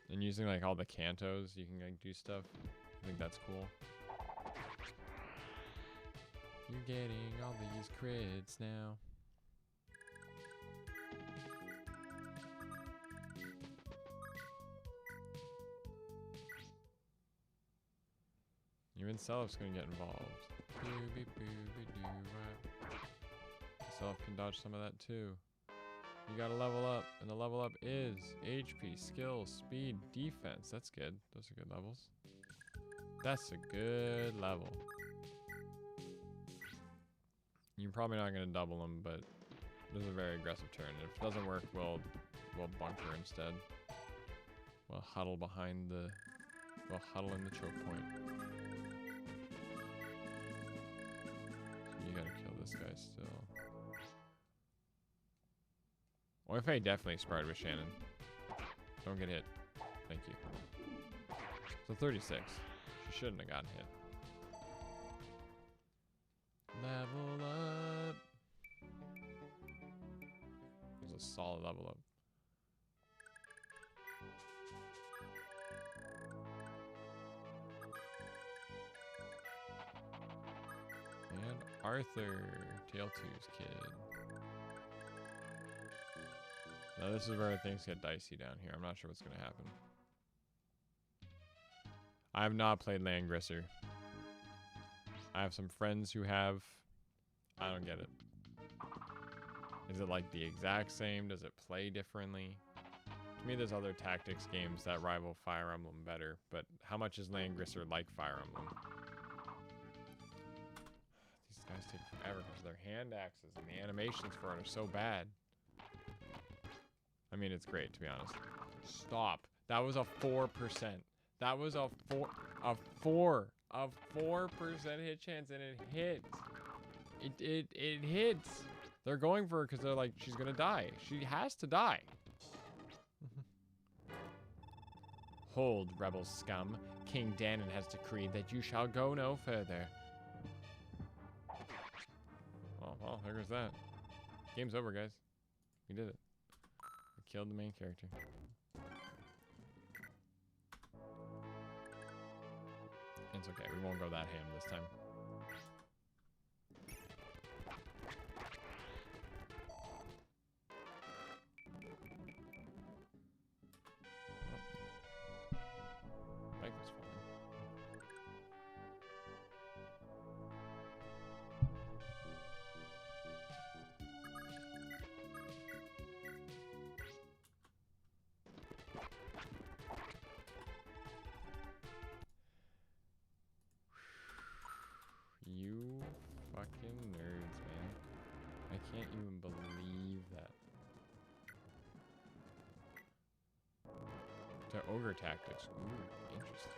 [SPEAKER 1] And using like all the cantos, you can like do stuff. I think that's cool. You're getting all these crits now. Even Seliph's gonna get involved. Seliph can dodge some of that too. You gotta level up, and the level up is HP, skill, speed, defense. That's good. Those are good levels. That's a good level. You're probably not gonna double them, but this is a very aggressive turn. If it doesn't work, we'll bunker instead. We'll huddle behind the. We'll huddle in the choke point. So you gotta kill this guy still. Oife definitely sparred with Shannon. Don't get hit. Thank you. So 36. She shouldn't have gotten hit. Level up. It was a solid level up. And Arthur, Tail 2's kid. Now this is where things get dicey down here. I'm not sure what's going to happen. I have not played Langrisser. I have some friends who have. I don't get it. Is it like the exact same? Does it play differently? To me, there's other tactics games that rival Fire Emblem better, but how much is Langrisser like Fire Emblem? These guys take forever because they're hand axes and the animations for it are so bad. I mean, it's great, to be honest. Stop. That was a 4%. That was a 4% hit chance, and it hit. It hits. They're going for her because they're like, she's gonna die. She has to die. Hold, rebel scum. King Danon has decreed that you shall go no further. Oh, well, there goes that. Game's over, guys. We did it. We killed the main character. It's okay. We won't go that ham this time. Bike was falling. Ogre Tactics. Ooh, interesting.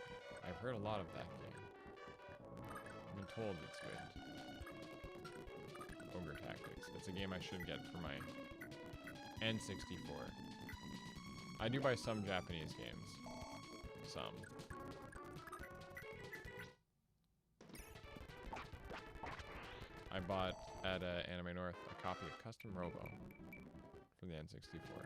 [SPEAKER 1] I've heard a lot of that game. I've been told it's good. Ogre Tactics. It's a game I should get for my N64. I do buy some Japanese games. Some. I bought at Anime North a copy of Custom Robo for the N64.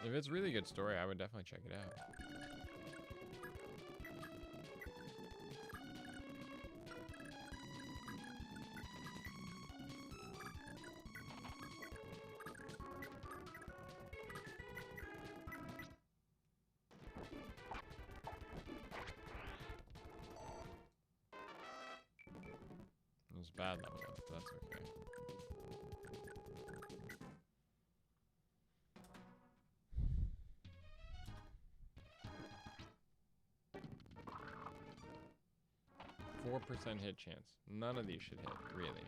[SPEAKER 1] If it's a really good story, I would definitely check it out. It was bad level up, but that's okay. % hit chance. None of these should hit, really.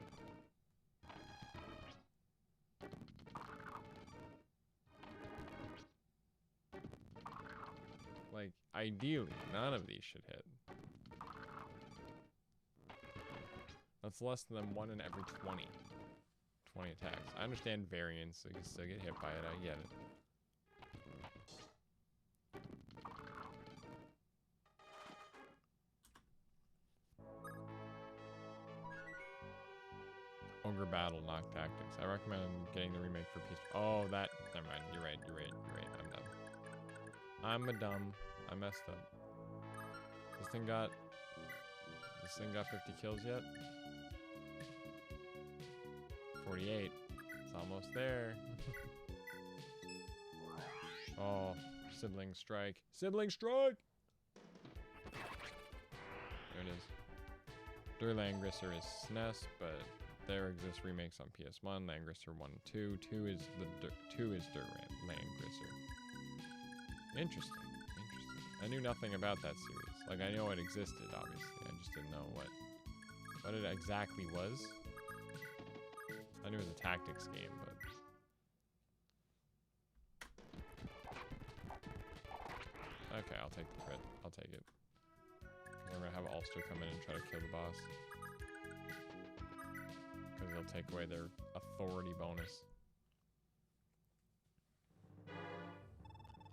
[SPEAKER 1] Like, ideally, none of these should hit. That's less than 1 in every 20 attacks. I understand variance, so you can still get hit by it, I get it. Ogre Battle Knock Tactics. I recommend getting the remake for PC. Oh, that. Never mind. You're right. I'm dumb. I messed up. This thing got 50 kills yet? 48. It's almost there. Oh, Sibling Strike. Sibling Strike! There it is. Der Langrisser is SNES, but there exists remakes on PS1, Langrisser 1 and 2. 2 is Der Langrisser. Interesting. I knew nothing about that series. Like, I know it existed, obviously. I just didn't know what it exactly was. I knew it was a tactics game, but... Okay, I'll take the crit. I'll take it. We're gonna have Ulster come in and try to kill the boss. Because they'll take away their authority bonus.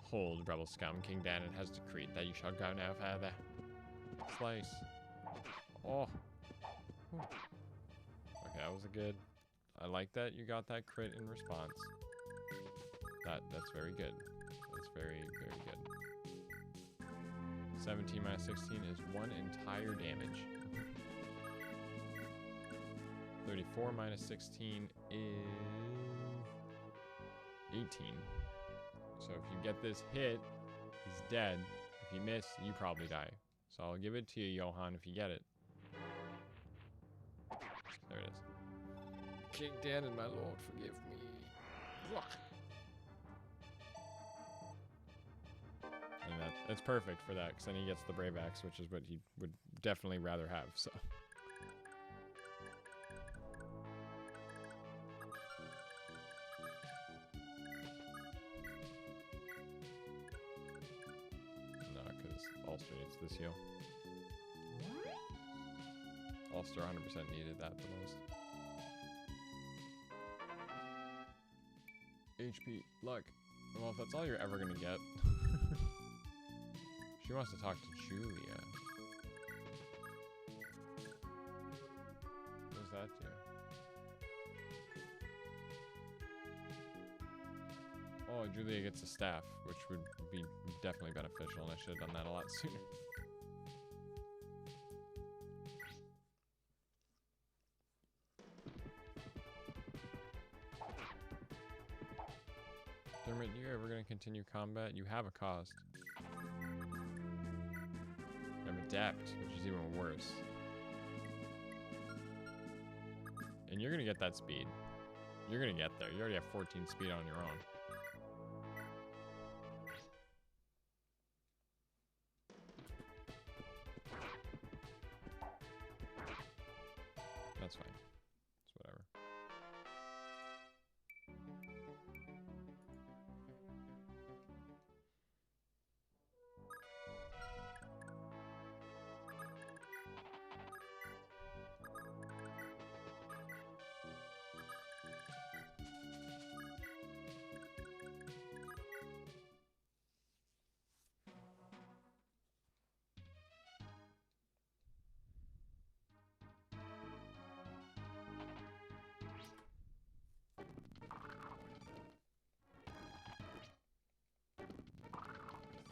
[SPEAKER 1] Hold, rebel scum. King Danon has decreed that you shall go no further. Slice. Oh. Whew. Okay, that was a good... I like that you got that crit in response. That's very good. That's very, very good. 17 minus 16 is 1 entire damage. 34 minus 16 is 18. So if you get this hit, he's dead. If you miss, you probably die. So I'll give it to you, Johan, if you get it. There it is. King Danon, my lord, forgive me. And that's perfect for that, because then he gets the Brave Axe, which is what he would definitely rather have, so. No, because Ulster needs this heal. Ulster 100% needed that the most. HP, luck. Well, if that's all you're ever gonna get. She wants to talk to Julia. What does that do? Oh, Julia gets a staff, which would be definitely beneficial, and I should have done that a lot sooner. Dermot, you ever gonna continue combat? You have a cost. You have Adapt, which is even worse. And you're gonna get that speed. You're gonna get there. You already have 14 speed on your own. That's fine. It's whatever.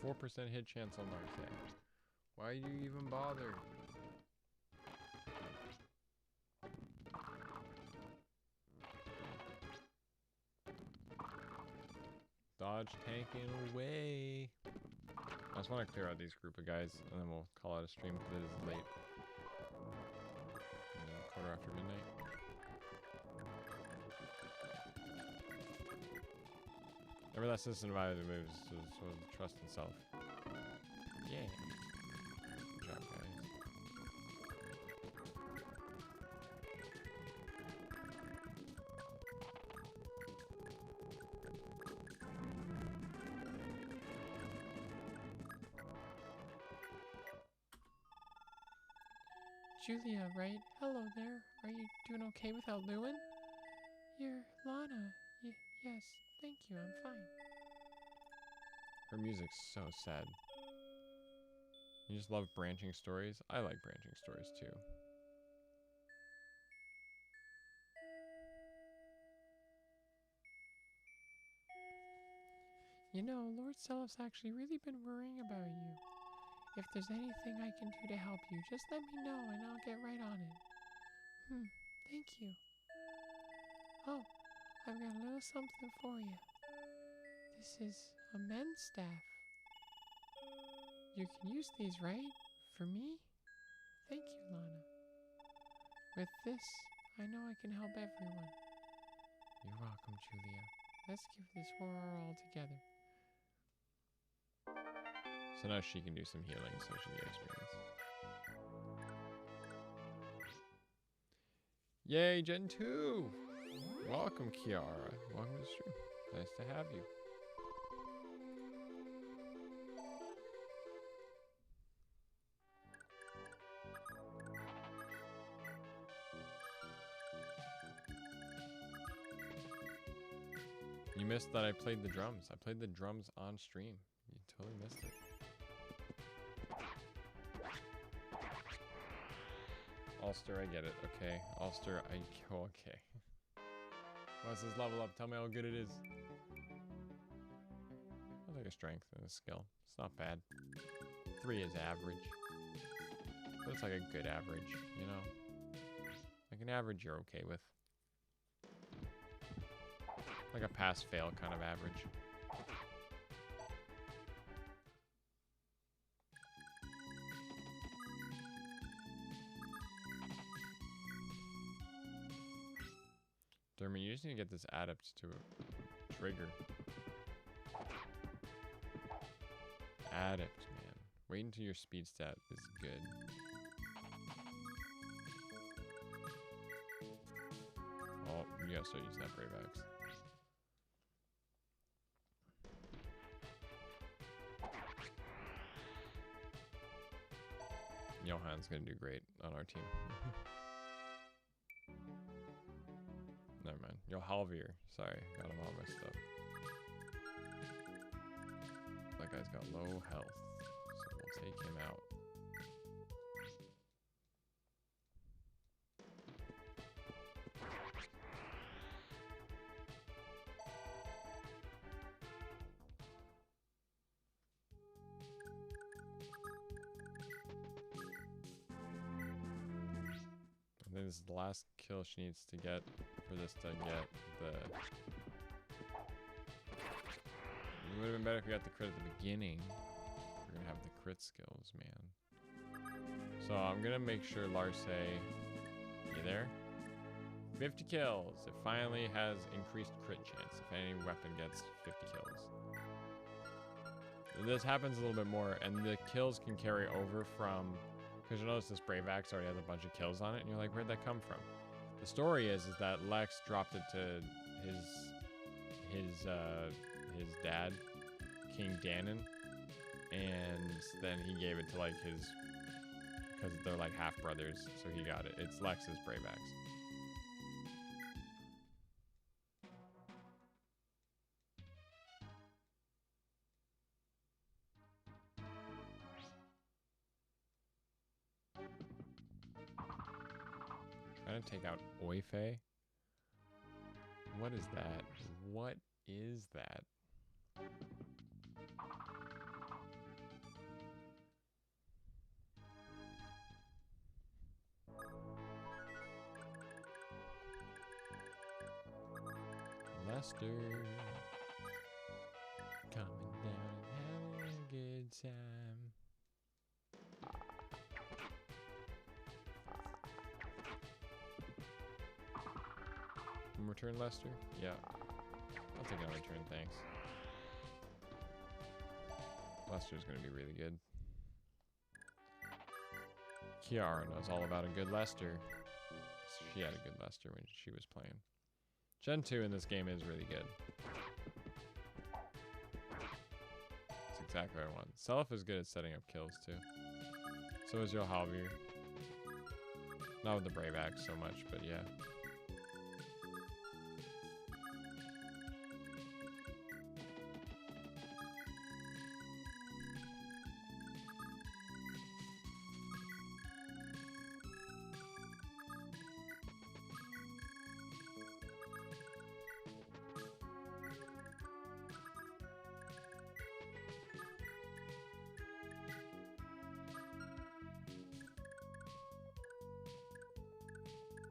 [SPEAKER 1] .4% hit chance on Larsa. Why do you even bother? Dodge tanking away. I just want to clear out these group of guys, and then we'll call out a stream because it is late. Quarter after midnight. Remember that system of moves, so trust in self. Yeah. Good job, guys.
[SPEAKER 2] Julia, right? Hello there. Are you doing okay without Lewin? You're Lana. Yes, thank you. I'm fine.
[SPEAKER 1] Her music's so sad. You just love branching stories? I like branching stories too.
[SPEAKER 2] You know, Lord Selef's actually really been worrying about you. If there's anything I can do to help you, just let me know and I'll get right on it. Thank you. Oh, I've got a little something for you. This is a men's staff. You can use these, right? For me? Thank you, Lana. With this, I know I can help everyone.
[SPEAKER 1] You're welcome, Julia.
[SPEAKER 2] Let's give this war all together.
[SPEAKER 1] So now she can do some healing so she can get experience. Yay, Gen 2! Welcome, Kiara. Welcome to the stream. Nice to have you. You missed that I played the drums. I played the drums on stream. You totally missed it. Ulster, I get it. Okay. Ulster, I go okay. What's this level up? Tell me how good it is. I like a strength and a skill. It's not bad. 3 is average. But it's like a good average, you know? Like an average you're okay with. Like a pass-fail kind of average. Dermot, you just need to get this adept to a trigger. Adept, man. Wait until your speed stat is good. Oh, you gotta start using that Brave Axe. Johan's gonna do great on our team. Never mind. Halvir. Sorry, got him all messed up. That guy's got low health, so we'll take him out. I think this is the last kill she needs to get for this to get the... It would have been better if you got the crit at the beginning. We're gonna have the crit skills, man. So I'm gonna make sure Larsa... You there? 50 kills. It finally has increased crit chance if any weapon gets 50 kills. This happens a little bit more, and the kills can carry over from, because you notice this Brave Axe already has a bunch of kills on it, and you're like, where'd that come from? The story is that Lex dropped it to his dad, King Danon, and then he gave it to like his, because they're like half brothers, so he got it. It's Lex's Brave Axe. Trying to take out Oife. What is that? What is that? Lester, coming down and having a good time. Return Lester? Yeah. I'll take another turn, thanks. Lester's gonna be really good. Kiara knows all about a good Lester. She had a good Lester when she was playing. Gen 2 in this game is really good. That's exactly what I want. Self is good at setting up kills too. So is Yohalvir. Not with the Brave Axe so much, but yeah.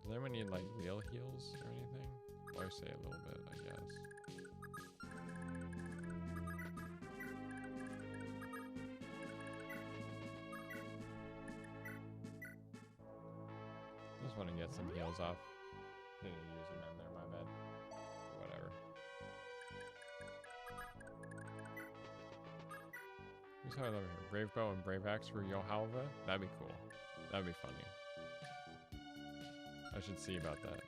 [SPEAKER 1] Does anyone need like real heals or anything? Or say a little bit, I guess. Just want to get some heals off. Didn't use them in there, my bad. Whatever. Here's how I love it here. Brave Bow and Brave Axe for Yohalva. That'd be cool. That'd be funny. I should see about that.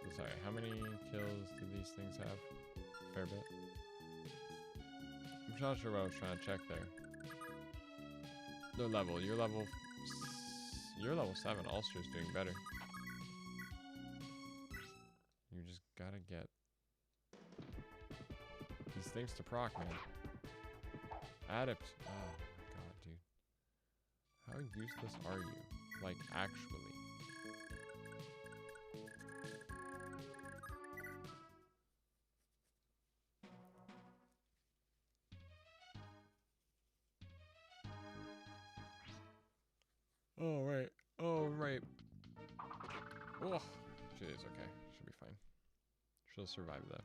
[SPEAKER 1] So sorry, how many kills do these things have? Fair bit. I'm not sure what I was trying to check there. Their level. You're level 7. Ulster's doing better. You just gotta get these things to proc, man. Adept. Oh my god, dude. How useless are you? Like, actually. Oh, right. Oh, right. Oh, she is okay. She'll be fine. She'll survive that.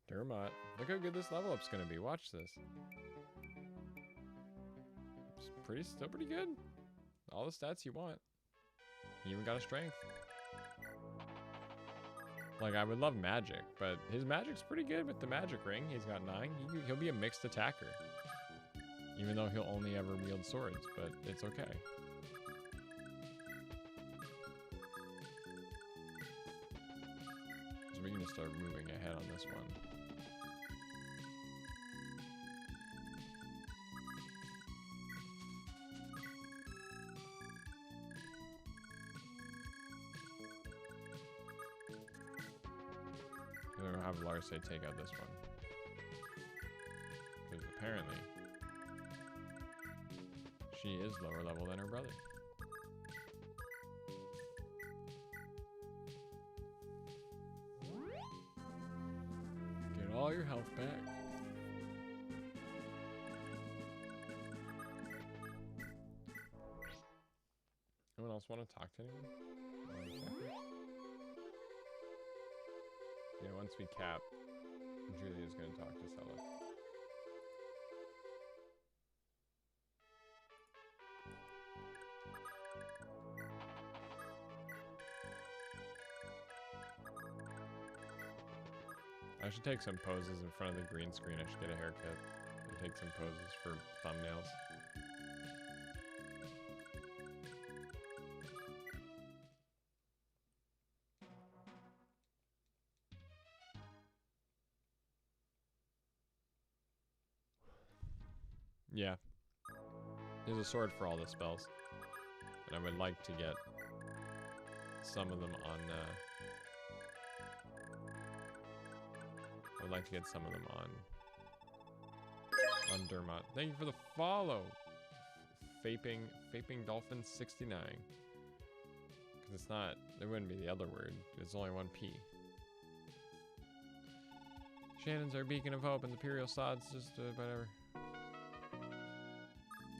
[SPEAKER 1] Dermot. Look how good this level up's gonna be. Watch this. It's still pretty good. All the stats you want. He even got a strength. Like, I would love magic, but his magic's pretty good with the magic ring. He's got 9. He'll be a mixed attacker. Even though he'll only ever wield swords, but it's okay. So we can just start moving ahead on this one. I'm gonna have Larse take out this one. Because apparently she is lower level than her brother. Get all your health back. Anyone else want to talk to anyone? once we cap, Julia's gonna talk to Sella. I should take some poses in front of the green screen. I should get a haircut and take some poses for thumbnails. Yeah. There's a sword for all the spells. And I would like to get some of them on, I would like to get some of them on Dermot. Thank you for the follow. Vaping Dolphin 69. Because it's not, there wouldn't be the other word. It's only one P. Shannon's our beacon of hope, and the Imperial Sod's just whatever.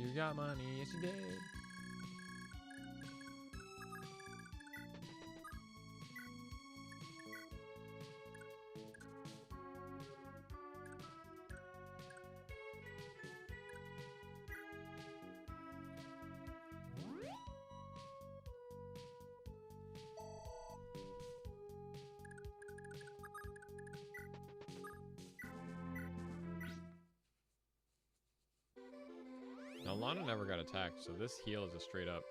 [SPEAKER 1] You got money, yes you did. Now Lana never got attacked, so this heal is a straight up.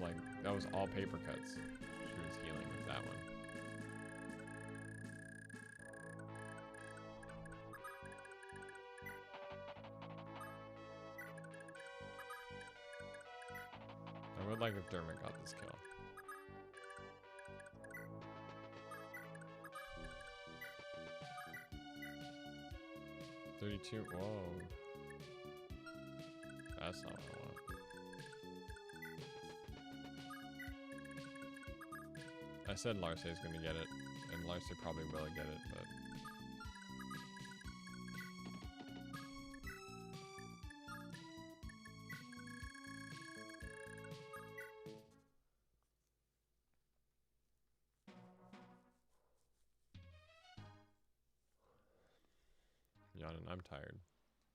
[SPEAKER 1] Like, that was all paper cuts. She was healing with that one. I would like if Dermot got this kill. Whoa. That's not what I want. I said Larce's gonna get it, and Larce probably will get it, but... Yawning, I'm tired.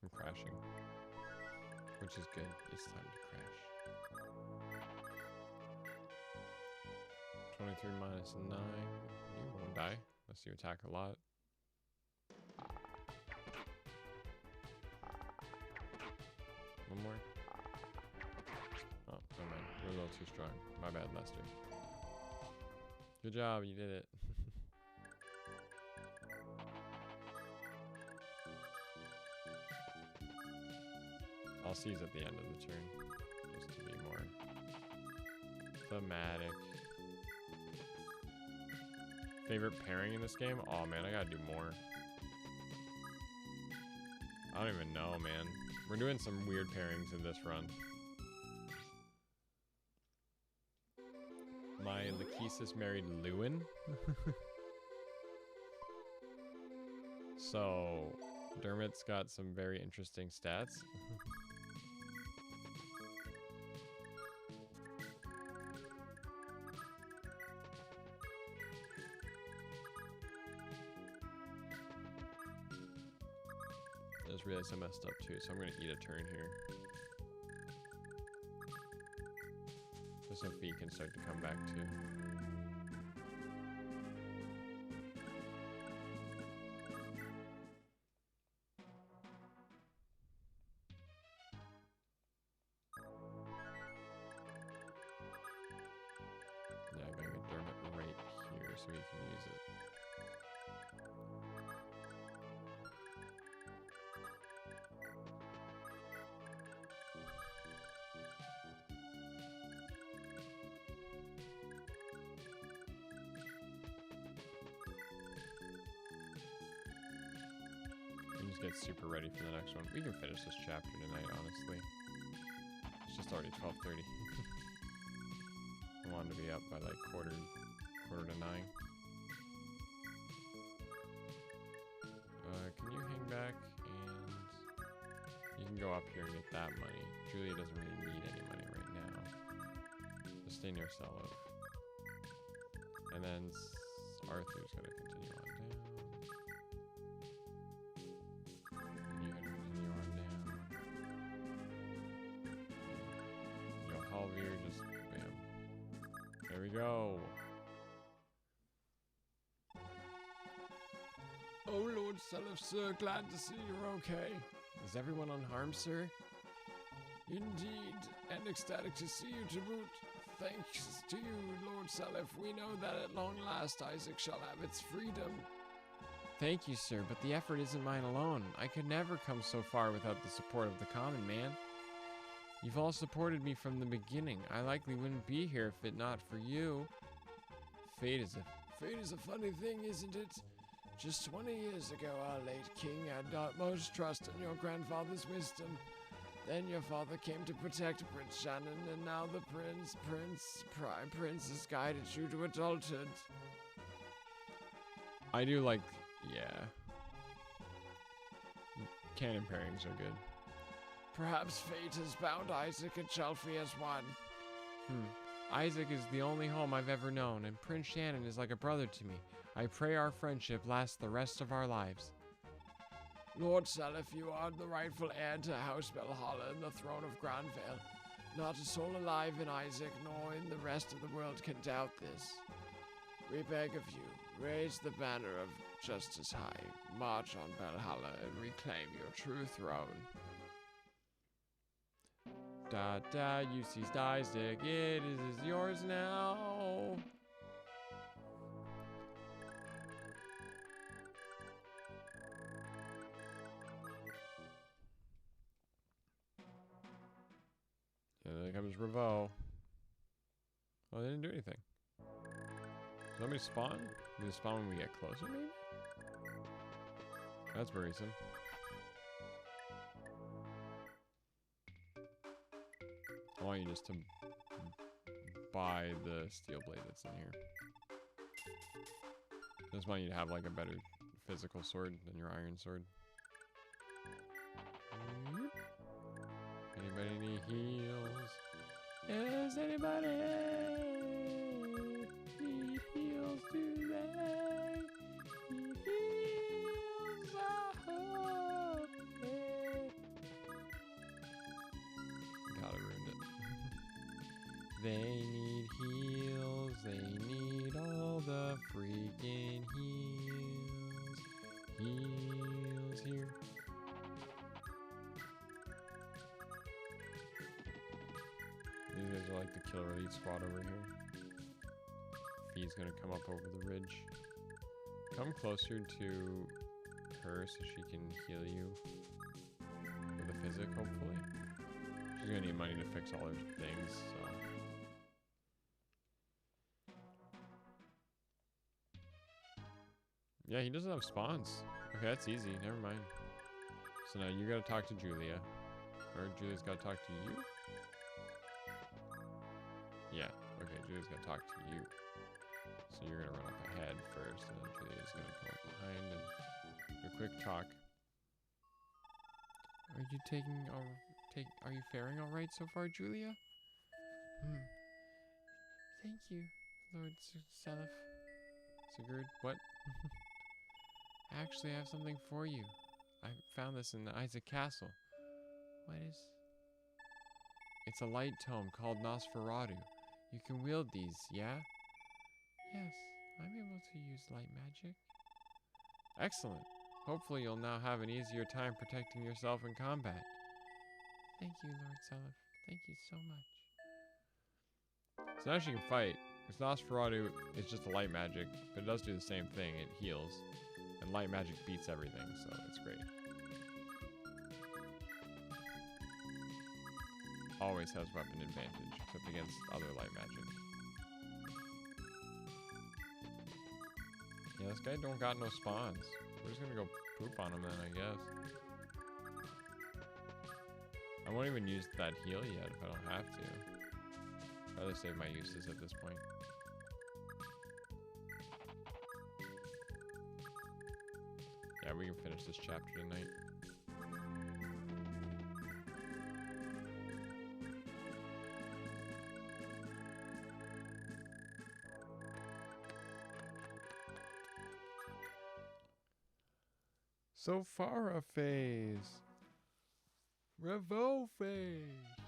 [SPEAKER 1] I'm crashing. Which is good. It's time to crash. 23 minus 9. You won't die unless you attack a lot. One more. Oh, never mind. You're a little too strong. My bad, Lester. Good job, you did it. I'll seize at the end of the turn, just to be more thematic. Favorite pairing in this game? Oh man, I gotta do more. I don't even know, man. We're doing some weird pairings in this run. My Lachesis married Lewin. So, Dermot's got some very interesting stats. I just realized I messed up too, so I'm gonna eat a turn here. So Sophie can start to come back too. Yeah, I gotta get Dermot right here so he can use it. Get super ready for the next one. We can finish this chapter tonight, honestly. It's just already 12:30. I wanted to be up by like quarter to 9. Can you hang back and you can go up here and get that money. Julia doesn't really need any money right now. stay near Seliph. And then Arthur's gonna continue on down. And you're gonna continue on down. Yo, Halvir, just bam. There we go. Oh, Lord Seliph, sir, glad to see you're okay. Is everyone unharmed, sir? Indeed, and ecstatic to see you to boot. Thanks to you, Lord Seliph, we know that at long last Isaac shall have its freedom. Thank you, sir, but the effort isn't mine alone. I could never come so far without the support of the common man. You've all supported me from the beginning. I likely wouldn't be here if it not for you. Fate is a funny thing, isn't it? Just 20 years ago, our late king had utmost trust in your grandfather's wisdom. Then your father came to protect Prince Shannon, and now the prime prince has guided you to adulthood. I do like, yeah. Canon pairings are good. Perhaps fate has bound Isaac and Chelfie as one. Isaac is the only home I've ever known, and Prince Shannon is like a brother to me. I pray our friendship lasts the rest of our lives. Lord Seliph, you are the rightful heir to House Valhalla and the throne of Granvale. Not a soul alive in Isaac, nor in the rest of the world can doubt this. We beg of you, raise the banner of justice high, march on Valhalla, and reclaim your true throne. You seized Isaac, it is yours now. And then comes Revo. Oh, they didn't do anything. Somebody spawn? Do they spawn when we get closer, maybe? That's worrisome. I want you just to buy the steel blade that's in here. I just want you to have like a better physical sword than your iron sword. Anybody need heals? Does anybody need heals today? Need heals, I hope. God, I ruined it. They need heals, they need all the freaking heals. Heals here. These guys are like the killer elite squad over here. Fee's gonna come up over the ridge. Come closer to her so she can heal you with a physic, hopefully. She's gonna need money to fix all her things, so. Yeah, he doesn't have spawns. Okay, that's easy. Never mind. So now you gotta talk to Julia. Or Julia's gotta talk to you? Yeah, okay, Julia's gonna talk to you. So you're gonna run up ahead first, and then Julia's gonna come up behind and do a quick talk. Are you are you faring alright so far, Julia?
[SPEAKER 2] Thank you, Lord Seliph.
[SPEAKER 1] Sigurd, what?
[SPEAKER 2] Actually, I have something for you.
[SPEAKER 1] I found this in the Isaac Castle.
[SPEAKER 2] What is...
[SPEAKER 1] It's a light tome called Nosferatu. You can wield these, yeah?
[SPEAKER 2] Yes, I'm able to use light magic.
[SPEAKER 1] Excellent. Hopefully you'll now have an easier time protecting yourself in combat.
[SPEAKER 2] Thank you, Lord Seliph. Thank you so much.
[SPEAKER 1] So now she can fight. Because Nosferatu is just a light magic, but it does do the same thing. It heals. And light magic beats everything, so it's great. Always has weapon advantage, except against other light magic. Yeah, this guy don't got no spawns. We're just gonna go poop on him then, I guess. I won't even use that heal yet if I don't have to. I'd rather save my uses at this point. Yeah, we can finish this chapter tonight. Sophara phase. Revo phase.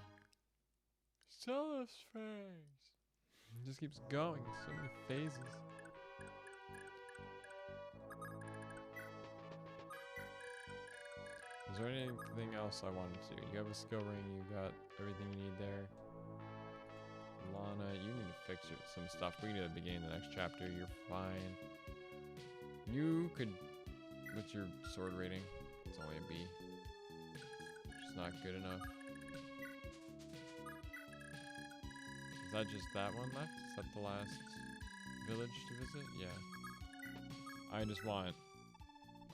[SPEAKER 1] Celis phase. It just keeps going. So many phases. Is there anything else I wanted to do? You have a skill ring. You got everything you need there. Lana, you need to fix some stuff. We can do it at the beginning of the next chapter. You're fine. You could, what's your sword rating? It's only a B. It's not good enough. Is that just that one left? Is that the last village to visit? Yeah. I just want...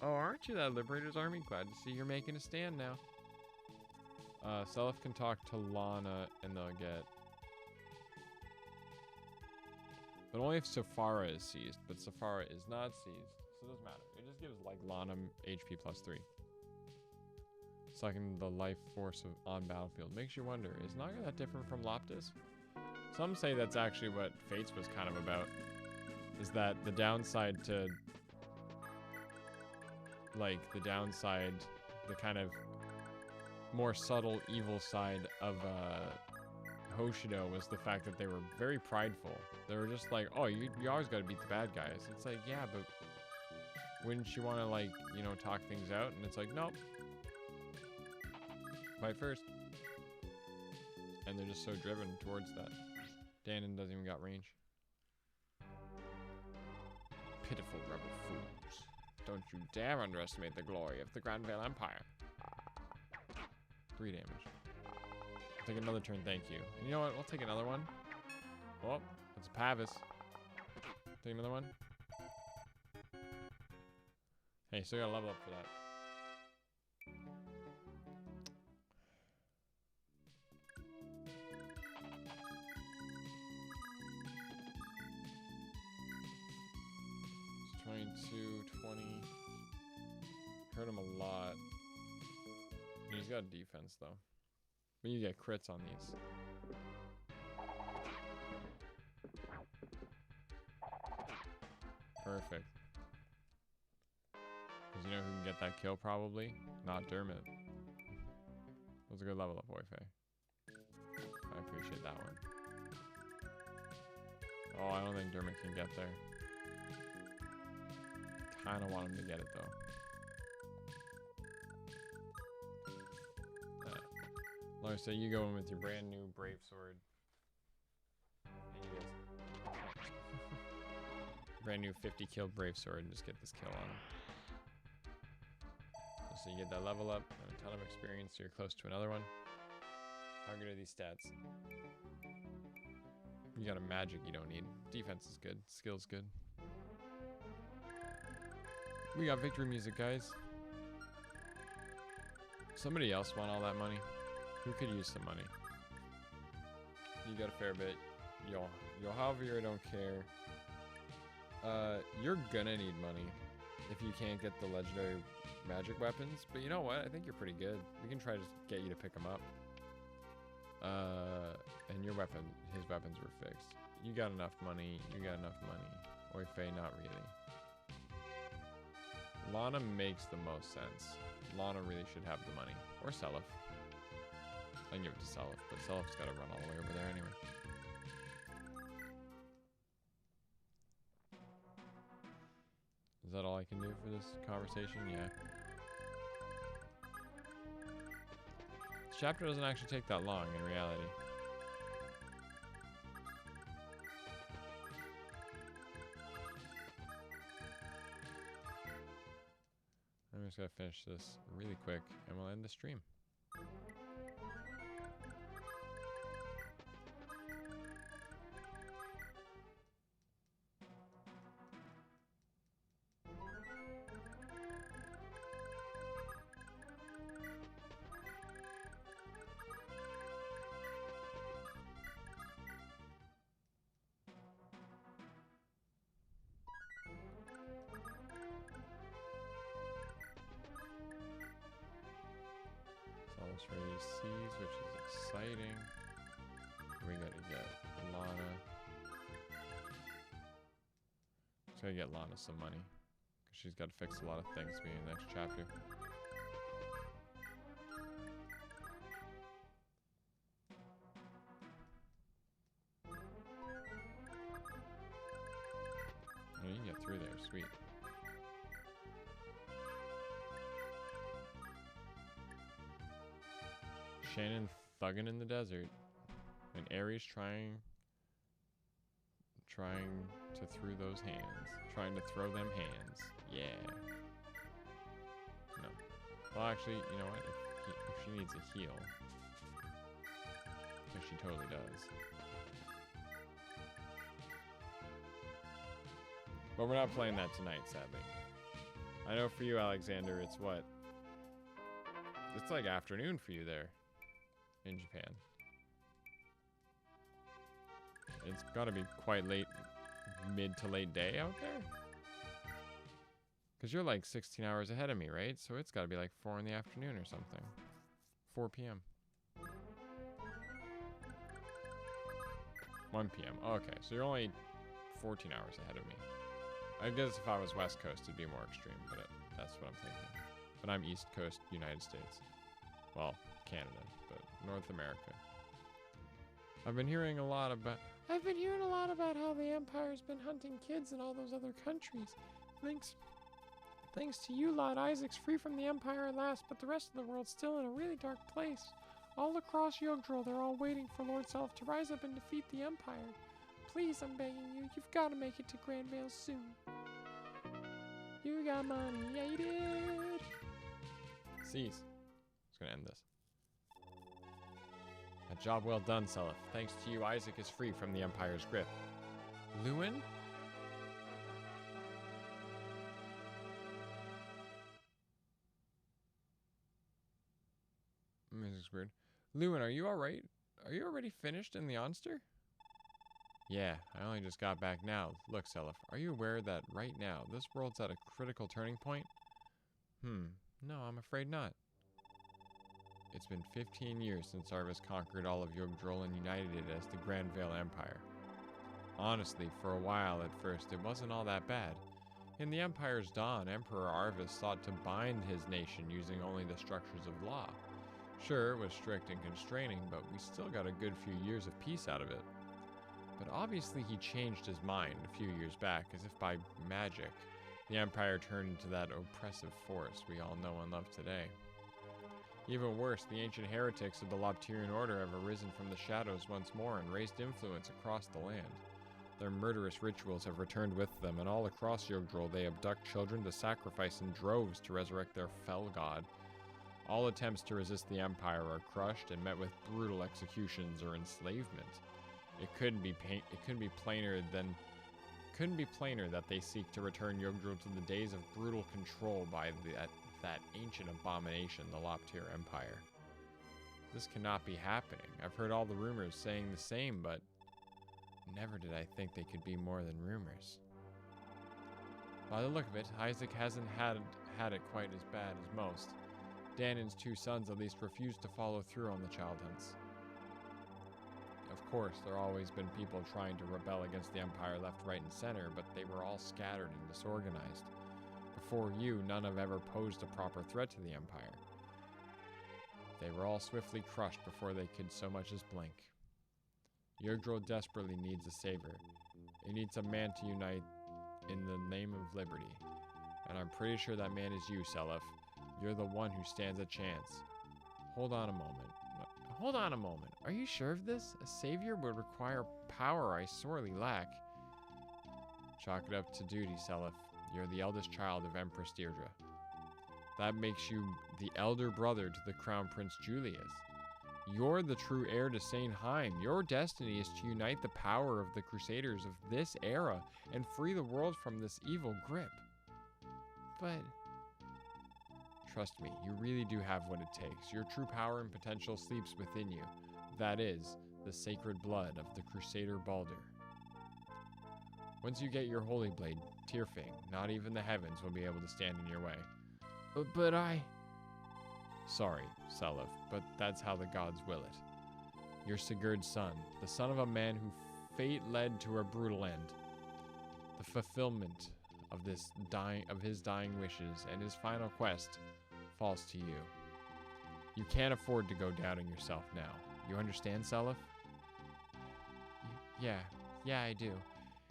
[SPEAKER 1] Oh, aren't you that Liberator's Army? Glad to see you're making a stand now. Seliph can talk to Lana and they'll get... But only if Sophara is seized. But Sophara is not seized. So it doesn't matter. It just gives, like, Lana HP +3. Sucking the life force of on battlefield. Makes you wonder, is Naga that different from Loptis? Some say that's actually what Fates was kind of about. Is that the downside to... Like, the downside, the kind of more subtle evil side of Hoshido was the fact that they were very prideful. They were just like, oh, you always gotta beat the bad guys. It's like, yeah, but wouldn't you want to, like, you know, talk things out? And it's like, nope. Fight first. And they're just so driven towards that. Danon doesn't even got range. Pitiful rebel fools. Don't you dare underestimate the glory of the Grand Vale Empire. 3 damage. I'll take another turn, thank you. And you know what? We'll take another one. Oh, it's a Pavis. Take another one. Hey, still gotta level up for that. It's 22, 20. Hurt him a lot. He's got defense though. But you get crits on these. Perfect. Because you know who can get that kill probably? Not Dermot. That was a good level up, Boyfei. I appreciate that one. Oh, I don't think Dermot can get there. Kinda want him to get it though. Like I say, you go in with your brand new Brave Sword. And you get brand new 50 kill Brave Sword and just get this kill on him. So you get that level up and a ton of experience, so you're close to another one. How good are these stats? You got a magic you don't need. Defense is good. Skill's good. We got victory music, guys. Somebody else want all that money? Who could use some money? You got a fair bit. Yo, Javier, I don't care. You're gonna need money if you can't get the legendary magic weapons. But you know what? I think you're pretty good. We can try to get you to pick them up. And your weapon, his weapons were fixed. You got enough money. You got enough money. Oifei, not really. Lana makes the most sense. Lana really should have the money. Or Seliph. I can give it to Seliph, but Seliph's got to run all the way over there anyway. Is that all I can do for this conversation? Yeah. This chapter doesn't actually take that long in reality. I'm just gonna finish this really quick and we'll end the stream. Almost ready to seize, which is exciting. We gotta get Lana. So I get Lana some money, because She's got to fix a lot of things to be in the next chapter. Oh, you can get through there. Sweet. Shannon thugging in the desert. And Ares trying to throw those hands. Trying to throw them hands. Yeah. No. Well, actually, you know what? If she needs a heal. Because she totally does. But we're not playing that tonight, sadly. I know for you, Alexander, it's what? It's like afternoon for you there. In Japan. It's gotta be quite late, mid to late day out there. Because you're like 16 hours ahead of me, right? So it's gotta be like 4 in the afternoon or something. 4 p.m. 1 p.m. Okay, so you're only 14 hours ahead of me. I guess if I was West Coast, it'd be more extreme, but that's what I'm thinking. But I'm East Coast, United States. Well, Canada, but North America. I've been hearing a lot about
[SPEAKER 2] how the Empire's been hunting kids in all those other countries. Thanks to you lot, Isaac's free from the Empire at last, but the rest of the world's still in a really dark place. All across Yggdrasil, they're all waiting for Lord Self to rise up and defeat the Empire. Please, I'm begging you, you've got to make it to Grand Vale soon. You got money, yeah you did.
[SPEAKER 1] Cease. Just gonna end this. A job well done, Seliph. Thanks to you, Isaac is free from the Empire's grip. Lewin? This is weird. Lewin, are you alright? Are you already finished in the Onster? Yeah, I only just got back now. Look, Seliph, are you aware that right now, this world's at a critical turning point? No, I'm afraid not. It's been 15 years since Arvis conquered all of Yggdrasil and united it as the Grand Vale Empire. Honestly, for a while at first, it wasn't all that bad. In the Empire's dawn, Emperor Arvis sought to bind his nation using only the structures of law. Sure, it was strict and constraining, but we still got a good few years of peace out of it. But obviously he changed his mind a few years back, as if by magic. The Empire turned into that oppressive force we all know and love today. Even worse, the ancient heretics of the Loptirian Order have arisen from the shadows once more and raised influence across the land. Their murderous rituals have returned with them, and all across Yggdrasil they abduct children to sacrifice in droves to resurrect their fell god. All attempts to resist the Empire are crushed and met with brutal executions or enslavement. It couldn't be plainer that they seek to return Yggdrasil to the days of brutal control by that ancient abomination, the Loptir Empire. This cannot be happening. I've heard all the rumors saying the same, but never did I think they could be more than rumors. By the look of it, Isaac hasn't had it quite as bad as most. Danon's 2 sons at least refused to follow through on the child hunts. Of course, there have always been people trying to rebel against the Empire left, right, and center, but they were all scattered and disorganized. Before you, none have ever posed a proper threat to the Empire. They were all swiftly crushed before they could so much as blink. Yggdrasil desperately needs a savior. It needs a man to unite in the name of liberty. And I'm pretty sure that man is you, Seliph. You're the one who stands a chance. Hold on a moment. Are you sure of this? A savior would require power I sorely lack. Chalk it up to duty, Seliph. You're the eldest child of Empress Deirdre. That makes you the elder brother to the Crown Prince Julius. You're the true heir to Sainheim. Your destiny is to unite the power of the Crusaders of this era and free the world from this evil grip. But trust me, you really do have what it takes. Your true power and potential sleeps within you. That is, the sacred blood of the Crusader Baldur. Once you get your Holy Blade, Tyrfing, not even the heavens will be able to stand in your way.
[SPEAKER 2] But I...
[SPEAKER 1] Sorry, Seliph, but that's how the gods will it. You're Sigurd's son, the son of a man who fate led to a brutal end. The fulfillment of his dying wishes, and his final quest falls to you. You can't afford to go doubting yourself now. You understand, Seliph?
[SPEAKER 2] Yeah, I do.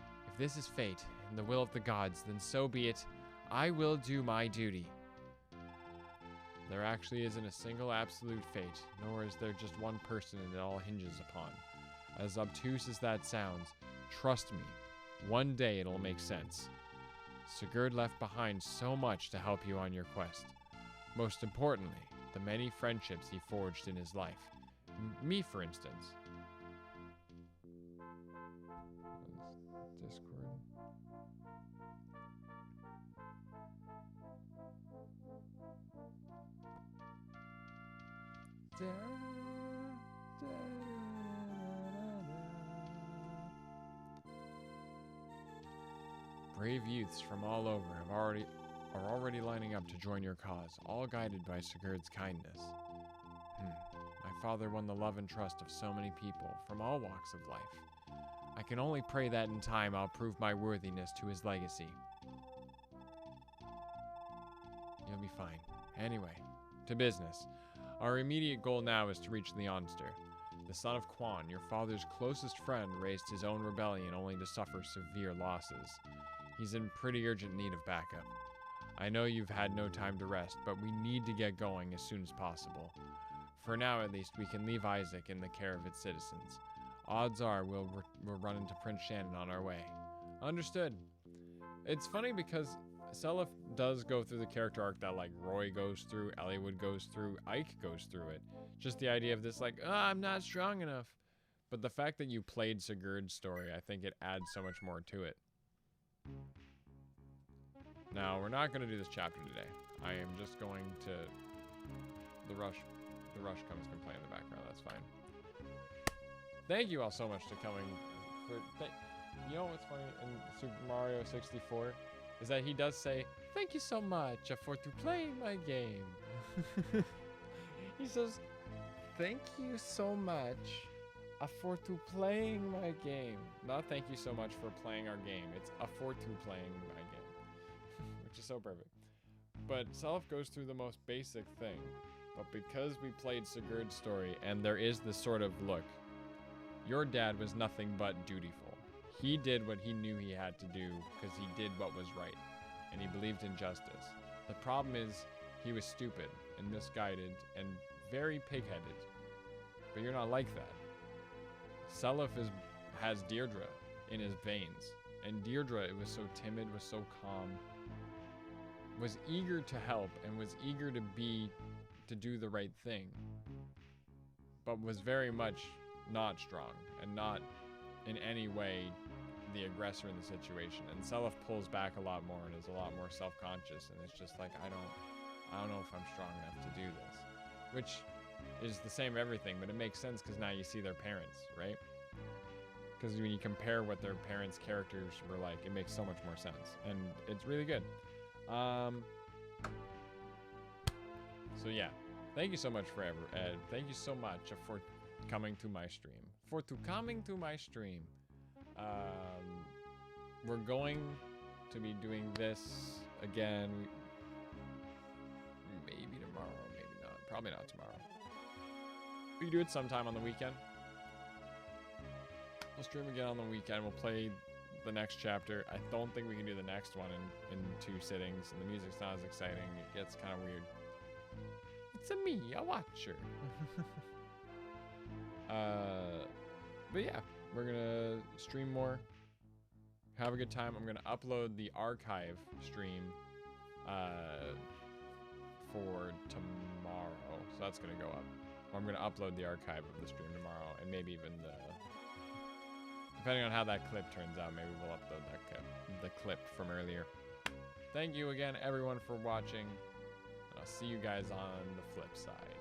[SPEAKER 2] If this is fate and the will of the gods, then so be it. I will do my duty.
[SPEAKER 1] There actually isn't a single absolute fate, nor is there just one person it all hinges upon. As obtuse as that sounds, trust me, one day it'll make sense. Sigurd left behind so much to help you on your quest. Most importantly, the many friendships he forged in his life. Me, for instance. Discord. Brave youths from all over are already lining up to join your cause, all guided by Sigurd's kindness. My father won the love and trust of so many people from all walks of life. I can only pray that in time I'll prove my worthiness to his legacy. You'll be fine. Anyway, to business. Our immediate goal now is to reach Leonster. The son of Quan, your father's closest friend, raised his own rebellion only to suffer severe losses. He's in pretty urgent need of backup. I know you've had no time to rest, but we need to get going as soon as possible. For now, at least, we can leave Isaac in the care of its citizens. Odds are we'll run into Prince Shannon on our way. Understood. It's funny because Seliph does go through the character arc that, like, Roy goes through, Eliwood goes through, Ike goes through it. Just the idea of this, like, I'm not strong enough. But the fact that you played Sigurd's story, I think it adds so much more to it. Now, we're not going to do this chapter today. I am just going to... The rush comes can play in the background. That's fine. Thank you all so much for coming. You know what's funny in Super Mario 64 is that he does say, "Thank you so much for playing my game." He says, "Thank you so much for playing my game." Not "thank you so much for playing our game." It's for playing my game, which is so perfect. But Seliph goes through the most basic thing. But because we played Sigurd's story, and there is this sort of look, your dad was nothing but dutiful. He did what he knew he had to do because he did what was right, and he believed in justice. The problem is he was stupid and misguided and very pig-headed. But you're not like that. Seliph has Deirdre in his veins, and Deirdre, it was so timid, was so calm, was eager to help, and was eager to do the right thing, but was very much not strong and not in any way the aggressor in the situation. And Seliph pulls back a lot more and is a lot more self-conscious, and it's just like, I don't know if I'm strong enough to do this, which is the same everything, but it makes sense because now you see their parents, right? Because when you compare what their parents' characters were like, it makes so much more sense, and it's really good. So yeah, thank you so much Ed. Thank you so much for coming to my stream. We're going to be doing this again. Maybe tomorrow, maybe not. Probably not tomorrow. We can do it sometime on the weekend. We'll stream again on the weekend. We'll play the next chapter. I don't think we can do the next one in 2 sittings, and the music's not as exciting. It gets kind of weird. It's me, a watcher. But yeah, we're gonna stream more. Have a good time. I'm gonna upload the archive stream for tomorrow. So that's gonna go up. Or I'm gonna upload the archive of the stream tomorrow, and maybe even depending on how that clip turns out, maybe we'll upload the clip from earlier. Thank you again, everyone, for watching. And I'll see you guys on the flip side.